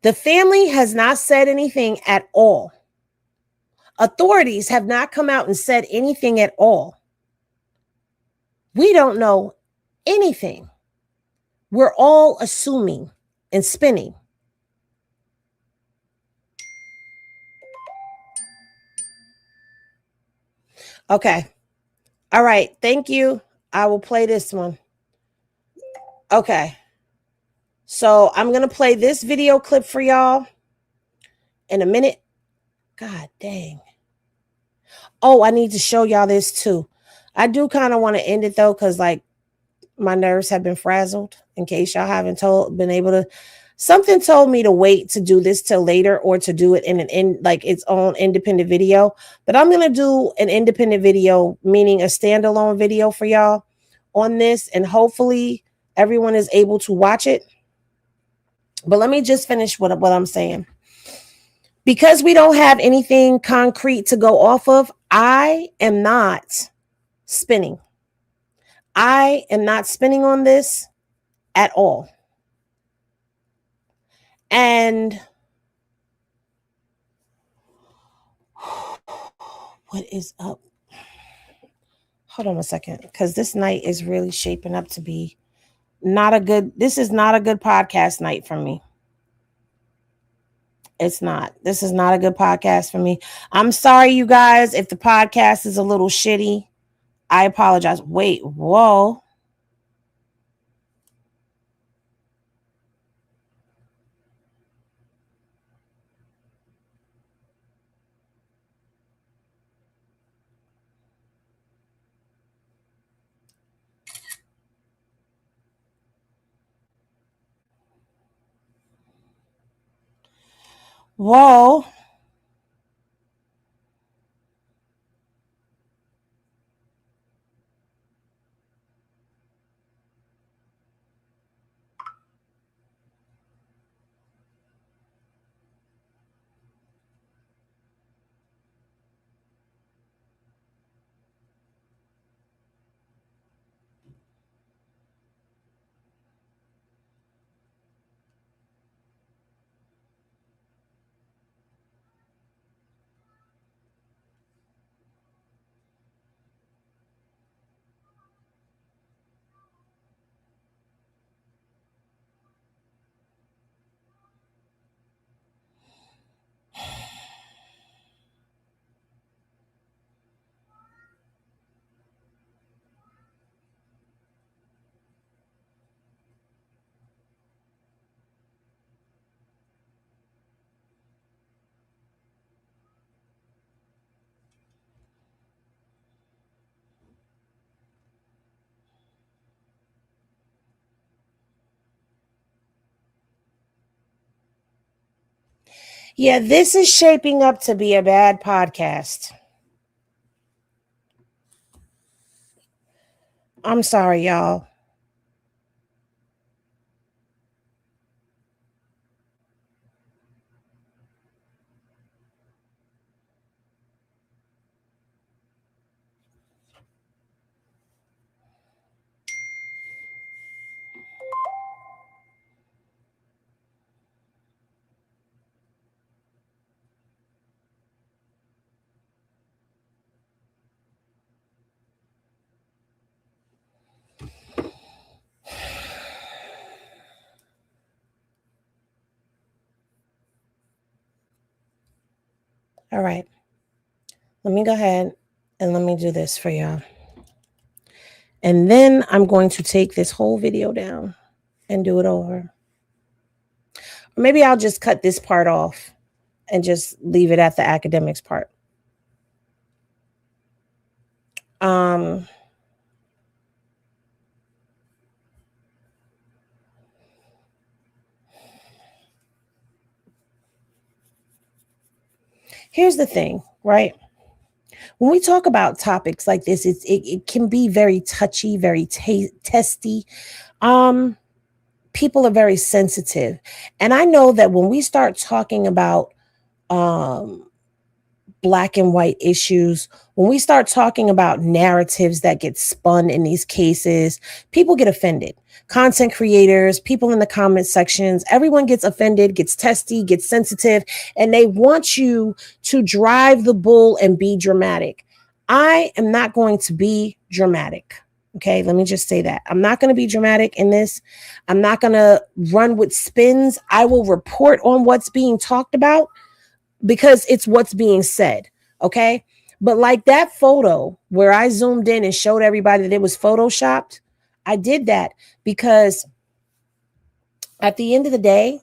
Speaker 2: The family has not said anything at all. Authorities have not come out and said anything at all. We don't know anything. We're all assuming and spinning. Okay. All right. Thank you. I will play this one. Okay. So I'm going to play this video clip for y'all in a minute. God dang. Oh, I need to show y'all this too. I do kind of want to end it though, because like my nerves have been frazzled. In case y'all haven't been able to, something told me to wait to do this till later or to do it in like its own independent video. But I'm gonna do an independent video, meaning a standalone video for y'all on this, and hopefully everyone is able to watch it. But let me just finish what I'm saying. Because we don't have anything concrete to go off of, I am not spinning. I am not spinning on this at all. And what is up? Hold on a second, because this night is really shaping up to be this is not a good podcast night for me. It's not. This is not a good podcast for me. I'm sorry, you guys, if the podcast is a little shitty. I apologize. Wait, whoa. Whoa. Yeah, this is shaping up to be a bad podcast. I'm sorry, y'all. All right. Let me go ahead and let me do this for y'all. And then I'm going to take this whole video down and do it over. Or maybe I'll just cut this part off and just leave it at the academics part. Here's the thing, right? When we talk about topics like this, it can be very touchy, very testy. People are very sensitive. And I know that when we start talking about black and white issues, when we start talking about narratives that get spun in these cases, people get offended. Content creators, people in the comment sections, everyone gets offended, gets testy, gets sensitive, and they want you to drive the bull and be dramatic. I am not going to be dramatic. Okay, let me just say that. I'm not going to be dramatic in this. I'm not going to run with spins. I will report on what's being talked about because it's what's being said. Okay, but like that photo where I zoomed in and showed everybody that it was photoshopped, I did that because at the end of the day,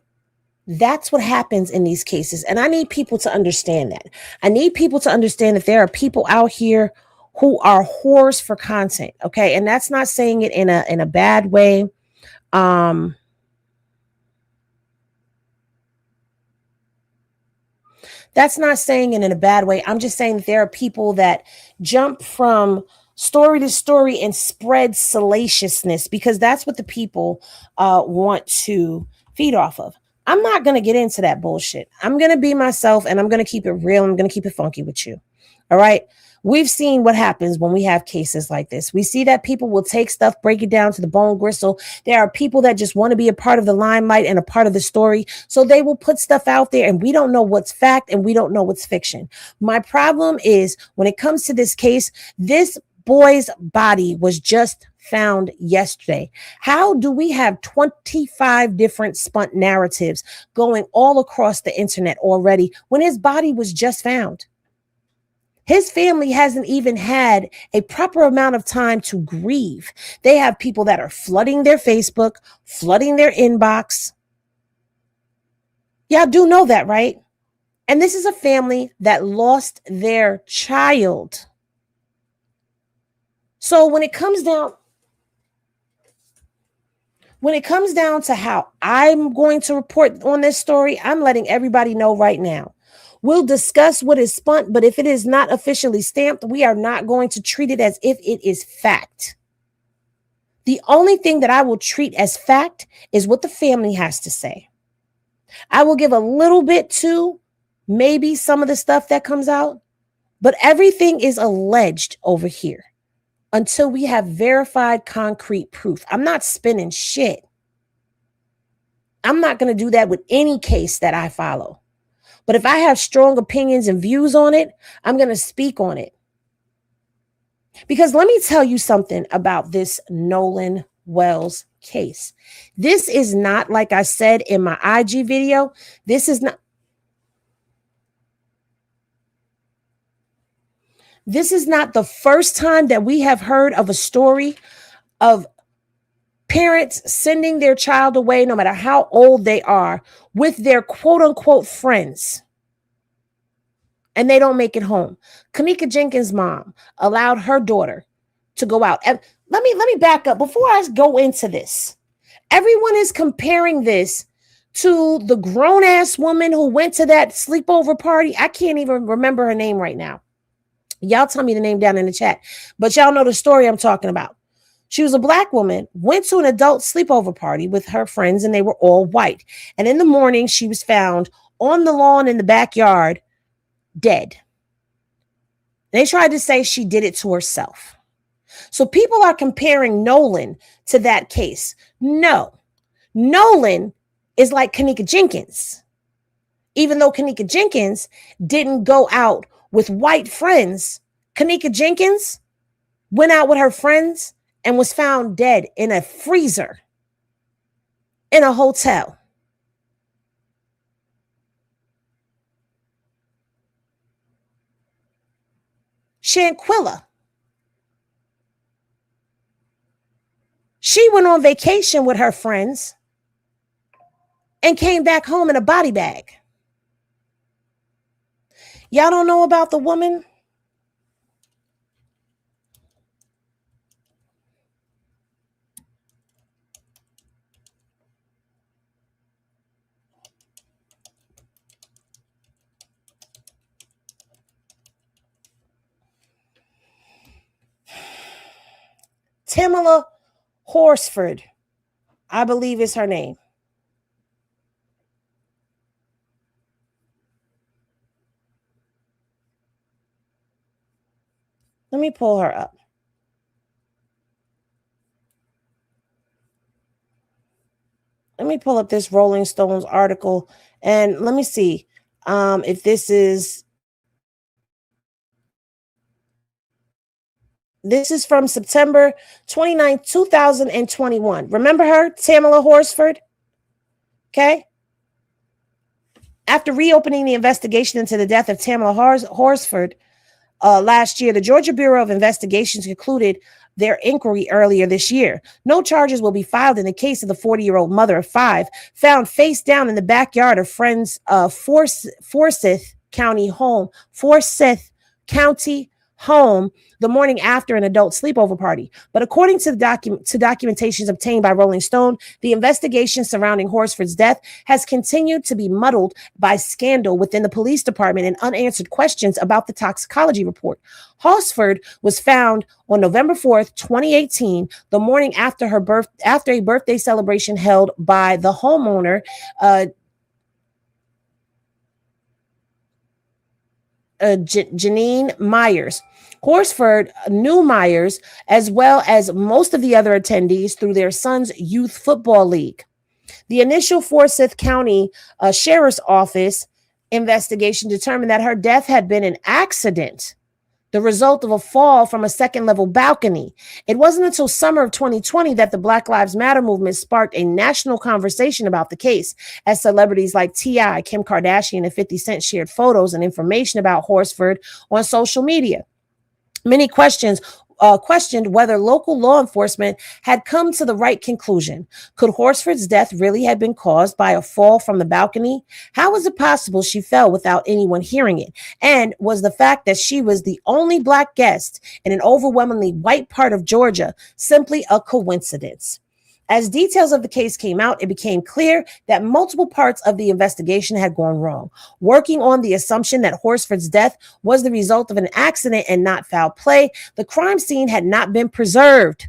Speaker 2: that's what happens in these cases. And I need people to understand that. I need people to understand that there are people out here who are whores for content. Okay. And that's not saying it in a bad way. That's not saying it in a bad way. I'm just saying that there are people that jump from story to story and spread salaciousness because that's what the people want to feed off of. I'm not going to get into that bullshit. I'm going to be myself and I'm going to keep it real. I'm going to keep it funky with you. All right. We've seen what happens when we have cases like this. We see that people will take stuff, break it down to the bone gristle. There are people that just want to be a part of the limelight and a part of the story. So they will put stuff out there and we don't know what's fact and we don't know what's fiction. My problem is when it comes to this case, this boy's body was just found yesterday. How do we have 25 different spun narratives going all across the internet already when his body was just found? His family hasn't even had a proper amount of time to grieve. They have people that are flooding their Facebook, flooding their inbox. Y'all do know that, right? And this is a family that lost their child. So when it comes down to how I'm going to report on this story, I'm letting everybody know right now. We'll discuss what is spun, but if it is not officially stamped, we are not going to treat it as if it is fact. The only thing that I will treat as fact is what the family has to say. I will give a little bit to maybe some of the stuff that comes out, but everything is alleged over here until we have verified concrete proof. I'm not spinning shit. I'm not going to do that with any case that I follow. But if I have strong opinions and views on it, I'm going to speak on it. Because let me tell you something about this Nolan Wells case. This is not, like I said in my IG video, this is not the first time that we have heard of a story of parents sending their child away, no matter how old they are, with their quote unquote friends. And they don't make it home. Kenneka Jenkins' mom allowed her daughter to go out. And let me back up before I go into this. Everyone is comparing this to the grown-ass woman who went to that sleepover party. I can't even remember her name right now. Y'all tell me the name down in the chat. But y'all know the story I'm talking about. She was a black woman, went to an adult sleepover party with her friends, and they were all white. And in the morning, she was found on the lawn in the backyard, dead. They tried to say she did it to herself. So people are comparing Nolan to that case. No, Nolan is like Kenneka Jenkins. Even though Kenneka Jenkins didn't go out with white friends, Kenneka Jenkins went out with her friends and was found dead in a freezer in a hotel. Shanquilla, she went on vacation with her friends and came back home in a body bag. Y'all don't know about the woman Tamala Horsford, I believe is her name. Let me pull her up. Let me pull up this Rolling Stones article and let me see if this is from September 29, 2021. Remember her, Tamala Horsford? Okay. After reopening the investigation into the death of Tamala Horsford last year, the Georgia Bureau of Investigations concluded their inquiry earlier this year. No charges will be filed in the case of the 40-year-old mother of 5 found face down in the backyard of friends' Forsyth County home the morning after an adult sleepover party. But according to the documentations obtained by Rolling Stone, the investigation surrounding Horsford's death has continued to be muddled by scandal within the police department and unanswered questions about the toxicology report. Horsford was found on November 4th, 2018, the morning after a birthday celebration held by the homeowner, Janine Myers. Horsford knew Myers as well as most of the other attendees through their son's youth football league. The initial Forsyth County Sheriff's Office investigation determined that her death had been an accident, the result of a fall from a second-level balcony. It wasn't until summer of 2020 that the Black Lives Matter movement sparked a national conversation about the case, as celebrities like T.I., Kim Kardashian, and 50 Cent shared photos and information about Horsford on social media. Many questioned whether local law enforcement had come to the right conclusion. Could Horsford's death really have been caused by a fall from the balcony? How was it possible she fell without anyone hearing it? And was the fact that she was the only Black guest in an overwhelmingly white part of Georgia simply a coincidence? As details of the case came out, it became clear that multiple parts of the investigation had gone wrong. Working on the assumption that Horsford's death was the result of an accident and not foul play, the crime scene had not been preserved,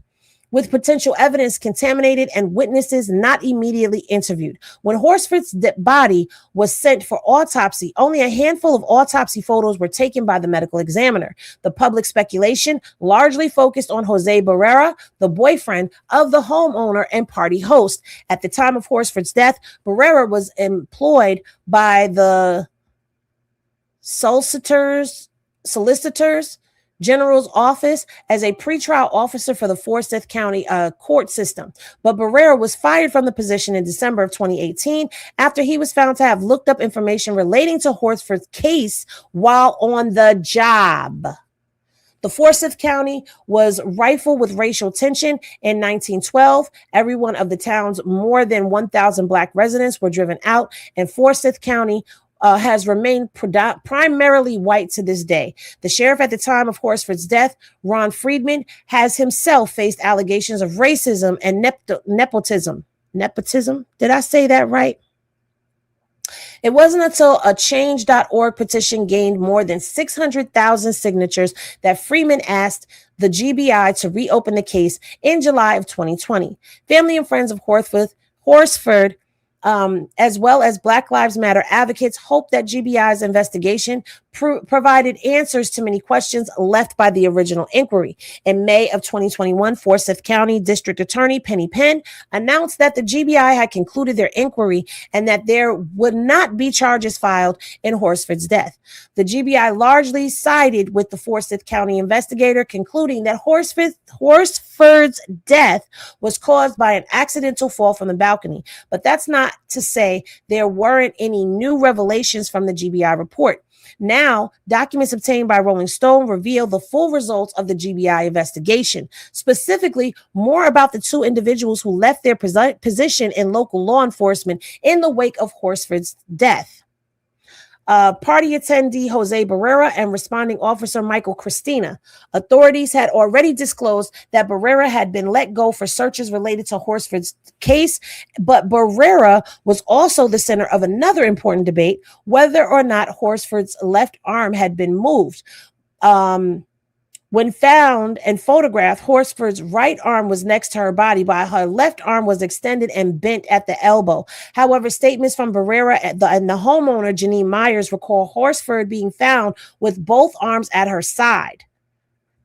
Speaker 2: with potential evidence contaminated and witnesses not immediately interviewed. When Horsford's body was sent for autopsy, only a handful of autopsy photos were taken by the medical examiner. The public speculation largely focused on Jose Barrera, the boyfriend of the homeowner and party host. At the time of Horsford's death, Barrera was employed by the Solicitors General's office as a pretrial officer for the Forsyth County court system. But Barrera was fired from the position in December of 2018 after he was found to have looked up information relating to Horsford's case while on the job. The Forsyth County was rife with racial tension. In 1912, every one of the town's more than 1,000 Black residents were driven out, and Forsyth County has remained primarily white to this day. The sheriff at the time of Horsford's death, Ron Friedman, has himself faced allegations of racism and nepotism. Nepotism? Did I say that right? It wasn't until a change.org petition gained more than 600,000 signatures that Freeman asked the GBI to reopen the case in July of 2020. Family and friends of Horsford, as well as Black Lives Matter advocates, hope that GBI's investigation provided answers to many questions left by the original inquiry. In May of 2021, Forsyth County District Attorney Penny Penn announced that the GBI had concluded their inquiry and that there would not be charges filed in Horsford's death. The GBI largely sided with the Forsyth County investigator, concluding that Horsford's death was caused by an accidental fall from the balcony. But that's not to say there weren't any new revelations from the GBI report. Now, documents obtained by Rolling Stone reveal the full results of the GBI investigation, specifically more about the 2 individuals who left their position in local law enforcement in the wake of Horsford's death. Party attendee Jose Barrera and responding officer Michael Christina. Authorities had already disclosed that Barrera had been let go for searches related to Horsford's case, but Barrera was also the center of another important debate, whether or not Horsford's left arm had been moved. When found and photographed, Horsford's right arm was next to her body, while her left arm was extended and bent at the elbow. However, statements from Barrera and the homeowner, Janine Myers, recall Horsford being found with both arms at her side.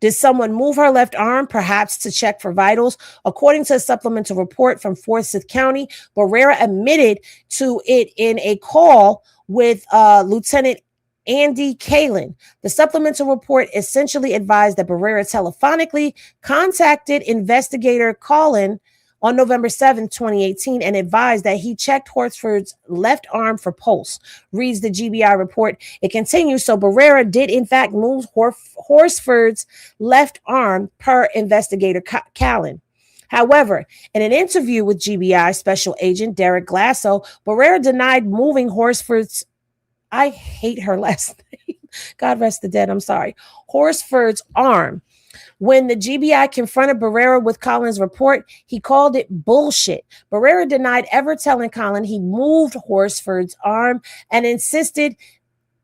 Speaker 2: Did someone move her left arm, perhaps to check for vitals? According to a supplemental report from Forsyth County, Barrera admitted to it in a call with Lieutenant Andy Kalin. The supplemental report essentially advised that Barrera telephonically contacted investigator Colin on November 7, 2018, and advised that he checked Horsford's left arm for pulse. Reads the GBI report. It continues, so Barrera did in fact move Horsford's left arm per investigator Callan. However, in an interview with GBI Special Agent Derek Glasso, Barrera denied moving Horsford's, I hate her last name, God rest the dead, I'm sorry, Horsford's arm. When the GBI confronted Barrera with Colin's report, he called it bullshit. Barrera denied ever telling Colin he moved Horsford's arm and insisted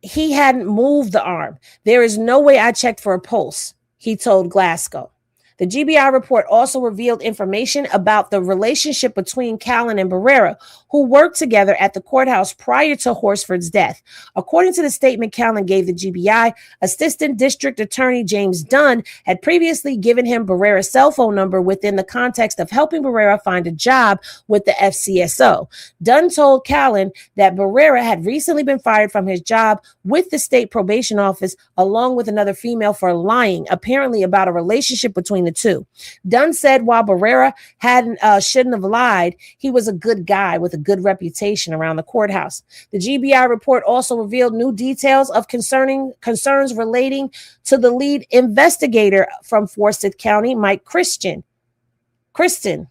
Speaker 2: he hadn't moved the arm. There is no way I checked for a pulse, he told Glasgow. The GBI report also revealed information about the relationship between Callan and Barrera, who worked together at the courthouse prior to Horsford's death. According to the statement Callan gave the GBI, Assistant District Attorney James Dunn had previously given him Barrera's cell phone number within the context of helping Barrera find a job with the FCSO. Dunn told Callan that Barrera had recently been fired from his job with the state probation office, along with another female, for lying, apparently about a relationship between the two. Dunn said while Barrera shouldn't have lied, he was a good guy with a good reputation around the courthouse. The GBI report also revealed new details of concerns relating to the lead investigator from Forsyth County, Mike Christian. Christian.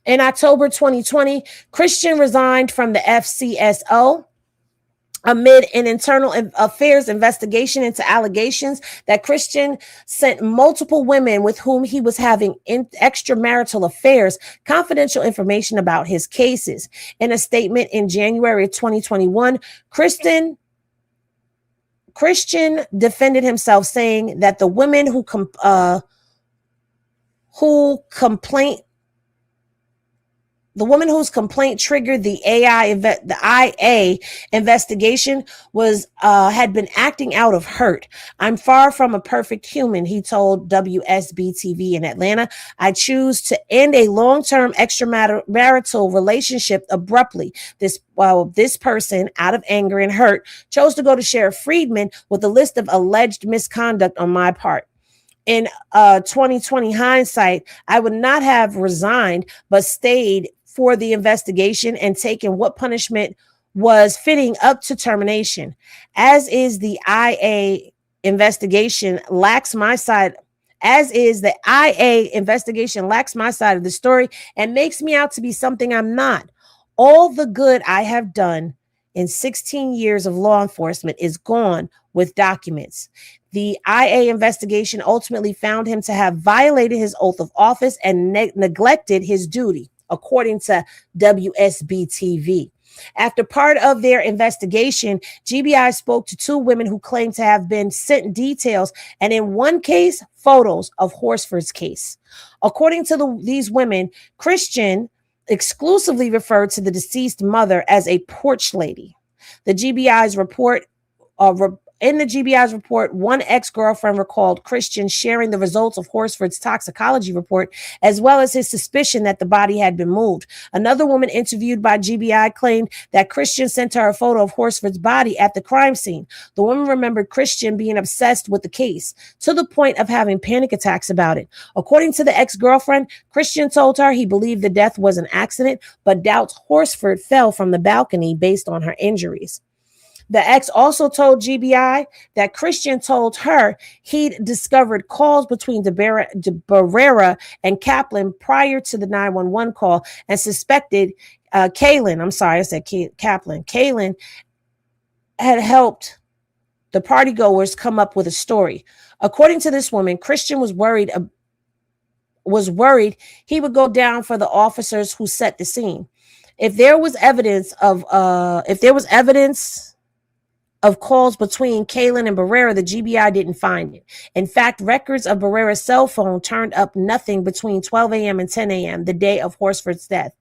Speaker 2: In October 2020, Christian resigned from the FCSO amid an internal affairs investigation into allegations that Christian sent multiple women with whom he was having extramarital affairs confidential information about his cases. In a statement in January of 2021, Christian defended himself, saying that the women the woman whose complaint triggered the IA investigation had been acting out of hurt. I'm far from a perfect human, he told WSB-TV in Atlanta. I choose to end a long-term extramarital relationship abruptly. This person, out of anger and hurt, chose to go to Sheriff Friedman with a list of alleged misconduct on my part. In 2020 hindsight, I would not have resigned, but stayed for the investigation and taken what punishment was fitting up to termination. As is the IA investigation lacks my side. As is the IA investigation lacks my side of the story and makes me out to be something I'm not. All the good I have done in 16 years of law enforcement is gone with documents. The IA investigation ultimately found him to have violated his oath of office and neglected his duty, according to WSB-TV. After part of their investigation, GBI spoke to two women who claimed to have been sent details, and in one case, photos of Horsford's case. According to these women, Christian exclusively referred to the deceased mother as a porch lady. In the GBI's report, one ex-girlfriend recalled Christian sharing the results of Horsford's toxicology report, as well as his suspicion that the body had been moved. Another woman interviewed by GBI claimed that Christian sent her a photo of Horsford's body at the crime scene. The woman remembered Christian being obsessed with the case, to the point of having panic attacks about it. According to the ex-girlfriend, Christian told her he believed the death was an accident, but doubts Horsford fell from the balcony based on her injuries. The ex also told GBI that Christian told her he'd discovered calls between Barrera and Kaplan prior to the 911 call and suspected Kalin had helped the partygoers come up with a story. According to this woman, Christian was worried he would go down for the officers who set the scene. If there was evidence of calls between Kaylin and Barrera, the GBI didn't find it. In fact, records of Barrera's cell phone turned up nothing between 12 a.m. and 10 a.m. the day of Horsford's death.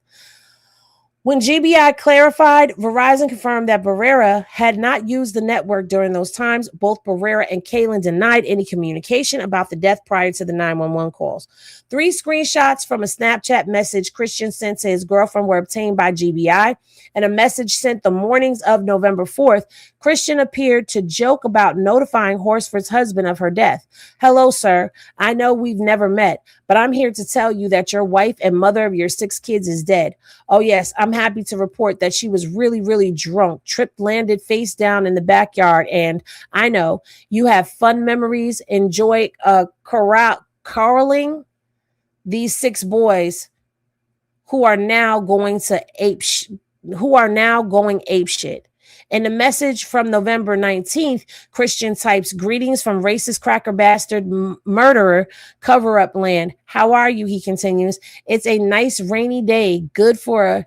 Speaker 2: When GBI clarified, Verizon confirmed that Barrera had not used the network during those times. Both Barrera and Kaylin denied any communication about the death prior to the 911 calls. 3 screenshots from a Snapchat message Christian sent to his girlfriend were obtained by GBI, and a message sent the mornings of November 4th. Christian appeared to joke about notifying Horsford's husband of her death. "Hello, sir. I know we've never met, but I'm here to tell you that your wife and mother of your 6 kids is dead. Oh, yes, I'm happy to report that she was really, really drunk, tripped, landed face down in the backyard, and I know you have fun memories. Enjoy caroling these 6 boys who are now going ape shit." In the message from November 19th, Christian types, "Greetings from racist cracker bastard murderer cover-up land. How are you?" He continues. "It's a nice rainy day, good for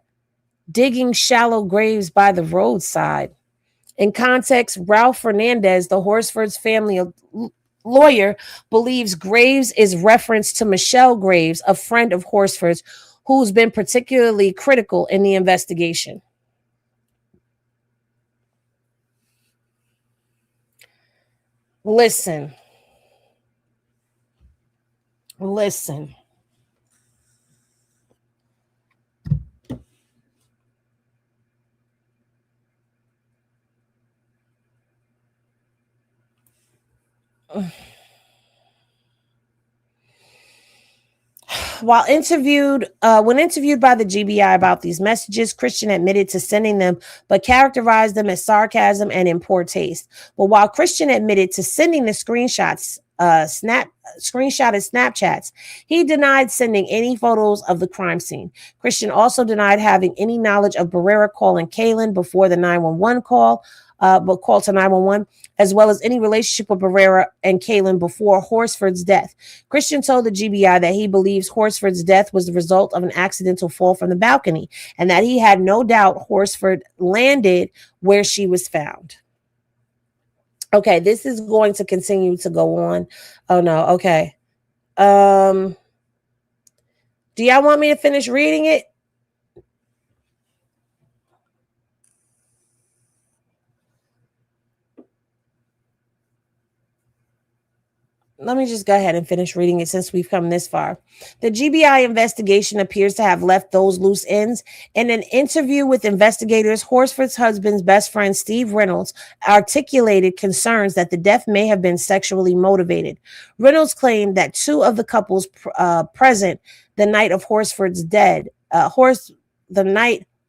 Speaker 2: digging shallow graves by the roadside." In context, Ralph Fernandez, the Horsford's family lawyer, believes Graves is reference to Michelle Graves, a friend of Horsford's, who's been particularly critical in the investigation. Listen. When interviewed by the GBI about these messages, Christian admitted to sending them, but characterized them as sarcasm and in poor taste. But while Christian admitted to sending the screenshotted Snapchats, he denied sending any photos of the crime scene. Christian also denied having any knowledge of Barrera calling Kaylin before the 911 call to 911, as well as any relationship with Barrera and Kaylin before Horsford's death. Christian told the GBI that he believes Horsford's death was the result of an accidental fall from the balcony, and that he had no doubt Horsford landed where she was found. Okay, this is going to continue to go on. Oh no, okay. Do y'all want me to finish reading it? Let me just go ahead and finish reading it since we've come this far. The GBI investigation appears to have left those loose ends. In an interview with investigators, Horsford's husband's best friend, Steve Reynolds, articulated concerns that the death may have been sexually motivated. Reynolds claimed that 2 of the couples present the night of Horsford's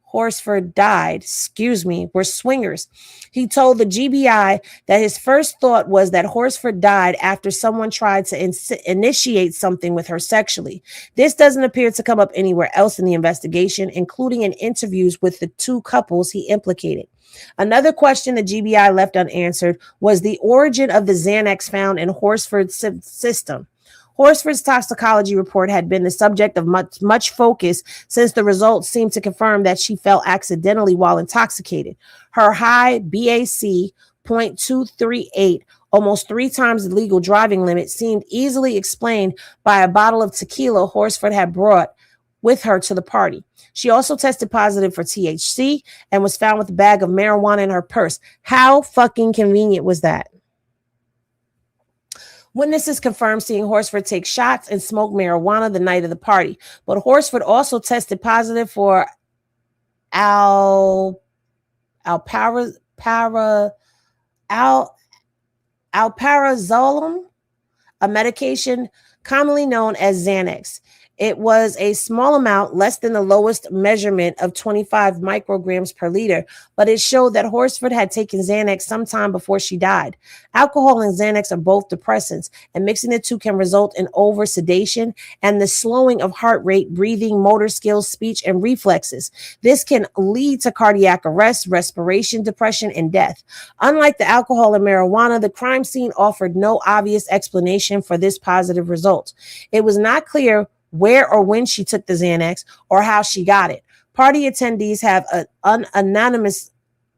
Speaker 2: Horsford died, were swingers. He told the GBI that his first thought was that Horsford died after someone tried to initiate something with her sexually. This doesn't appear to come up anywhere else in the investigation, including in interviews with the 2 couples he implicated. Another question the GBI left unanswered was the origin of the Xanax found in Horsford's system. Horsford's toxicology report had been the subject of much focus since the results seemed to confirm that she fell accidentally while intoxicated. Her high BAC .238, almost 3 times the legal driving limit, seemed easily explained by a bottle of tequila Horsford had brought with her to the party. She also tested positive for THC and was found with a bag of marijuana in her purse. How fucking convenient was that? Witnesses confirmed seeing Horsford take shots and smoke marijuana the night of the party, but Horsford also tested positive for alprazolam, a medication commonly known as Xanax. It was a small amount, less than the lowest measurement of 25 micrograms per liter, but it showed that Horsford had taken Xanax sometime before she died. Alcohol and Xanax are both depressants, and mixing the 2 can result in over-sedation and the slowing of heart rate, breathing, motor skills, speech, and reflexes. This can lead to cardiac arrest, respiration depression, and death. Unlike the alcohol and marijuana, the crime scene offered no obvious explanation for this positive result. It was not clear where or when she took the Xanax or how she got it. Party attendees have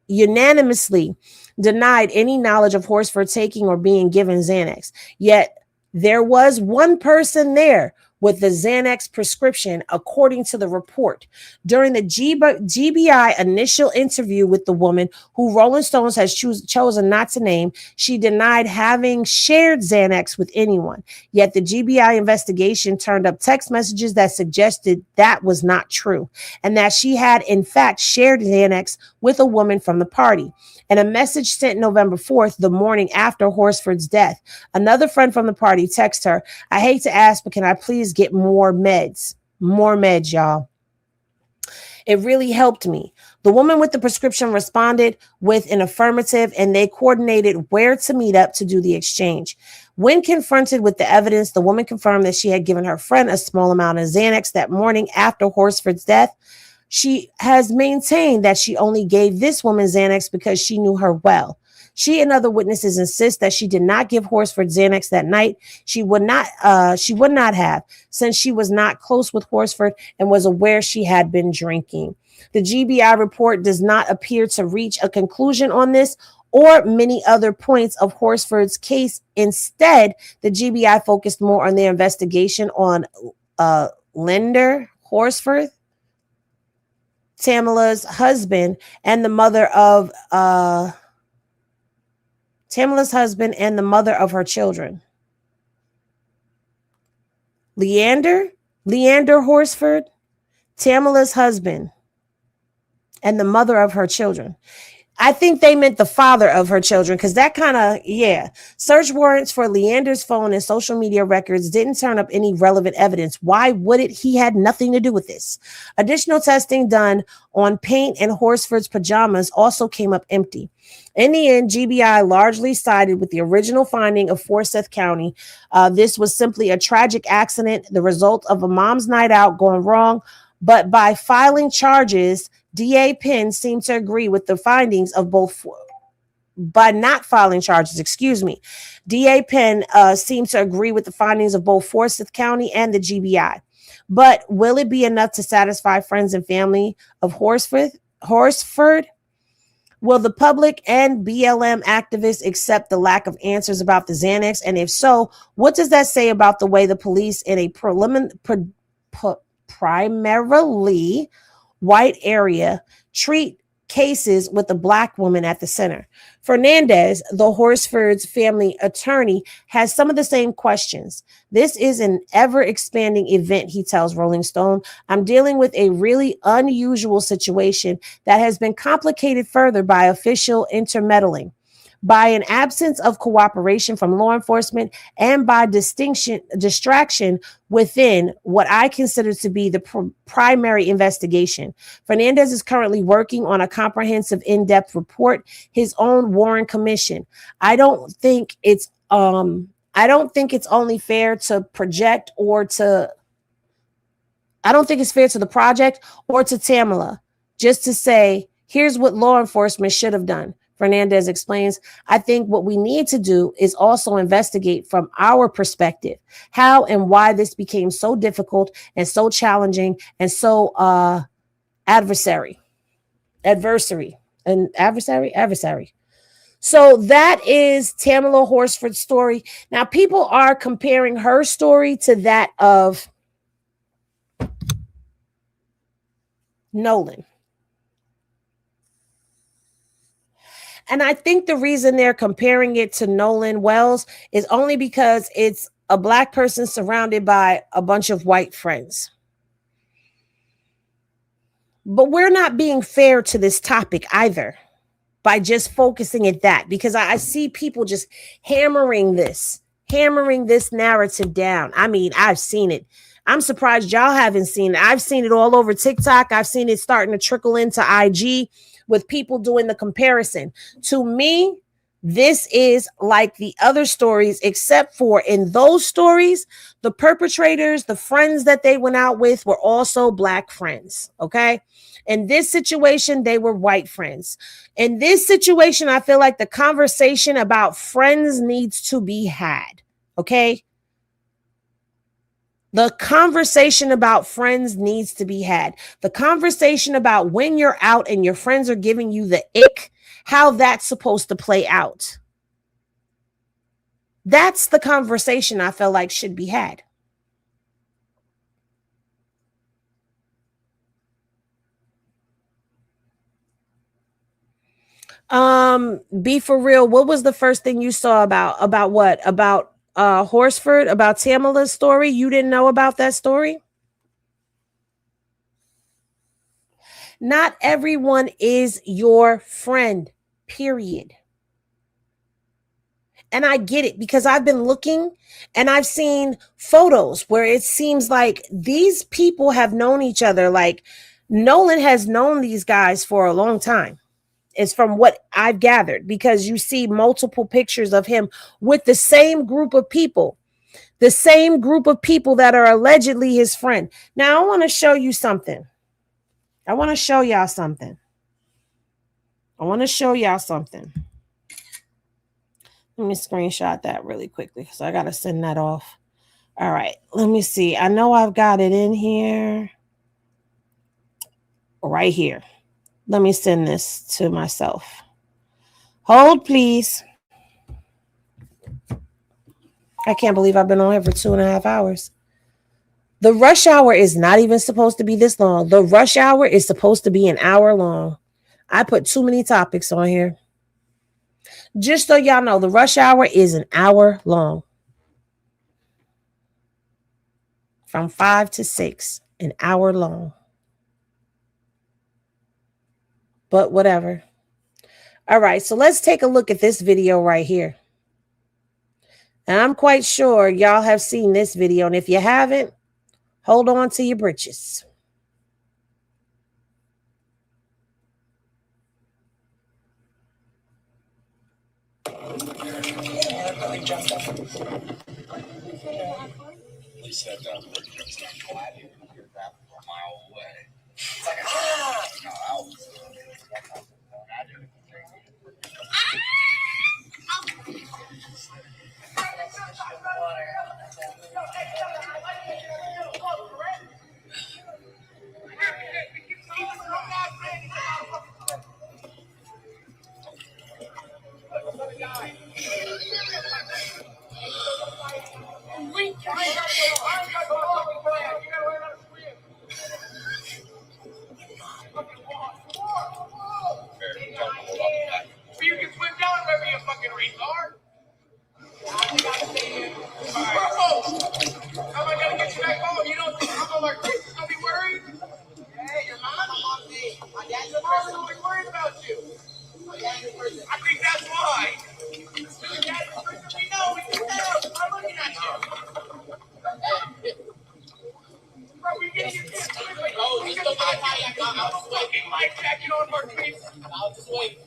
Speaker 2: unanimously denied any knowledge of Horsford taking or being given Xanax. Yet there was one person there with the Xanax prescription, according to the report. During the GBI initial interview with the woman, who Rolling Stones has chosen not to name, she denied having shared Xanax with anyone. Yet the GBI investigation turned up text messages that suggested that was not true, and that she had in fact shared Xanax with a woman from the party. And a message sent November 4th, the morning after Horsford's death. Another friend from the party texted her, "I hate to ask, but can I please get more meds?" More meds, y'all. "It really helped me." The woman with the prescription responded with an affirmative, and they coordinated where to meet up to do the exchange. When confronted with the evidence, the woman confirmed that she had given her friend a small amount of Xanax that morning after Horsford's death. She has maintained that she only gave this woman Xanax because she knew her well. She and other witnesses insist that she did not give Horsford Xanax that night. She would not have, since she was not close with Horsford and was aware she had been drinking. The GBI report does not appear to reach a conclusion on this or many other points of Horsford's case. Instead, the GBI focused more on their investigation on Linder Horsford, Tamala's husband, and the mother of her children. Leander Horsford, Tamala's husband, and the mother of her children. I think they meant the father of her children, because that kind of, yeah. Search warrants for Leander's phone and social media records didn't turn up any relevant evidence. Why would it? He had nothing to do with this. Additional testing done on paint and Horsford's pajamas also came up empty. In the end, GBI largely sided with the original finding of Forsyth County. This was simply a tragic accident, the result of a mom's night out going wrong. But by filing charges, DA Penn seemed to agree with the findings of both. By not filing charges, DA Penn seemed to agree with the findings of both Forsyth County and the GBI. But will it be enough to satisfy friends and family of Horsford? Will the public and BLM activists accept the lack of answers about the Xanax? And if so, what does that say about the way the police in a primarily white area treat cases with a black woman at the center? Fernandez, the Horsford's family attorney, has some of the same questions. "This is an ever-expanding event," he tells Rolling Stone. "I'm dealing with a really unusual situation that has been complicated further by official intermeddling, by an absence of cooperation from law enforcement, and by distraction within what I consider to be the primary investigation. Fernandez is currently working on a comprehensive, in-depth report, his own Warren Commission. I don't think it's only fair to project or to. I don't think it's fair to the project or to Tamala just to say, here's what law enforcement should have done." Fernandez explains, "I think what we need to do is also investigate from our perspective how and why this became so difficult and so challenging and so adversary. So that is Tamala Horsford's story. Now, people are comparing her story to that of Nolan. And I think the reason they're comparing it to Nolan Wells is only because it's a black person surrounded by a bunch of white friends. But we're not being fair to this topic either by just focusing at that, because I see people just hammering this narrative down. I mean, I've seen it. I'm surprised y'all haven't seen it. I've seen it all over TikTok. I've seen it starting to trickle into IG with people doing the comparison. To me, this is like the other stories, except for in those stories, the perpetrators, the friends that they went out with were also black friends, okay? In this situation, they were white friends. In this situation, I feel like the conversation about friends needs to be had, okay? The conversation about friends needs to be had. The conversation about when you're out and your friends are giving you the ick how that's supposed to play out. That's the conversation I feel like should be had. Be for real. What was the first thing you saw about what? About Horsford, about Tamala's story? You didn't know about that story? Not everyone is your friend, period. And I get it because I've been looking and I've seen photos where it seems like these people have known each other. Like Nolan has known these guys for a long time. It's from what I've gathered, because you see multiple pictures of him with the same group of people that are allegedly his friend. Now I want to show you something. I want to show y'all something. Let me screenshot that really quickly because I got to send that off. All right. Let me see. I know I've got it in here. Right here. Let me send this to myself. Hold, please. I can't believe I've been on here for 2.5 hours. The rush hour is not even supposed to be this long. The rush hour is supposed to be an hour long. I put too many topics on here. Just so y'all know, the rush hour is an hour long. From 5 to 6, an hour long. But whatever. All right, so let's take a look at this video right here. And I'm quite sure y'all have seen this video. And if you haven't, hold on to your britches.
Speaker 20: He said that the it's not flat here. You're about a mile away. It's like, no, I was
Speaker 21: You can swim down, baby, you fucking retard. How am I gonna get you back home? You don't think I'm like this? Don't be worried. Hey, your mom on me. My dad's the person who'll be worried about you. I think that's why. Your dad's the person we know. We can tell. I'm looking at you. Bro, we get you. Oh, you still got a fucking life jacket on, Marquise. I'll just wait.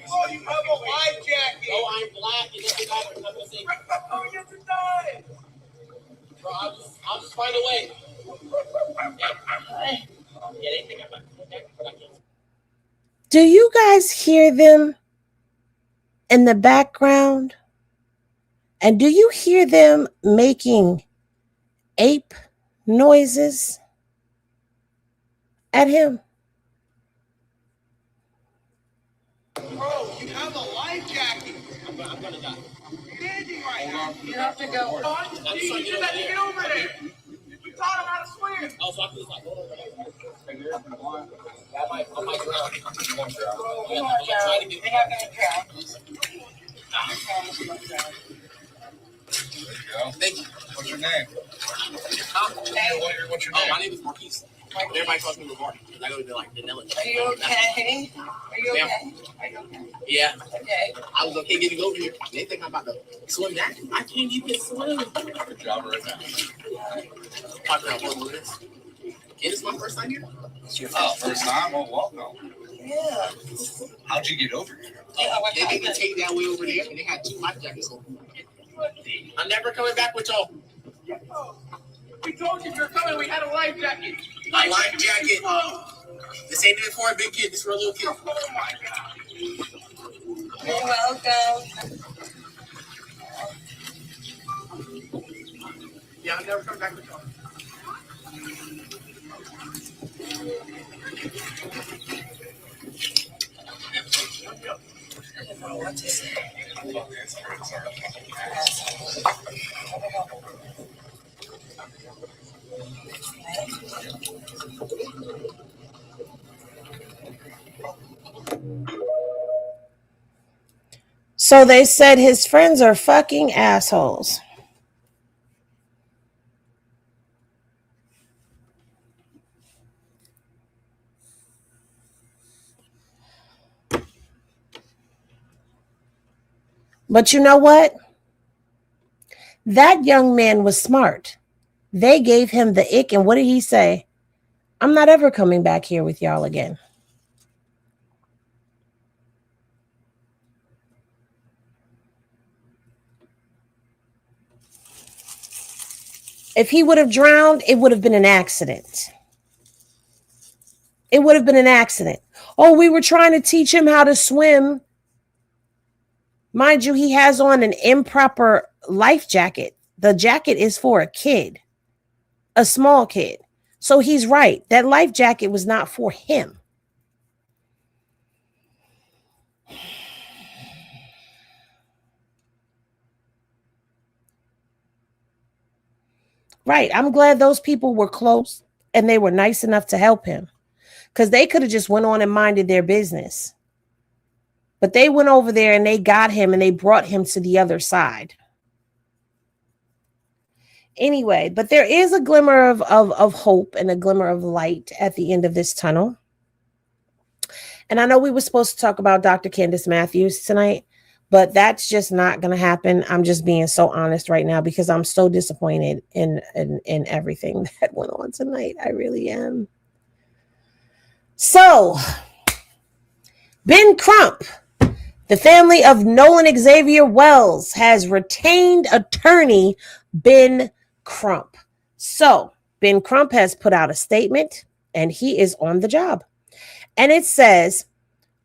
Speaker 21: Oh, you have a life jacket. Oh, I'm black. And then I'm gonna say. Oh, yes, it does. Bro, I'll just find a way.
Speaker 2: Do you guys hear them in the background? And do you hear them making ape noises at him?
Speaker 21: Bro, you have a life jacket. I'm gonna die. Standing right now. You have to go. You just have to get over there. You taught him how to swim. Oh, so I can just like go over there. I might drown. I'm gonna try to get. You're not gonna drown. Thank you. What's your name? What's your name? My name is Marquise. Everybody calls me Mark. I go to like vanilla. Are you okay? Are you okay? Yeah. Okay. I was okay getting over here. They think I'm about to swim that. I can't even swim. Good job right now. Talking about what it is. It's my first time here. It's your first time? Well, welcome. Yeah. How'd you get over here? They made me take that way over there, and they had 2 life jackets on. I'm never coming back with y'all. We told you if you're coming, we had a life jacket. A life jacket. This ain't even for a big kid. This is for a little kid. Oh my God. You're welcome. Yeah, I'm never coming back with y'all.
Speaker 20: got to say.
Speaker 2: So they said his friends are fucking assholes. But you know what? That young man was smart. They gave him the ick, and what did he say? I'm not ever coming back here with y'all again. If he would have drowned, it would have been an accident. It would have been an accident. Oh, we were trying to teach him how to swim. Mind you, he has on an improper life jacket. The jacket is for a kid, a small kid. So he's right. That life jacket was not for him. Right. I'm glad those people were close and they were nice enough to help him, because they could have just went on and minded their business. But they went over there and they got him and they brought him to the other side. Anyway, but there is a glimmer of hope and a glimmer of light at the end of this tunnel. And I know we were supposed to talk about Dr. Candice Matthews tonight, but that's just not going to happen. I'm just being so honest right now because I'm so disappointed in everything that went on tonight. I really am. So, Ben Crump, the family of Nolan Xavier Wells, has retained attorney Ben Crump. So, Ben Crump has put out a statement and he is on the job. And it says,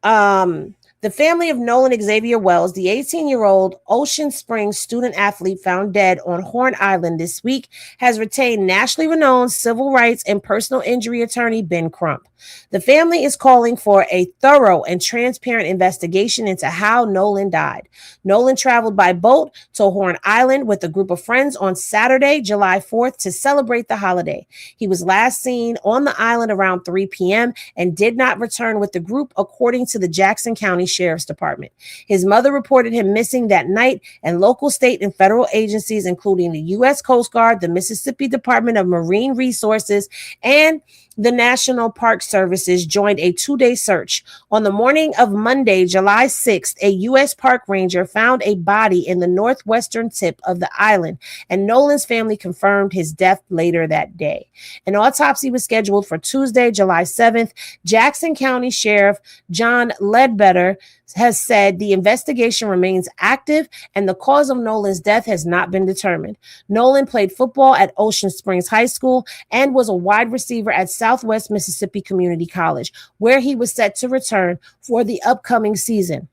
Speaker 2: the family of Nolan Xavier Wells, the 18-year-old Ocean Springs student athlete found dead on Horn Island this week, has retained nationally renowned civil rights and personal injury attorney Ben Crump. The family is calling for a thorough and transparent investigation into how Nolan died. Nolan traveled by boat to Horn Island with a group of friends on Saturday, July 4th, to celebrate the holiday. He was last seen on the island around 3 p.m. and did not return with the group, according to the Jackson County Sheriff's Department. His mother reported him missing that night, and local, state, and federal agencies, including the U.S. Coast Guard, the Mississippi Department of Marine Resources, and the National Park Services, joined a 2-day search. On the morning of Monday, July 6th, a U.S. park ranger found a body in the northwestern tip of the island, and Nolan's family confirmed his death later that day. An autopsy was scheduled for Tuesday, July 7th. Jackson County Sheriff John Ledbetter has said the investigation remains active and the cause of Nolan's death has not been determined. Nolan played football at Ocean Springs High School and was a wide receiver at Southwest Mississippi Community College, where he was set to return for the upcoming season.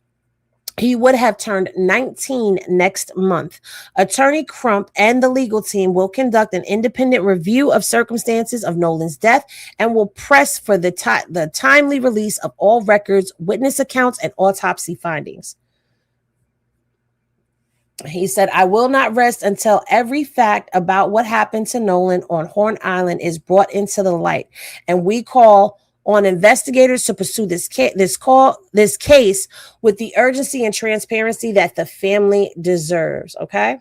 Speaker 2: He would have turned 19 next month. Attorney Crump and the legal team will conduct an independent review of circumstances of Nolan's death and will press for the timely release of all records, witness accounts, and autopsy findings. He said, I will not rest until every fact about what happened to Nolan on Horn Island is brought into the light, and we call on investigators to pursue this case with the urgency and transparency that the family deserves. Okay.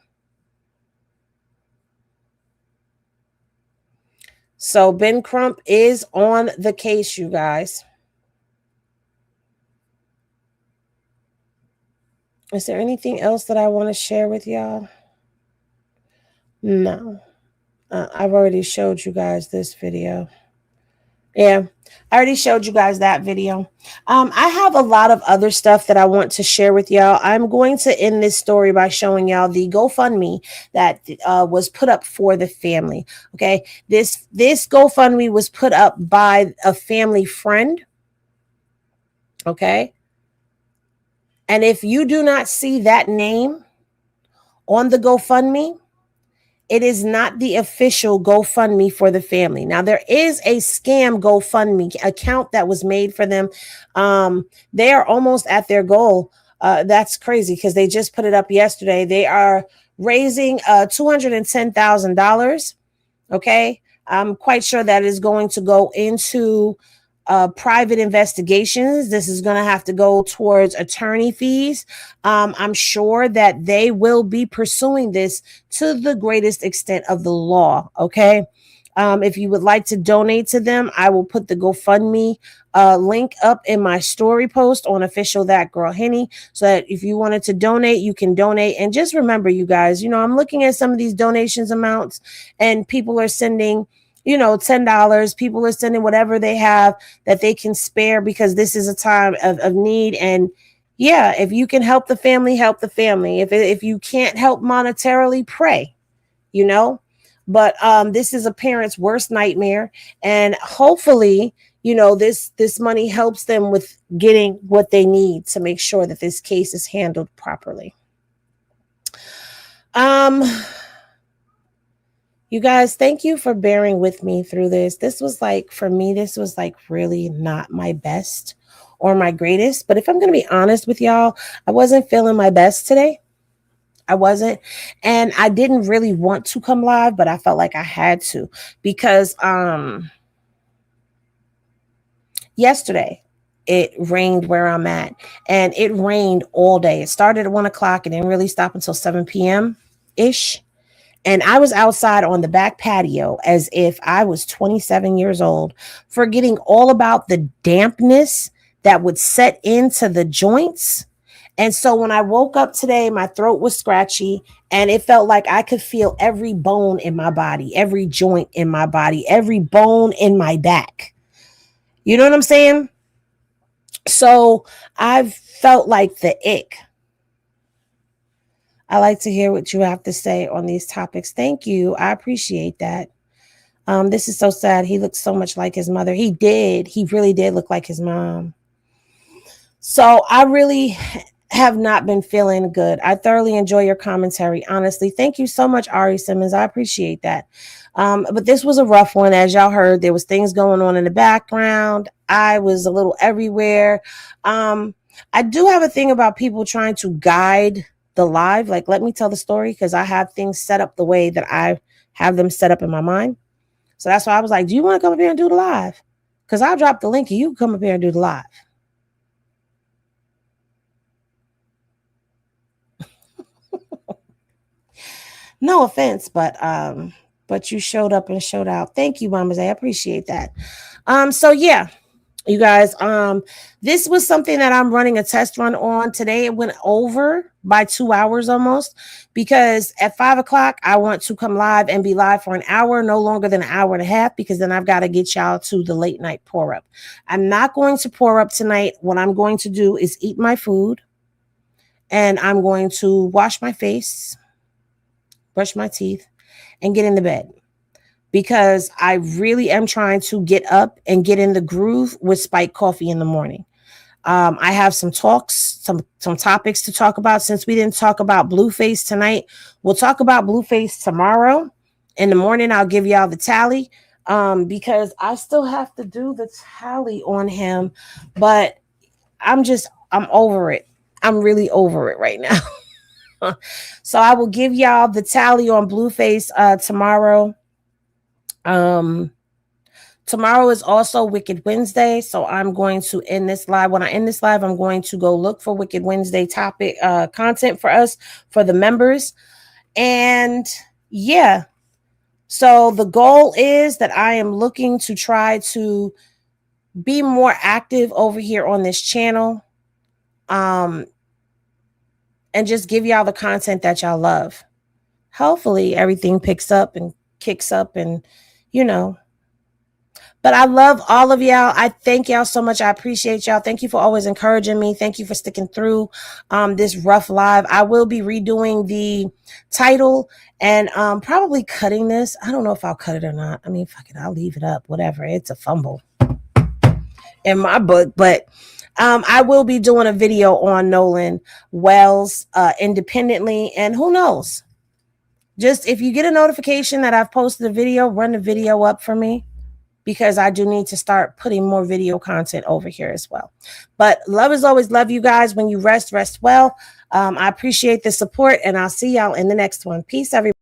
Speaker 2: So Ben Crump is on the case, you guys. Is there anything else that I want to share with y'all? No. I've already showed you guys this video. Yeah, I already showed you guys that video. I have a lot of other stuff that I want to share with y'all. I'm going to end this story by showing y'all the GoFundMe that was put up for the family. Okay, this GoFundMe was put up by a family friend. Okay, and if you do not see that name on the GoFundMe, it is not the official GoFundMe for the family. Now, there is a scam GoFundMe account that was made for them. They are almost at their goal. That's crazy because they just put it up yesterday. They are raising $210,000. Okay. I'm quite sure that is going to go into private investigations. This is going to have to go towards attorney fees. I'm sure that they will be pursuing this to the greatest extent of the law. Okay. If you would like to donate to them, I will put the GoFundMe link up in my story post on Official That Girl Henny, so that if you wanted to donate, you can donate. And just remember, you guys, I'm looking at some of these donations amounts, and people are sending, $10. People are sending whatever they have that they can spare, because this is a time of need. And yeah, if you can help the family, help the family. If you can't help monetarily, pray, But this is a parent's worst nightmare, and hopefully, this money helps them with getting what they need to make sure that this case is handled properly. You guys, thank you for bearing with me through this. This was for me, this was really not my best or my greatest. But if I'm going to be honest with y'all, I wasn't feeling my best today. I wasn't. And I didn't really want to come live, but I felt like I had to, because yesterday it rained where I'm at, and it rained all day. It started at 1 o'clock and didn't really stop until 7 p.m. ish. And I was outside on the back patio as if I was 27 years old, forgetting all about the dampness that would set into the joints. And so when I woke up today, my throat was scratchy, and it felt like I could feel every bone in my body, every joint in my body, every bone in my back. You know what I'm saying? So I've felt like the ick. I like to hear what you have to say on these topics. Thank you. I appreciate that. This is so sad. He looks so much like his mother. He did. He really did look like his mom. So I really have not been feeling good. I thoroughly enjoy your commentary. Honestly, thank you so much, Ari Simmons. I appreciate that. But this was a rough one. As y'all heard, there was things going on in the background. I was a little everywhere. I do have a thing about people trying to guide the live. Let me tell the story, because I have things set up the way that I have them set up in my mind. So that's why I was like, do you want to come up here and do the live? Because I'll drop the link and you can come up here and do the live. No offense, but you showed up and showed out. Thank you, Mama Zay. I appreciate that. So yeah, you guys, this was something that I'm running a test run on today. It went over by 2 hours almost, because at 5 o'clock, I want to come live and be live for an hour, no longer than an hour and a half, because then I've got to get y'all to the late night pour up. I'm not going to pour up tonight. What I'm going to do is eat my food, and I'm going to wash my face, brush my teeth, and get in the bed, because I really am trying to get up and get in the groove with spiked coffee in the morning. I have some topics to talk about. Since we didn't talk about Blueface tonight, we'll talk about Blueface tomorrow. In the morning, I'll give y'all the tally, because I still have to do the tally on him, but I'm over it. I'm really over it right now. So I will give y'all the tally on Blueface tomorrow. Tomorrow is also Wicked Wednesday, so I'm going to end this live. When I end this live, I'm going to go look for Wicked Wednesday topic content for us, for the members. And yeah, so the goal is that I am looking to try to be more active over here on this channel, and just give y'all the content that y'all love. Hopefully everything picks up and kicks up, and but I love all of y'all. I thank y'all so much. I appreciate y'all. Thank you for always encouraging me. Thank you for sticking through this rough live. I will be redoing the title and probably cutting this. I don't know if I'll cut it or not. I mean, fuck it, I'll leave it up, whatever. It's a fumble in my book, but I will be doing a video on Nolan Wells independently, and who knows? Just if you get a notification that I've posted a video, run the video up for me. because I do need to start putting more video content over here as well. But love is always love, you guys. When you rest well. I appreciate the support, and I'll see y'all in the next one. Peace, everybody.